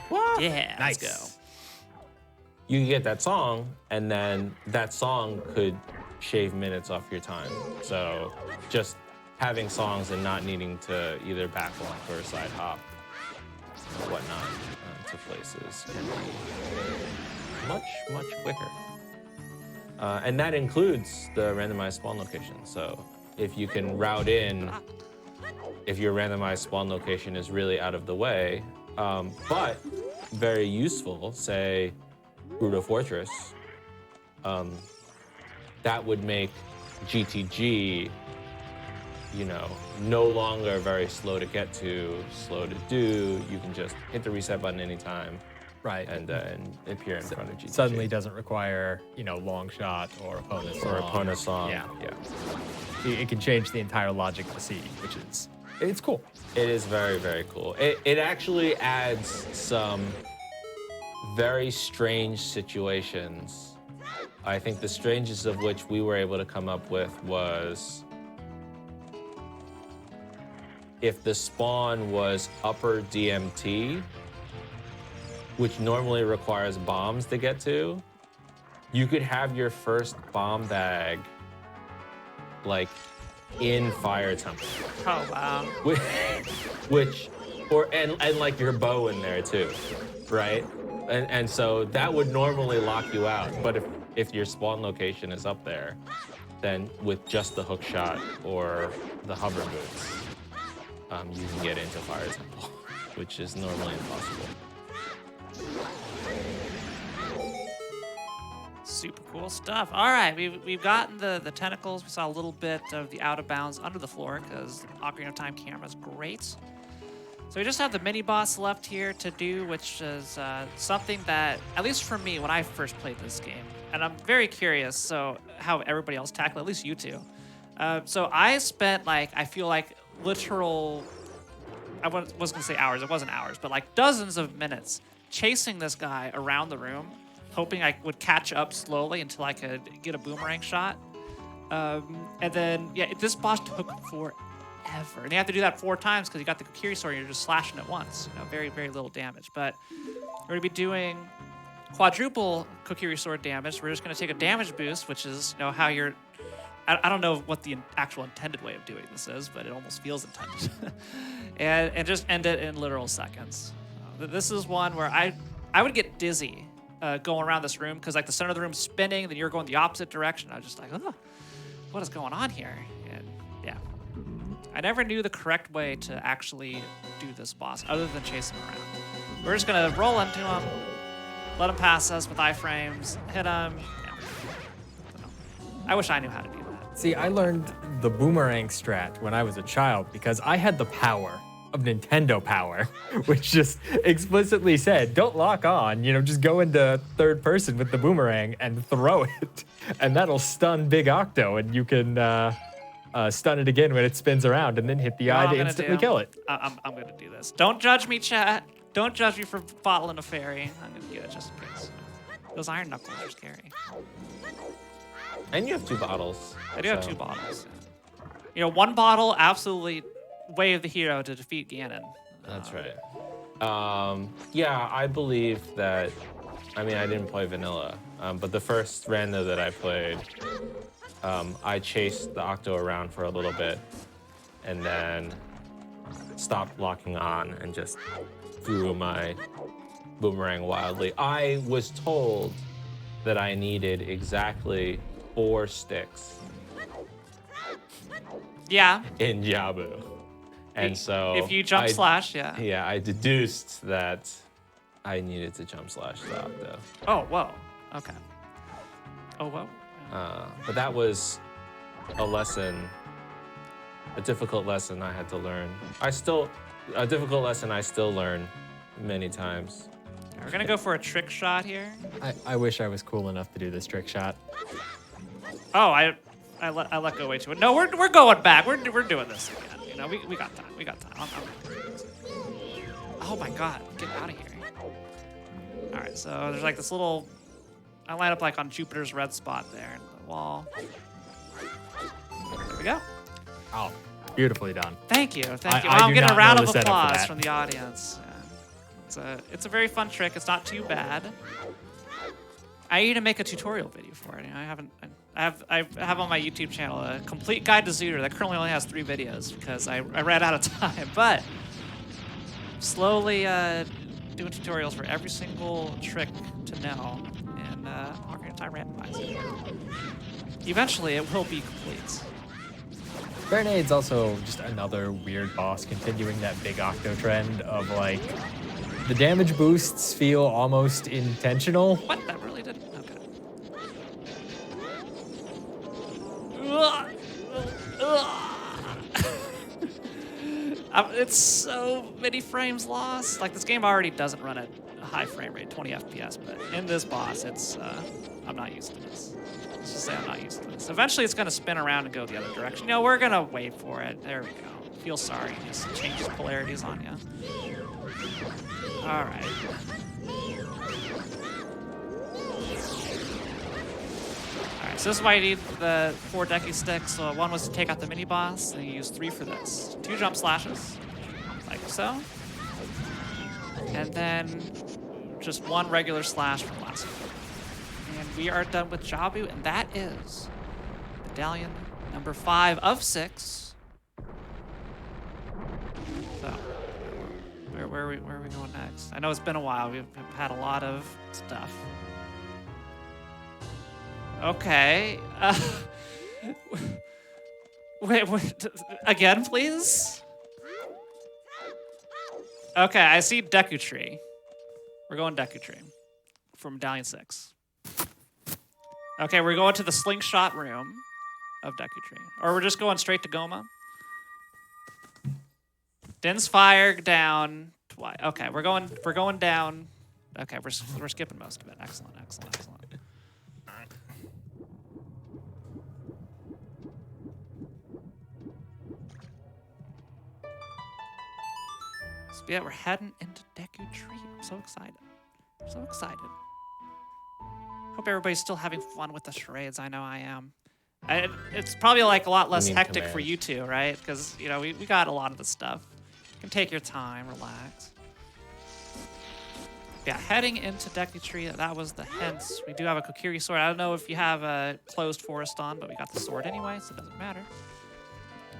What? Yeah, Nice. let's go. You could get that song, and then that song could shave minutes off your time. So just having songs and not needing to either backlog or side hop or whatnot to places can be much, much quicker. And that includes the randomized spawn location. So if you can route in, if your randomized spawn location is really out of the way, but very useful, say, Brutal Fortress, that would make GTG, you know, no longer very slow to get to, slow to do. You can just hit the reset button anytime. Right. And appear in front of GTG. Suddenly doesn't require, you know, long shot or opponent song. Or opponent song. Yeah. Yeah. It can change the entire logic of the siege, which is, it's cool. It is very, very cool. It actually adds some very strange situations. I think the strangest of which we were able to come up with was if the spawn was upper DMT, which normally requires bombs to get to, you could have your first bomb bag like in Fire Temple. Oh wow. And like your bow in there too, right? And so that would normally lock you out. But if your spawn location is up there, then with just the hook shot or the hover boots, you can get into Fire Temple, which is normally impossible. Super cool stuff. All right, we've gotten the tentacles. We saw a little bit of the out of bounds under the floor because Ocarina of Time camera is great. So we just have the mini boss left here to do, which is something that, at least for me, when I first played this game, and I'm very curious, so how everybody else tackled, at least you two. So I spent like, I feel like literal, I was gonna say hours, it wasn't hours, but like dozens of minutes chasing this guy around the room, hoping I would catch up slowly until I could get a boomerang shot. And then, yeah, this boss took forever. And you have to do that 4 times because you got the Kokiri sword and you're just slashing it once. You know, very, very little damage. But we're gonna be doing quadruple Kokiri sword damage. We're just gonna take a damage boost, which is, you know, how you're, I don't know what the actual intended way of doing this is, but it almost feels intended. and just end it in literal seconds. This is one where I would get dizzy going around this room because like the center of the room's spinning, then you're going the opposite direction. I was just like, oh, what is going on here? And yeah, I never knew the correct way to actually do this boss other than chase him around. We're just gonna roll into him, let him pass us with iframes, hit him. Yeah. I wish I knew how to do that. See, I learned the boomerang strat when I was a child because I had the power of Nintendo Power, which just explicitly said, don't lock on, you know, just go into third person with the boomerang and throw it, and that'll stun Big Octo, and you can stun it again when it spins around and then hit the eye to instantly kill it. I'm gonna do this. Don't judge me, chat. Don't judge me for bottling a fairy. I'm gonna get it just in case. Those iron knuckles are scary. And you have 2 bottles. I do have 2 bottles. You know, 1 bottle, absolutely way of the hero to defeat Ganon. That's right. Yeah, I believe that, I mean, I didn't play vanilla, but the first rando that I played, I chased the Octo around for a little bit and then stopped locking on and just threw my boomerang wildly. I was told that I needed exactly 4 sticks. Yeah. In Jabu. And so if you jump slash, yeah. Yeah, I deduced that I needed to jump slash the Octo. Oh, whoa. Okay. Oh, whoa. But that was a lesson, a difficult lesson I had to learn. A difficult lesson I still learn many times. We're gonna go for a trick shot here. I wish I was cool enough to do this trick shot. Oh, I let go way too much. No, we're going back. We're doing this again. You know, we got time. We got time. Oh my God, get out of here. All right, so there's like this little, I line up like on Jupiter's red spot there in the wall. There we go. Oh, beautifully done. Thank you, thank you. I I'm do getting not a round know of the setup for applause that. from the audience. Yeah. It's a very fun trick. It's not too bad. I need to make a tutorial video for it. You know, I have on my YouTube channel a complete guide to Zooter that currently only has 3 videos because I ran out of time. But slowly doing tutorials for every single trick to know, and Ocarina of Time Randomizer. Eventually, it will be complete. Serenade's also just another weird boss, continuing that big Octo trend of like the damage boosts feel almost intentional. What? That really didn't? Okay. Ugh. Ugh. It's so many frames lost. Like, this game already doesn't run at a high frame rate, 20 FPS, but in this boss, it's, I'm not used to this. Let's just say I'm not used to this. Eventually, it's gonna spin around and go the other direction. No, we're gonna wait for it. There we go. Feel sorry, just changes polarities on you. All right. Alright, so this is why you need the 4 Deku sticks. So one was to take out the mini boss, and you use 3 for this. 2 jump slashes, like so. And then just 1 regular slash from last one. And we are done with Jabu, and that is medallion number 5 of 6. So, where are we going next? I know it's been a while. We've had a lot of stuff. Okay. Wait, again, please? Okay, I see Deku Tree. We're going Deku Tree for Medallion 6. Okay, we're going to the slingshot room of Deku Tree. Or we're just going straight to Goma. Din's fire down twice. Okay, we're going down. Okay, we're skipping most of it. Excellent. So yeah, we're heading into Deku Tree. I'm so excited. Hope everybody's still having fun with the charades. I know I am. It's probably like a lot less hectic for you two, right? Because, you know, we got a lot of the stuff. You can take your time, relax. Yeah, heading into Deku Tree, that was the hints. We do have a Kokiri sword. I don't know if you have a closed forest on, but we got the sword anyway, so it doesn't matter.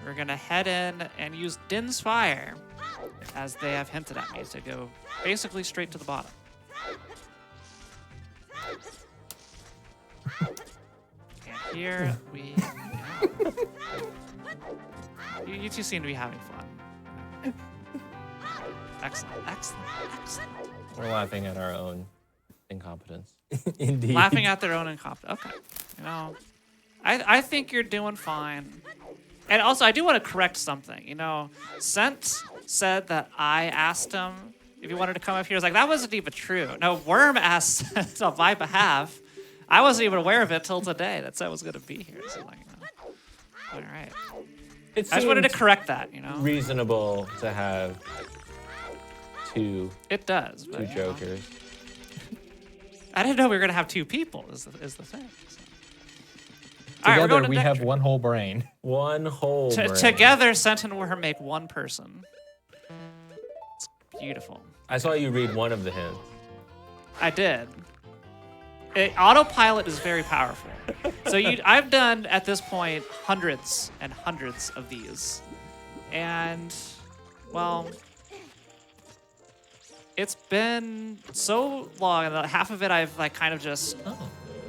We're gonna head in and use Din's Fire, as they have hinted at me, to go basically straight to the bottom. And here we go. You two seem to be having fun. Excellent. We're laughing at our own incompetence. Indeed. Laughing at their own incompetence. Okay. You know, I think you're doing fine. And also, I do want to correct something. You know, Sent said that I asked him if he wanted to come up here. I was like, that wasn't even true. No, Worm asked on my behalf. I wasn't even aware of it till today that Sent was going to be here. So, like, you know. All right. I just wanted to correct that, you know. Reasonable to have two. It does. But, two jokers. I didn't know we were going to have 2 people. Is the thing. So. All right, we're Together going to we have one whole brain. One whole brain. Together, Sent and Worm make one person. It's beautiful. I saw you read one of the hints. I did. Autopilot is very powerful. So I've done, at this point, hundreds and hundreds of these. And, well, it's been so long that half of it I've like kind of just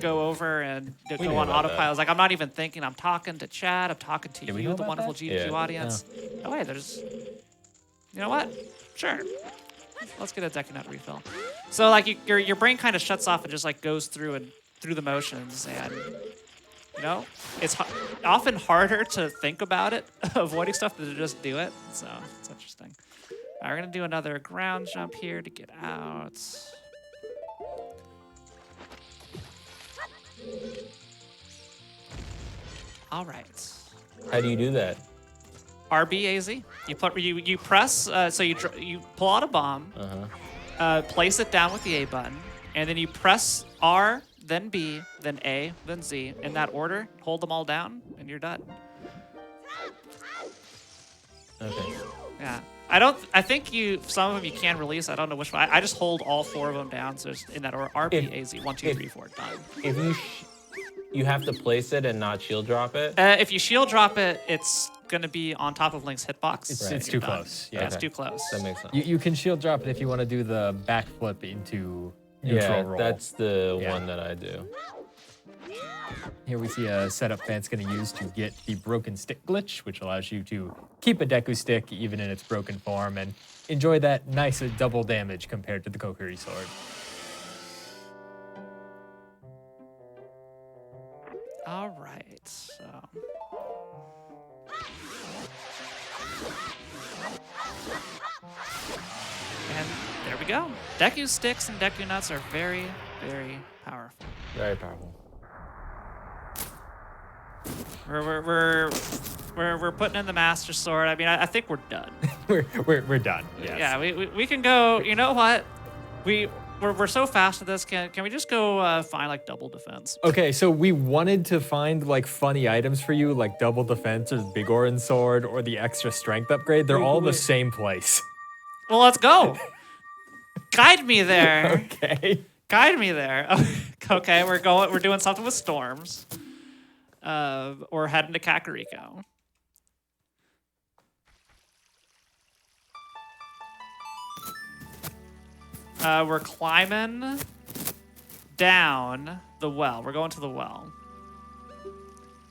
go over and go on autopilot. Like, I'm not even thinking. I'm talking to chat. I'm talking to you, the wonderful GDQ audience. Yeah. Oh, wait, there's... You know what? Sure. Let's get a Deku Nut refill. So, like, your brain kind of shuts off and just, like, goes through the motions. And, you know, it's often harder to think about it, avoiding stuff, than to just do it. So, it's interesting. All right, we're going to do another ground jump here to get out. All right. How do you do that? RBAZ. You press, so you pull out a bomb, place it down with the A button, and then you press R, then B, then A, then Z, in that order. Hold them all down, and you're done. Okay. Yeah. I think some of them you can release. I don't know which one. I just hold all 4 of them down, so it's in that order. RBAZ, 1, 2, 3, 4, done. If you have to place it and not shield drop it? If you shield drop it, it's going to be on top of Link's hitbox. It's too close. Yeah, it's too close. That makes sense. You can shield drop it if you want to do the backflip into neutral Yeah, roll. that's the Yeah. one that I do. Here we see a setup Fant's going to use to get the broken stick glitch, which allows you to keep a Deku stick even in its broken form and enjoy that nice double damage compared to the Kokiri sword. All right, so. And there we go. Deku sticks and Deku nuts are very, very powerful. Very powerful. We're putting in the Master Sword. I mean, I think we're done. We're done. Yes. Yeah, we can go. You know what? We're so fast at this. Can we just go find like double defense? Okay, so we wanted to find like funny items for you, like double defense or Big Orin sword or the extra strength upgrade. They're all in the same place. Well, let's go. Guide me there. Okay. Guide me there. Okay, we're going. We're doing something with storms. Or heading to Kakariko. We're climbing down the well. We're going to the well.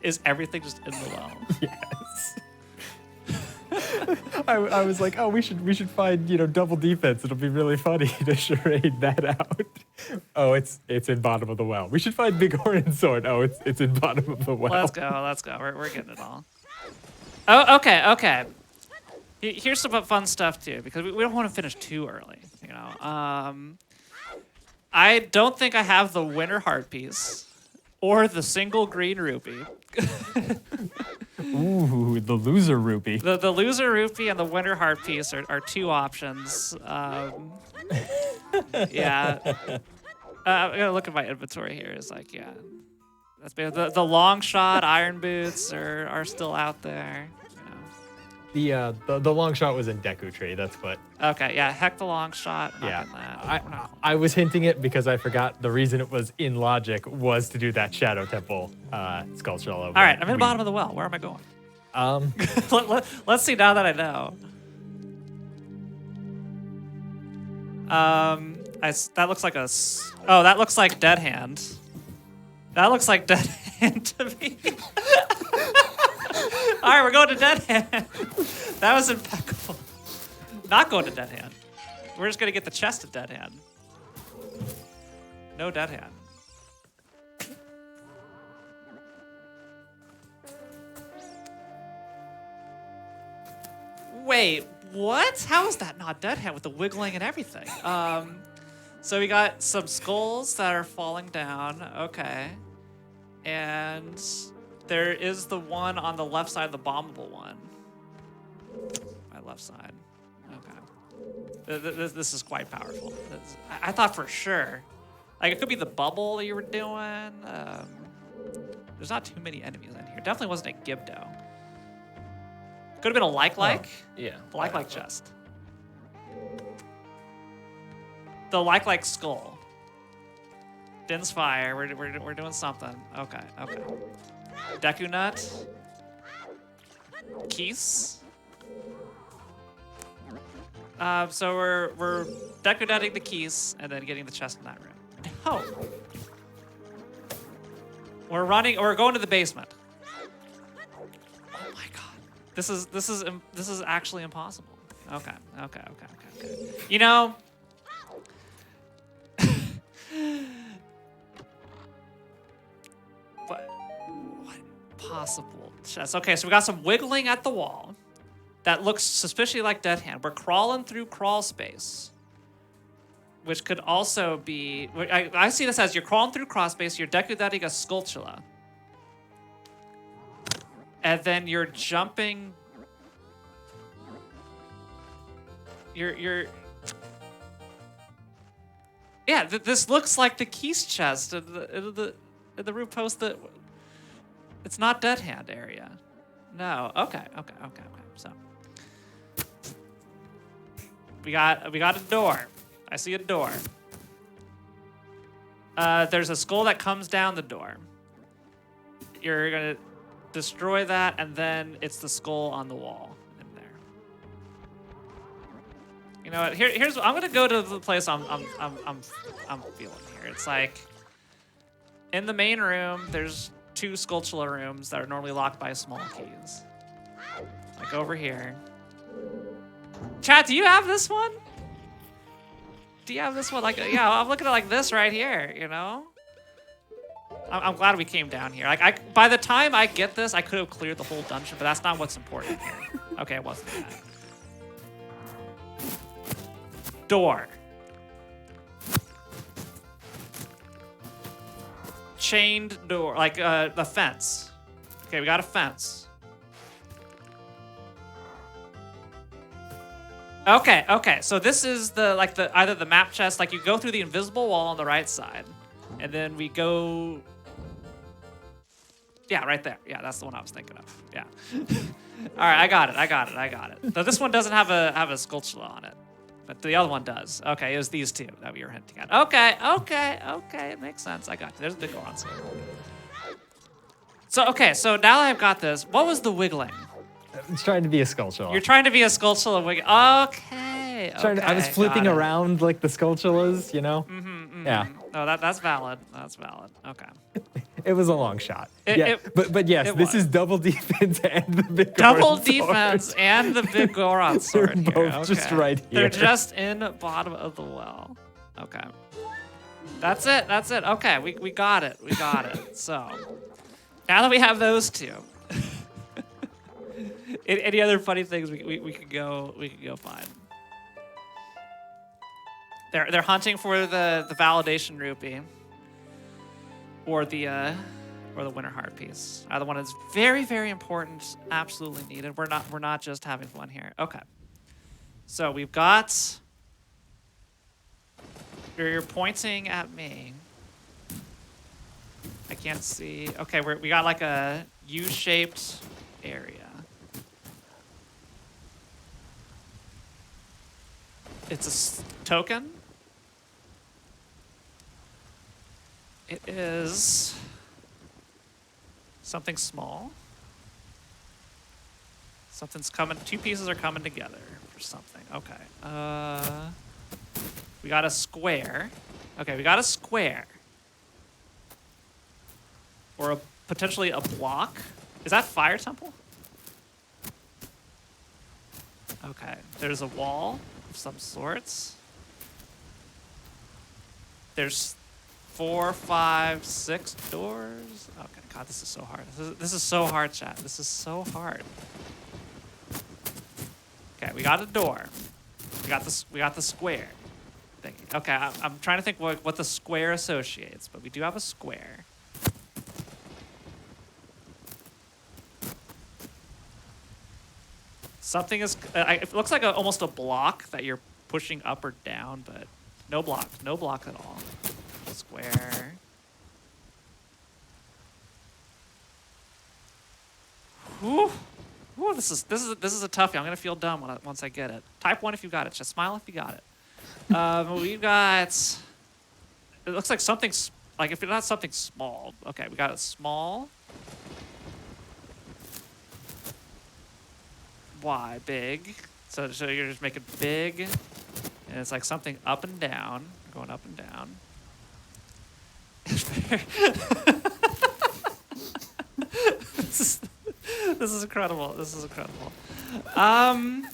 Is everything just in the well? Yes. I was like, oh, we should find, double defense. It'll be really funny to charade that out. Oh, it's in bottom of the well. We should find Big Orin sword. Oh, it's in bottom of the well. Let's go. We're getting it all. Oh, okay. Here's some fun stuff too, because we don't want to finish too early. I don't think I have the winter heart piece or the single green rupee. Ooh, the loser rupee. The loser rupee and the winter heart piece are two options. Yeah. I'm gonna look at my inventory here. It's like, yeah, that's the long shot iron boots are still out there. The long shot was in Deku Tree. That's what. Okay, yeah, heck the long shot. Not Yeah, getting that. I was hinting it because I forgot the reason it was in logic was to do that Shadow Temple sculpture all over. All right, I'm in the bottom of the well. Where am I going? Let's see now that I know. That looks like that looks like Dead Hand. That looks like Dead Hand to me. All right, we're going to Dead Hand. That was impeccable. Not going to Dead Hand. We're just going to get the chest of Dead Hand. No Dead Hand. Wait, what? How is that not Dead Hand with the wiggling and everything? So we got some skulls that are falling down. Okay. And there is the one on the left side, the bombable one. My left side. Okay. This is quite powerful. I thought for sure. Like, it could be the bubble that you were doing. There's not too many enemies in here. Definitely wasn't a Gibdo. Could have been a like. Yeah. The like chest. The like skull. Din's fire. We're doing something. Okay. Deku nut. Keys. So we're Deku nutting the keys and then getting the chest in that room. No. We're going to the basement. Oh my god. This is actually impossible. Okay. You know, what possible chest? Okay, so we got some wiggling at the wall that looks suspiciously like Dead Hand. We're crawling through crawl space, which could also be. I see this as you're crawling through crawl space. You're Deku-dating a Skulltula, and then you're jumping. You're. Yeah, this looks like the keys chest in the roof post. That it's not Dead Hand area. No. Okay. So we got a door. I see a door. There's a skull that comes down the door. You're gonna destroy that, and then it's the skull on the wall in there. You know what? Here's I'm gonna go to the place I'm feeling here. It's like in the main room, there's 2 Skulltula rooms that are normally locked by small keys. Like over here. Chat, do you have this one? Do you have this one? Like, yeah, I'm looking at like this right here, you know? I'm glad we came down here. Like, by the time I get this, I could have cleared the whole dungeon, but that's not what's important here. Okay, it wasn't that. Door. Chained door, like the fence. Okay, we got a fence. Okay, so this is either the map chest, like you go through the invisible wall on the right side, and then we go. Yeah, right there. Yeah, that's the one I was thinking of. Yeah. All right, I got it. So this one doesn't have a Skulltula on it. But the other one does. Okay, it was these 2 that we were hinting at. Okay, it makes sense. I got you. There's the Goron sword. So now I've got this. What was the wiggling? It's trying to be a Skulltula. You're trying to be a Skulltula wiggling. Okay. I was flipping around like the Skulltulas, you know? Yeah. No, that's valid. That's valid. Okay. It was a long shot. But yes, this is double defense and the big double Goron defense sword. and the big Goron sword They're here. both just right here. They're just in bottom of the well. Okay. That's it. Okay, we got it. So now that we have those 2, any other funny things we could go find? They're hunting for the validation rupee. Or the winter heart piece. Either one is very, very important, absolutely needed. We're not just having fun here. Okay. So we've got. You're pointing at me. I can't see. Okay, we got like a U-shaped area. It's a token. It is something small. Something's coming. 2 pieces are coming together for something. Okay. We got a square. Okay, we got a square. Or potentially a block. Is that Fire Temple? Okay. There's a wall of some sorts. There's 4, 5, 6 doors. Okay, God, this is so hard. This is so hard, chat. This is so hard. Okay, we got a door. We got the square thingy. Okay, I'm trying to think what the square associates, but we do have a square. Something is. It looks like almost a block that you're pushing up or down, but no block at all. Square. Whew. Whew, this is a toughie. I'm gonna feel dumb once I get it. Type 1 if you got it. Just smile if you got it. We've got. It looks like something like if it's not something small. Okay, we got a small. Y big. So you're just making big, and it's like something up and down, going up and down. This is incredible. I'm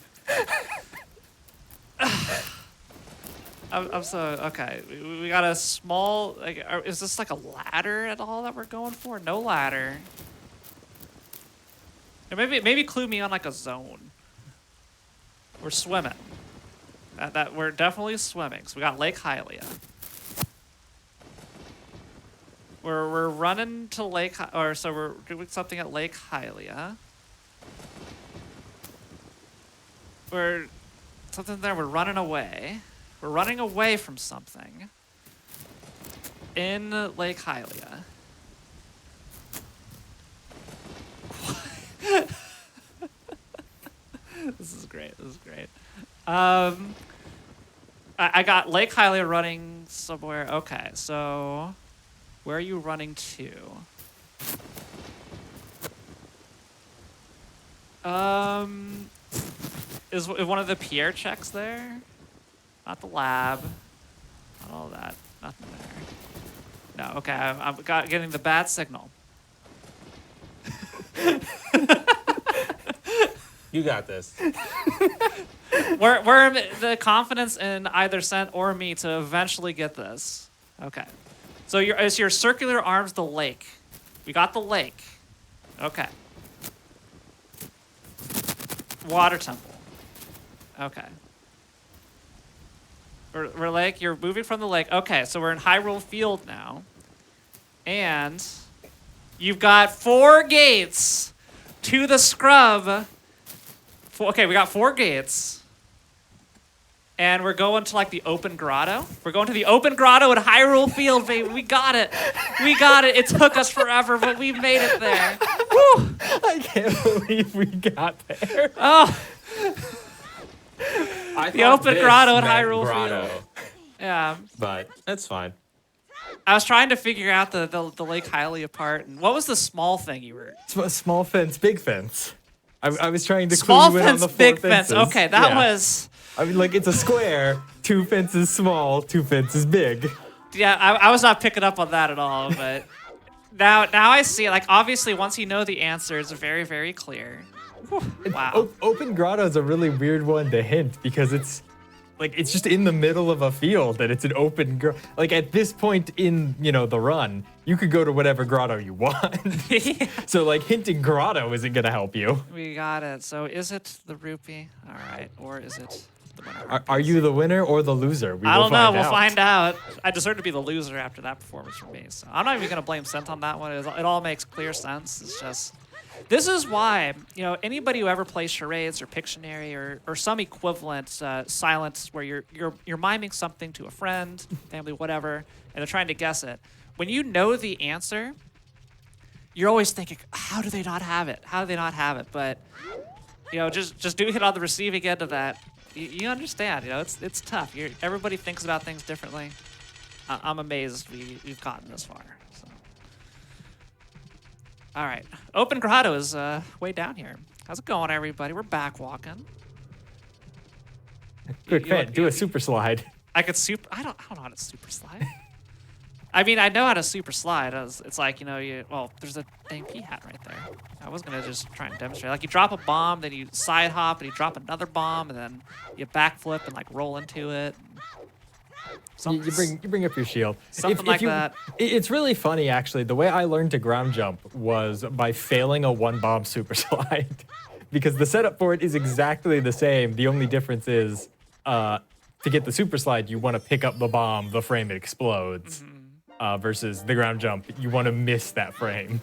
so okay. We got a small. Like, is this like a ladder at all that we're going for? No ladder. Or maybe clue me on like a zone. We're swimming. That we're definitely swimming. So we got Lake Hylia. We're running to Lake, so we're doing something at Lake Hylia. We're something there. We're running away. We're running away from something in Lake Hylia. This is great. I got Lake Hylia running somewhere. Okay, so where are you running to? Is one of the Pierre checks there? Not the lab. Not all that. Nothing there. No, okay, I'm getting the bad signal. You got this. We're the confidence in either Sent or me to eventually get this. Okay. So is your circular arms the lake? We got the lake. Okay. Water temple. Okay. We're lake. You're moving from the lake. Okay, so we're in Hyrule Field now. And you've got 4 gates to the scrub. Okay, we got 4 gates. And we're going to like the open grotto. We're going to the open grotto at Hyrule Field, baby. We got it. We got it. It took us forever, but we made it there. Woo! I can't believe we got there. Oh, the open grotto at meant Hyrule grotto, Field. Yeah. but that's fine. I was trying to figure out the Lake Hylia part. And what was the small thing you were? Small fence, big fence. I was trying to Small clue you in on fence, the 4 big fences. fence. Okay, that Yeah. was. I mean, like, it's a square, 2 fences small, 2 fences big. Yeah, I was not picking up on that at all, but now I see it. Like, obviously, once you know the answer, it's very, very clear. Whew, wow. Open grotto is a really weird one to hint because it's like it's just in the middle of a field and it's an open like at this point in the run you could go to whatever grotto you want. Yeah. So like hinting grotto isn't gonna help you. We got it. So is it the rupee? All right, or is it the winner? Are you the winner or the loser? I don't know. We'll find out. I deserve to be the loser after that performance from me. So I'm not even gonna blame Sent on that one. It all makes clear sense. It's just. This is why, anybody who ever plays Charades or Pictionary or some equivalent silence where you're miming something to a friend, family, whatever, and they're trying to guess it. When you know the answer, you're always thinking, how do they not have it? How do they not have it? But, just doing it on the receiving end of that, you understand. It's tough. Everybody thinks about things differently. I'm amazed we've gotten this far. So. All right, Open Grotto is way down here. How's it going, everybody? We're back walking. Good fit. Do a super slide. I could I don't know how to super slide. I mean, I know how to super slide. It's like there's a dang pea hat right there. I was gonna just try and demonstrate. Like you drop a bomb, then you side hop, and you drop another bomb, and then you backflip and like roll into it. You bring up your shield. Something like that. It's really funny, actually. The way I learned to ground jump was by failing a 1-bomb super slide. Because the setup for it is exactly the same. The only difference is to get the super slide, you want to pick up the bomb, the frame it explodes. Versus the ground jump, you want to miss that frame.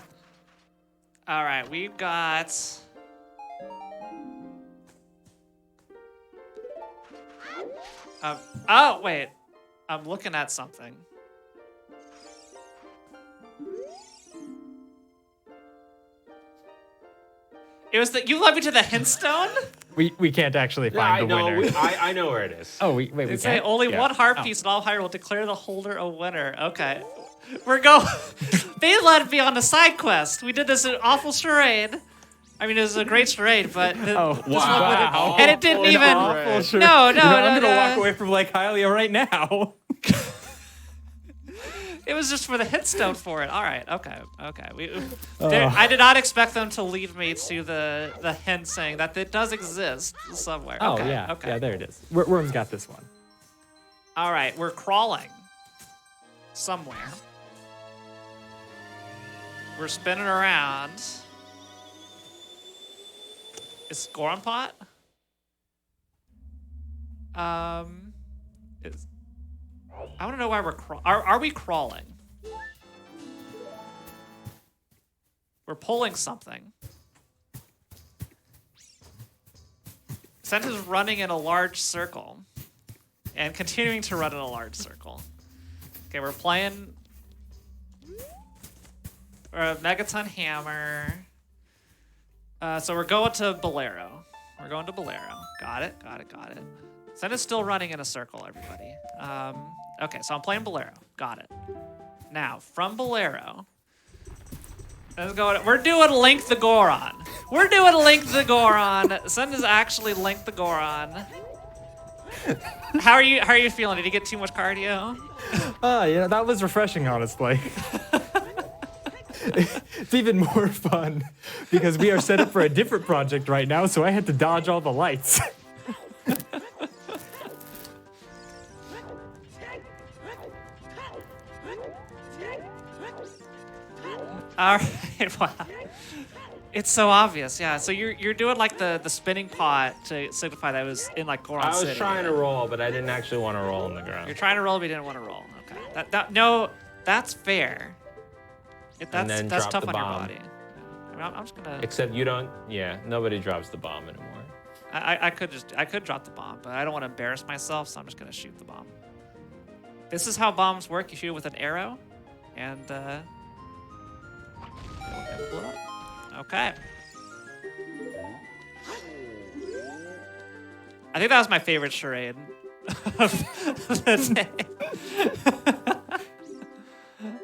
All right, we've got... oh, wait. I'm looking at something. It was you led me to the hint stone? We can't actually find the winner. I know where it is. Oh, we They say can't? only Yeah. one heart piece in all Hyrule will declare the holder a winner. Okay. We're going... They led me on a side quest. We did this awful charade. I mean, it was a great charade, but... Oh, wow. And it didn't even... Awful charade. No, I'm gonna no. walk away from Lake Hylia right now. It was just for the hit stone for it. All right, okay. I did not expect them to lead me to the hint saying that it does exist somewhere. Oh, Okay, yeah. okay. Yeah, there it is. Worm's got this one. All right, we're crawling somewhere. We're spinning around. Is Goron Pot? I want to know why we're are we crawling? We're pulling something. Sent is running in a large circle and continuing to run in a large circle. Okay, we're playing a Megaton Hammer. So we're going to Bolero. We're going to Bolero. Got it. Sent is still running in a circle, everybody. Okay, so I'm playing Bolero. Got it. Now, from Bolero, we're doing Link the Goron. Sent is actually Link the Goron. How are you feeling? Did you get too much cardio? That was refreshing, honestly. It's even more fun because we are set up for a different project right now, so I had to dodge all the lights. All right, wow. It's so obvious, yeah. So you're doing like the spinning pot to signify that it was in like Goron I was City. trying to roll, but I didn't actually want to roll on the ground. You're trying to roll, but you didn't want to roll. Okay. No, that's fair. then That's drop tough the on your bomb. body. I mean, I'm just gonna. Except you don't. Yeah, nobody drops the bomb anymore. I could drop the bomb, but I don't want to embarrass myself, so I'm just gonna shoot the bomb. This is how bombs work. You shoot it with an arrow, and it'll blow up. Okay. I think that was my favorite charade of the day.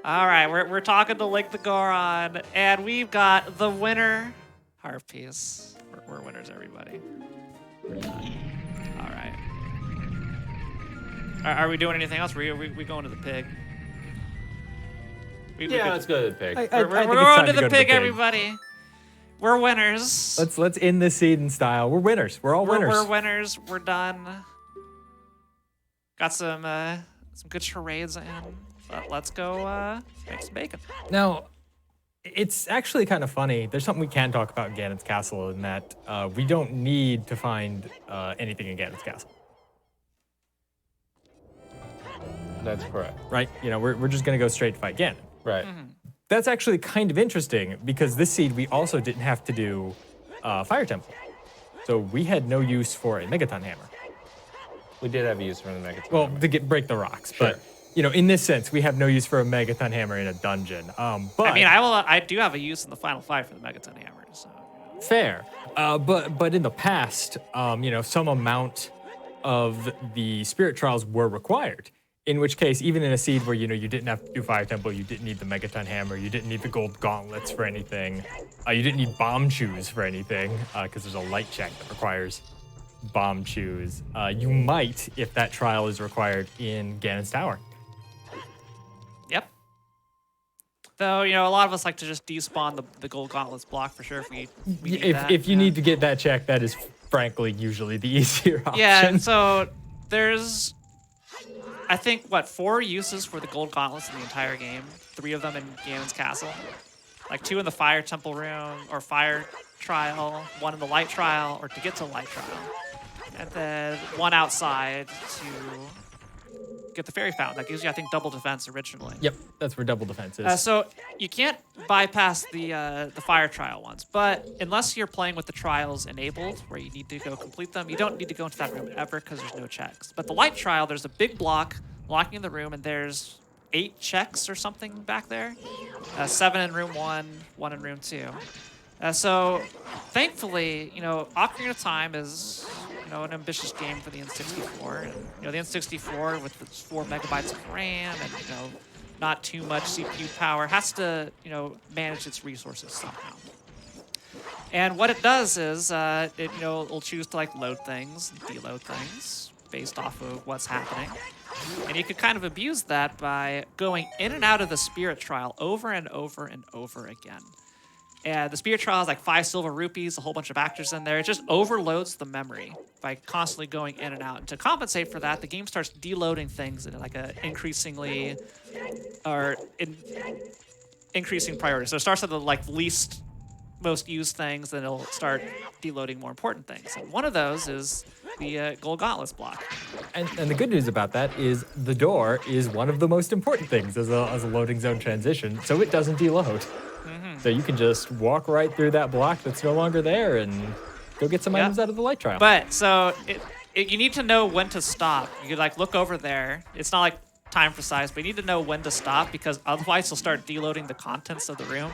All right, we're talking to Link the Goron, and we've got the winner harp piece. We're winners, everybody. We're done. All right. Are we doing anything else? We going to the pig? Yeah, let's go to the pig. We're going to the pig, everybody. We're winners. Let's end this season style. We're winners. We're all winners. We're winners. We're done. Got some good charades in. Let's go make some bacon. Now, it's actually kind of funny. There's something we can talk about in Ganon's Castle in that we don't need to find anything in Ganon's Castle. That's correct. Right? We're just going to go straight to fight Ganon. Right. Mm-hmm. That's actually kind of interesting because this seed we also didn't have to do Fire Temple. So we had no use for a Megaton Hammer. We did have use for the Megaton. Well, to break the rocks. Sure. But, in this sense, we have no use for a Megaton Hammer in a dungeon. But I mean, I do have a use in the final fight for the Megaton Hammer. So. Fair. But in the past, some amount of the Spirit Trials were required. In which case, even in a seed where, you didn't have to do Fire Temple, you didn't need the Megaton Hammer, you didn't need the Gold Gauntlets for anything, you didn't need Bomb Shoes for anything, because there's a light check that requires Bomb Shoes. You might, if that trial is required in Ganon's Tower. Yep. Though, a lot of us like to just despawn the Gold Gauntlets block for sure if we need that. If you need to get that check, that is frankly usually the easier option. Yeah, and so there's... I think, 4 uses for the Gold Gauntlets in the entire game. 3 of them in Ganon's Castle. Like 2 in the Fire Temple room, or Fire Trial, 1 in the Light Trial, or to get to Light Trial. And then 1 outside to get the Fairy Fountain. That gives you, I think, double defense originally. Yep, that's where double defense is. So you can't bypass the Fire Trial ones, but unless you're playing with the trials enabled, where you need to go complete them, you don't need to go into that room ever because there's no checks. But the Light Trial, there's a big block blocking the room, and there's 8 checks or something back there. 7 in room 1, 1 in room 2. So thankfully, Ocarina of Time is an ambitious game for the N64. And, the N64 with its 4 megabytes of RAM and not too much CPU power has to manage its resources somehow. And what it does is it'll choose to load things, and deload things based off of what's happening. And you could kind of abuse that by going in and out of the Spirit Trial over and over and over again. And the Spirit Trial is like 5 silver rupees, a whole bunch of actors in there. It just overloads the memory by constantly going in and out. And to compensate for that, the game starts deloading things in increasing priority. So it starts at the least most used things, then it'll start deloading more important things. And one of those is the Gold Gauntlets block. And the good news about that is the door is one of the most important things as a loading zone transition, so it doesn't deload. So you can just walk right through that block that's no longer there and go get some items out of the Light Trial. But so you need to know when to stop. You could look over there. It's not time precise, but you need to know when to stop because otherwise you'll start deloading the contents of the room.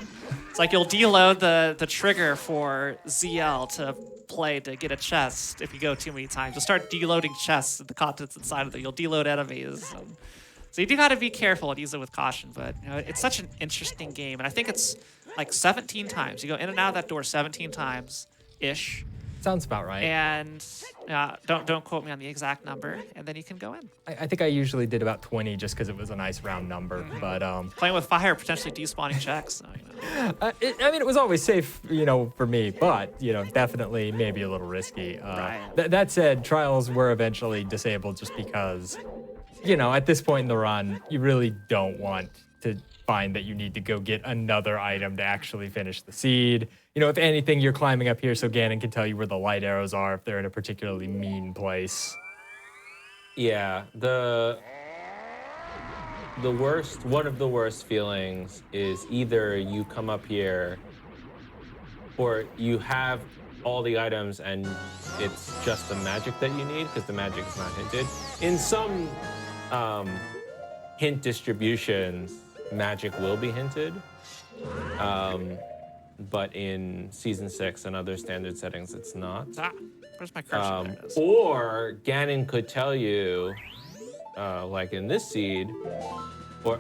It's you'll deload the trigger for ZL to play to get a chest if you go too many times. You'll start deloading chests and the contents inside of it. You'll deload enemies. So you do got to be careful and use it with caution, but it's such an interesting game, and I think it's 17 times. You go in and out of that door 17 times-ish, Sounds about right. And don't quote me on the exact number, and then you can go in. I think I usually did about 20 just because it was a nice round number. But Playing with fire, potentially despawning checks. So, it was always safe, for me. But definitely maybe a little risky. Right. That said, trials were eventually disabled just because, at this point in the run, you really don't want to find that you need to go get another item to actually finish the seed. If anything, you're climbing up here so Ganon can tell you where the light arrows are if they're in a particularly mean place. Yeah, the one of the worst feelings is either you come up here or you have all the items and it's just the magic that you need because the magic is not hinted. In some hint distributions, magic will be hinted. But in Season 6 and other standard settings, it's not. Where's my cursor? There it is. Or Ganon could tell you, like in this seed, or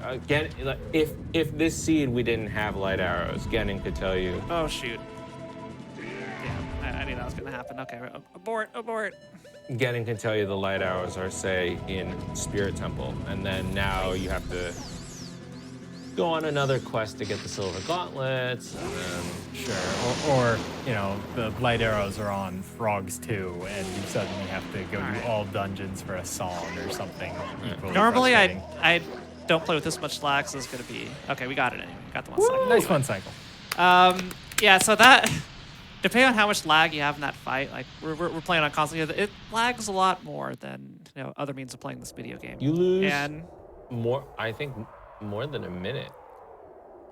if this seed we didn't have light arrows, Ganon could tell you. Oh, shoot. Damn, I knew that was going to happen. Okay, abort. Ganon can tell you the light arrows are, say, in Spirit Temple, and then now you have to go on another quest to get the silver gauntlets, and then Or the light arrows are on frogs too, and you suddenly have to go do all dungeons for a song or something equally Normally, frustrating. I don't play with this much lag, so it's going to be... Okay, we got it anyway. Got the one cycle. Nice fun cycle. Yeah, so that... Depending on how much lag you have in that fight, like we're playing on console, it lags a lot more than other means of playing this video game. you lose And more. I think more than a minute.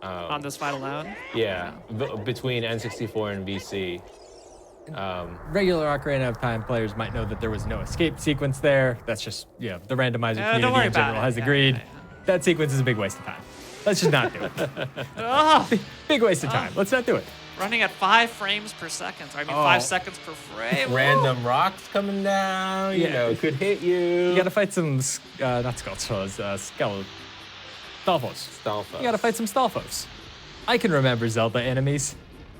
on this fight alone. Yeah, between N64 and VC. Regular Ocarina of Time players might know that there was no escape sequence there. That's just, the randomizer don't community worry in general about it. has Yeah, agreed. yeah. That sequence is a big waste of time. Let's just not do it. Oh, Big waste of time. Let's not do it. running at 5 frames per second. I mean, 5 seconds per frame. Random rocks coming down, could hit you. You gotta fight some, not Stalfos. Stalfos. You gotta fight some Stalfos. I can remember Zelda enemies.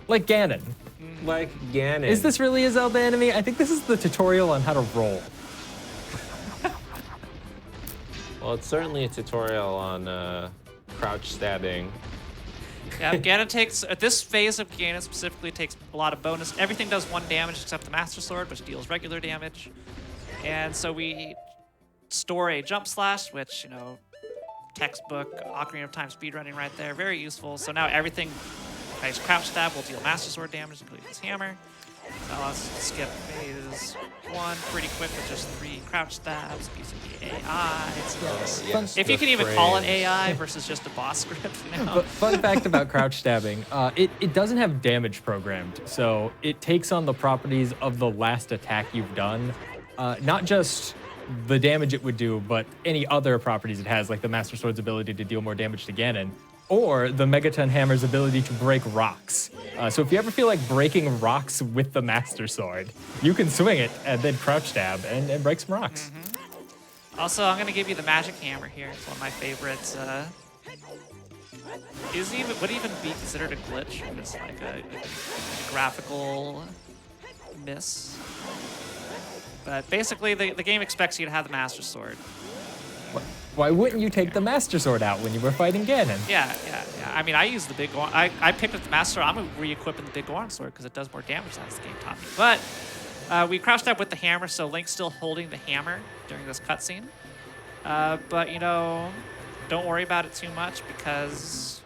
Like Ganon. Like Ganon. Is this really a Zelda enemy? I think this is the tutorial on how to roll. Well, it's certainly a tutorial on crouch stabbing. Yeah, Ganon takes, at this phase of Ganon specifically, takes a lot of bonus. Everything does 1 damage except the Master Sword, which deals regular damage. And so we store a jump slash, which, textbook Ocarina of Time speedrunning right there. Very useful. So now everything, nice crouch stab will deal Master Sword damage, including his hammer. So let's skip phase 1 pretty quick with just 3 crouch stabs, using the AI. Yes, If you the can even call it frames. AI versus just a boss script, But fun fact about crouch stabbing, it doesn't have damage programmed, so it takes on the properties of the last attack you've done. Not just the damage it would do, but any other properties it has, like the Master Sword's ability to deal more damage to Ganon, or the Megaton Hammer's ability to break rocks. So if you ever feel like breaking rocks with the Master Sword, you can swing it and then crouch stab and break some rocks. Also, I'm going to give you the magic hammer here. It's one of my favorites. Would it even be considered a glitch? Or just like a graphical miss? But basically, the game expects you to have the Master Sword. Why wouldn't you take the Master Sword out when you were fighting Ganon? Yeah. I mean, I use the big one. I picked up the Master Sword. I'm re-equipping the big Goron Sword because it does more damage, as the game taught me. But we crouched up with the hammer, so Link's still holding the hammer during this cutscene. But, don't worry about it too much because,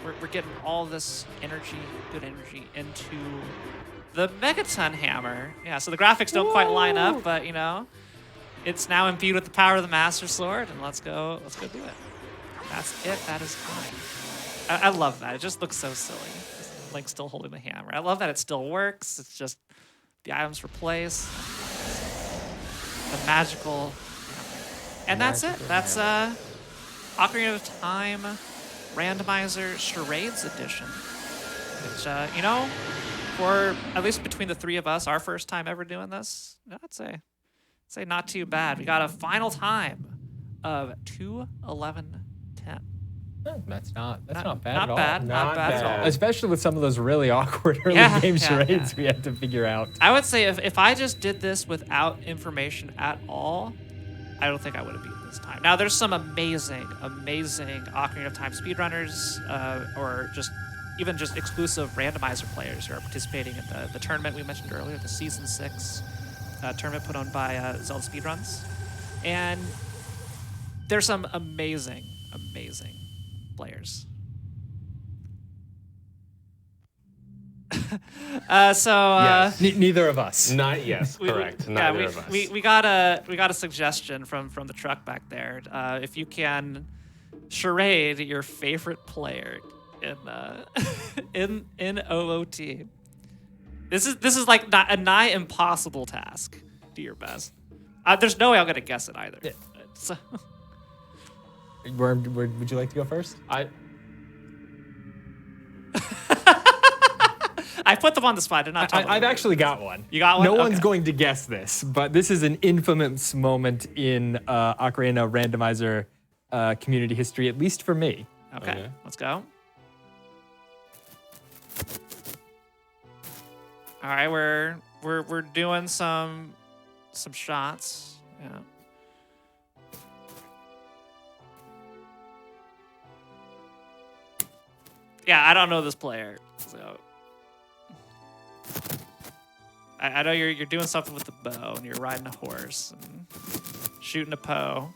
we're getting all this energy, good energy, into the Megaton Hammer. Yeah, so the graphics don't quite line up, but, it's now imbued with the power of the Master Sword, and let's go do it. That's it. That is fine. I love that. It just looks so silly. Link's still holding the hammer. I love that it still works. It's just the items replace. The magical hammer. And that's it. That's Ocarina of Time Randomizer Charades Edition. Which, for at least between the 3 of us, our first time ever doing this, I'd say not too bad. We got a final time of 2:11:10. That's not bad Not at all. bad. Not Not bad at all. bad. Especially with some of those really awkward early Yeah, game yeah, charades yeah. we had to figure out. I would say if I just did this without information at all, I don't think I would have beaten this time. Now, there's some amazing Ocarina of Time speedrunners, or even just exclusive randomizer players who are participating in the tournament we mentioned earlier, the Season 6 tournament put on by Zelda Speedruns. And there's some amazing players. Neither of us. Not yes, correct. Neither of us. We got a suggestion from the truck back there. If you can charade your favorite player in OOT. This is like a nigh impossible task. Do your best. There's no way I'm gonna guess it either. Yeah. So. Where would you like to go first? I put them on the spot. Did not tell them. I've actually got one. You got one? No one's Okay. going to guess this, but this is an infamous moment in Ocarina randomizer community history, at least for me. Okay, let's go. All right, we're doing some shots. Yeah. Yeah, I don't know this player, so I know you're doing something with the bow and you're riding a horse and shooting a Poe,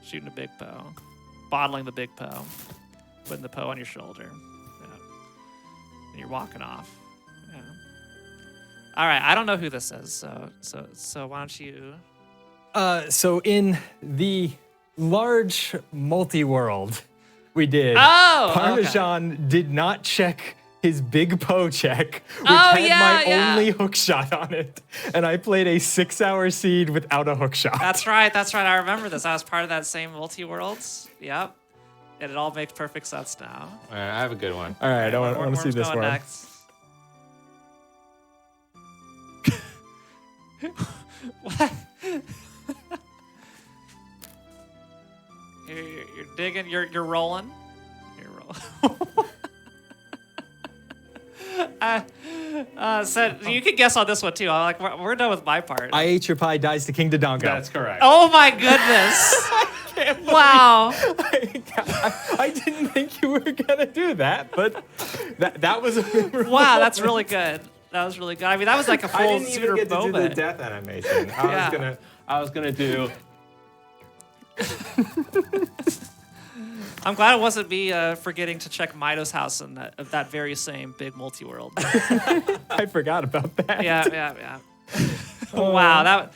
shooting a big Poe, bottling the big Poe, putting the Poe on your shoulder. Yeah. And you're walking off. Yeah. All right, I don't know who this is, so why don't you? So in the large multi-world we did, Oh, Parmesan did not check his big Poe check, which Oh, had yeah, my yeah. only hook shot on it, and I played a 6-hour seed without a hook shot. That's right. I remember this. I was part of that same multi-worlds. Yep. And it all makes perfect sense now. All right, I have a good one. All right, I want to see this going one. next. What? You're digging. You're rolling. You're rolling. So you can guess on this one too. I'm like, we're done with my part. I ate your pie, dies to King Dodongo. That's correct. Oh my goodness! Wow. I didn't think you were gonna do that, but that was a memorable Wow, that's moment. really good. That was really good. I mean, that was like a I full didn't even Zuder get to do the moment. death animation. Yeah. I was gonna do. I'm glad it wasn't me forgetting to check Mido's house in that very same big multi-world. I forgot about that. Yeah. Wow, that.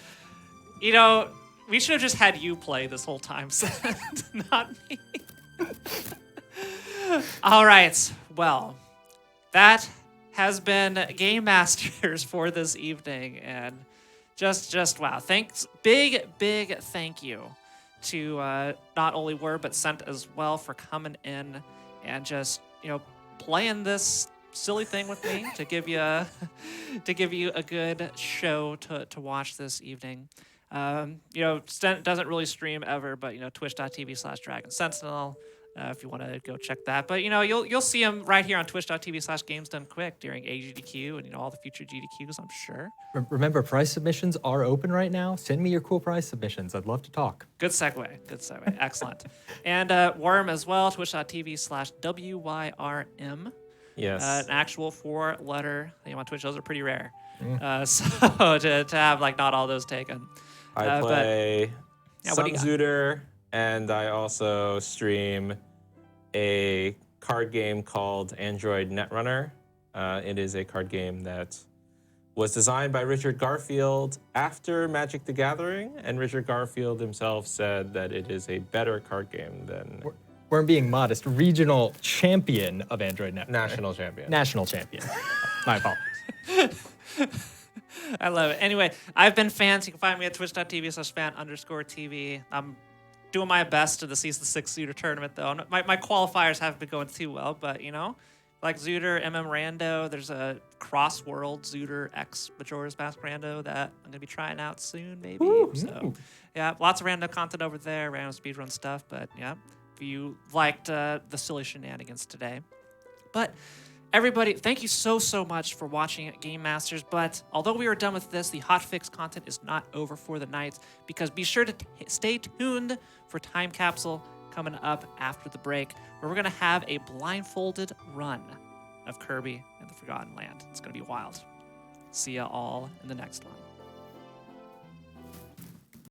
You know, we should have just had you play this whole time, not me. All right. Well, that has been Game Masters for this evening, and just wow. Thanks, big thank you to not only Word but Sent as well for coming in and just playing this silly thing with me to give you a good show to watch this evening. Stent doesn't really stream ever, but twitch.tv/Dragon Sentinel. If you want to go check that. But, you'll see him right here on twitch.tv/GamesDoneQuick during AGDQ and, all the future GDQs, I'm sure. Remember, prize submissions are open right now. Send me your cool prize submissions. I'd love to talk. Good segue. Excellent. And Worm as well, twitch.tv/WYRM. Yes. An actual 4-letter name on Twitch. Those are pretty rare. So to have, not all those taken. I play what do some you got? Zuder, and I also stream a card game called Android Netrunner. It is a card game that was designed by Richard Garfield after Magic the Gathering, and Richard Garfield himself said that it is a better card game than We're being modest. Regional champion of Android Network. National Champion. National champion. My apologies. I love it. Anyway, I've been fans. You can find me at twitch.tv/fan_TV. I'm doing my best to the Season 6 Zuder tournament, though. My qualifiers haven't been going too well, but, like Zuder, Rando, there's a cross-world Zuder X Majora's Mask Rando that I'm going to be trying out soon, maybe. So, yeah, lots of random content over there, random speedrun stuff, but, yeah. if you liked the silly shenanigans today. But everybody, thank you so much for watching Game Masters. But although we are done with this, the hotfix content is not over for the night, because be sure to stay tuned for Time Capsule coming up after the break, where we're going to have a blindfolded run of Kirby and the Forgotten Land. It's going to be wild. See ya all in the next one.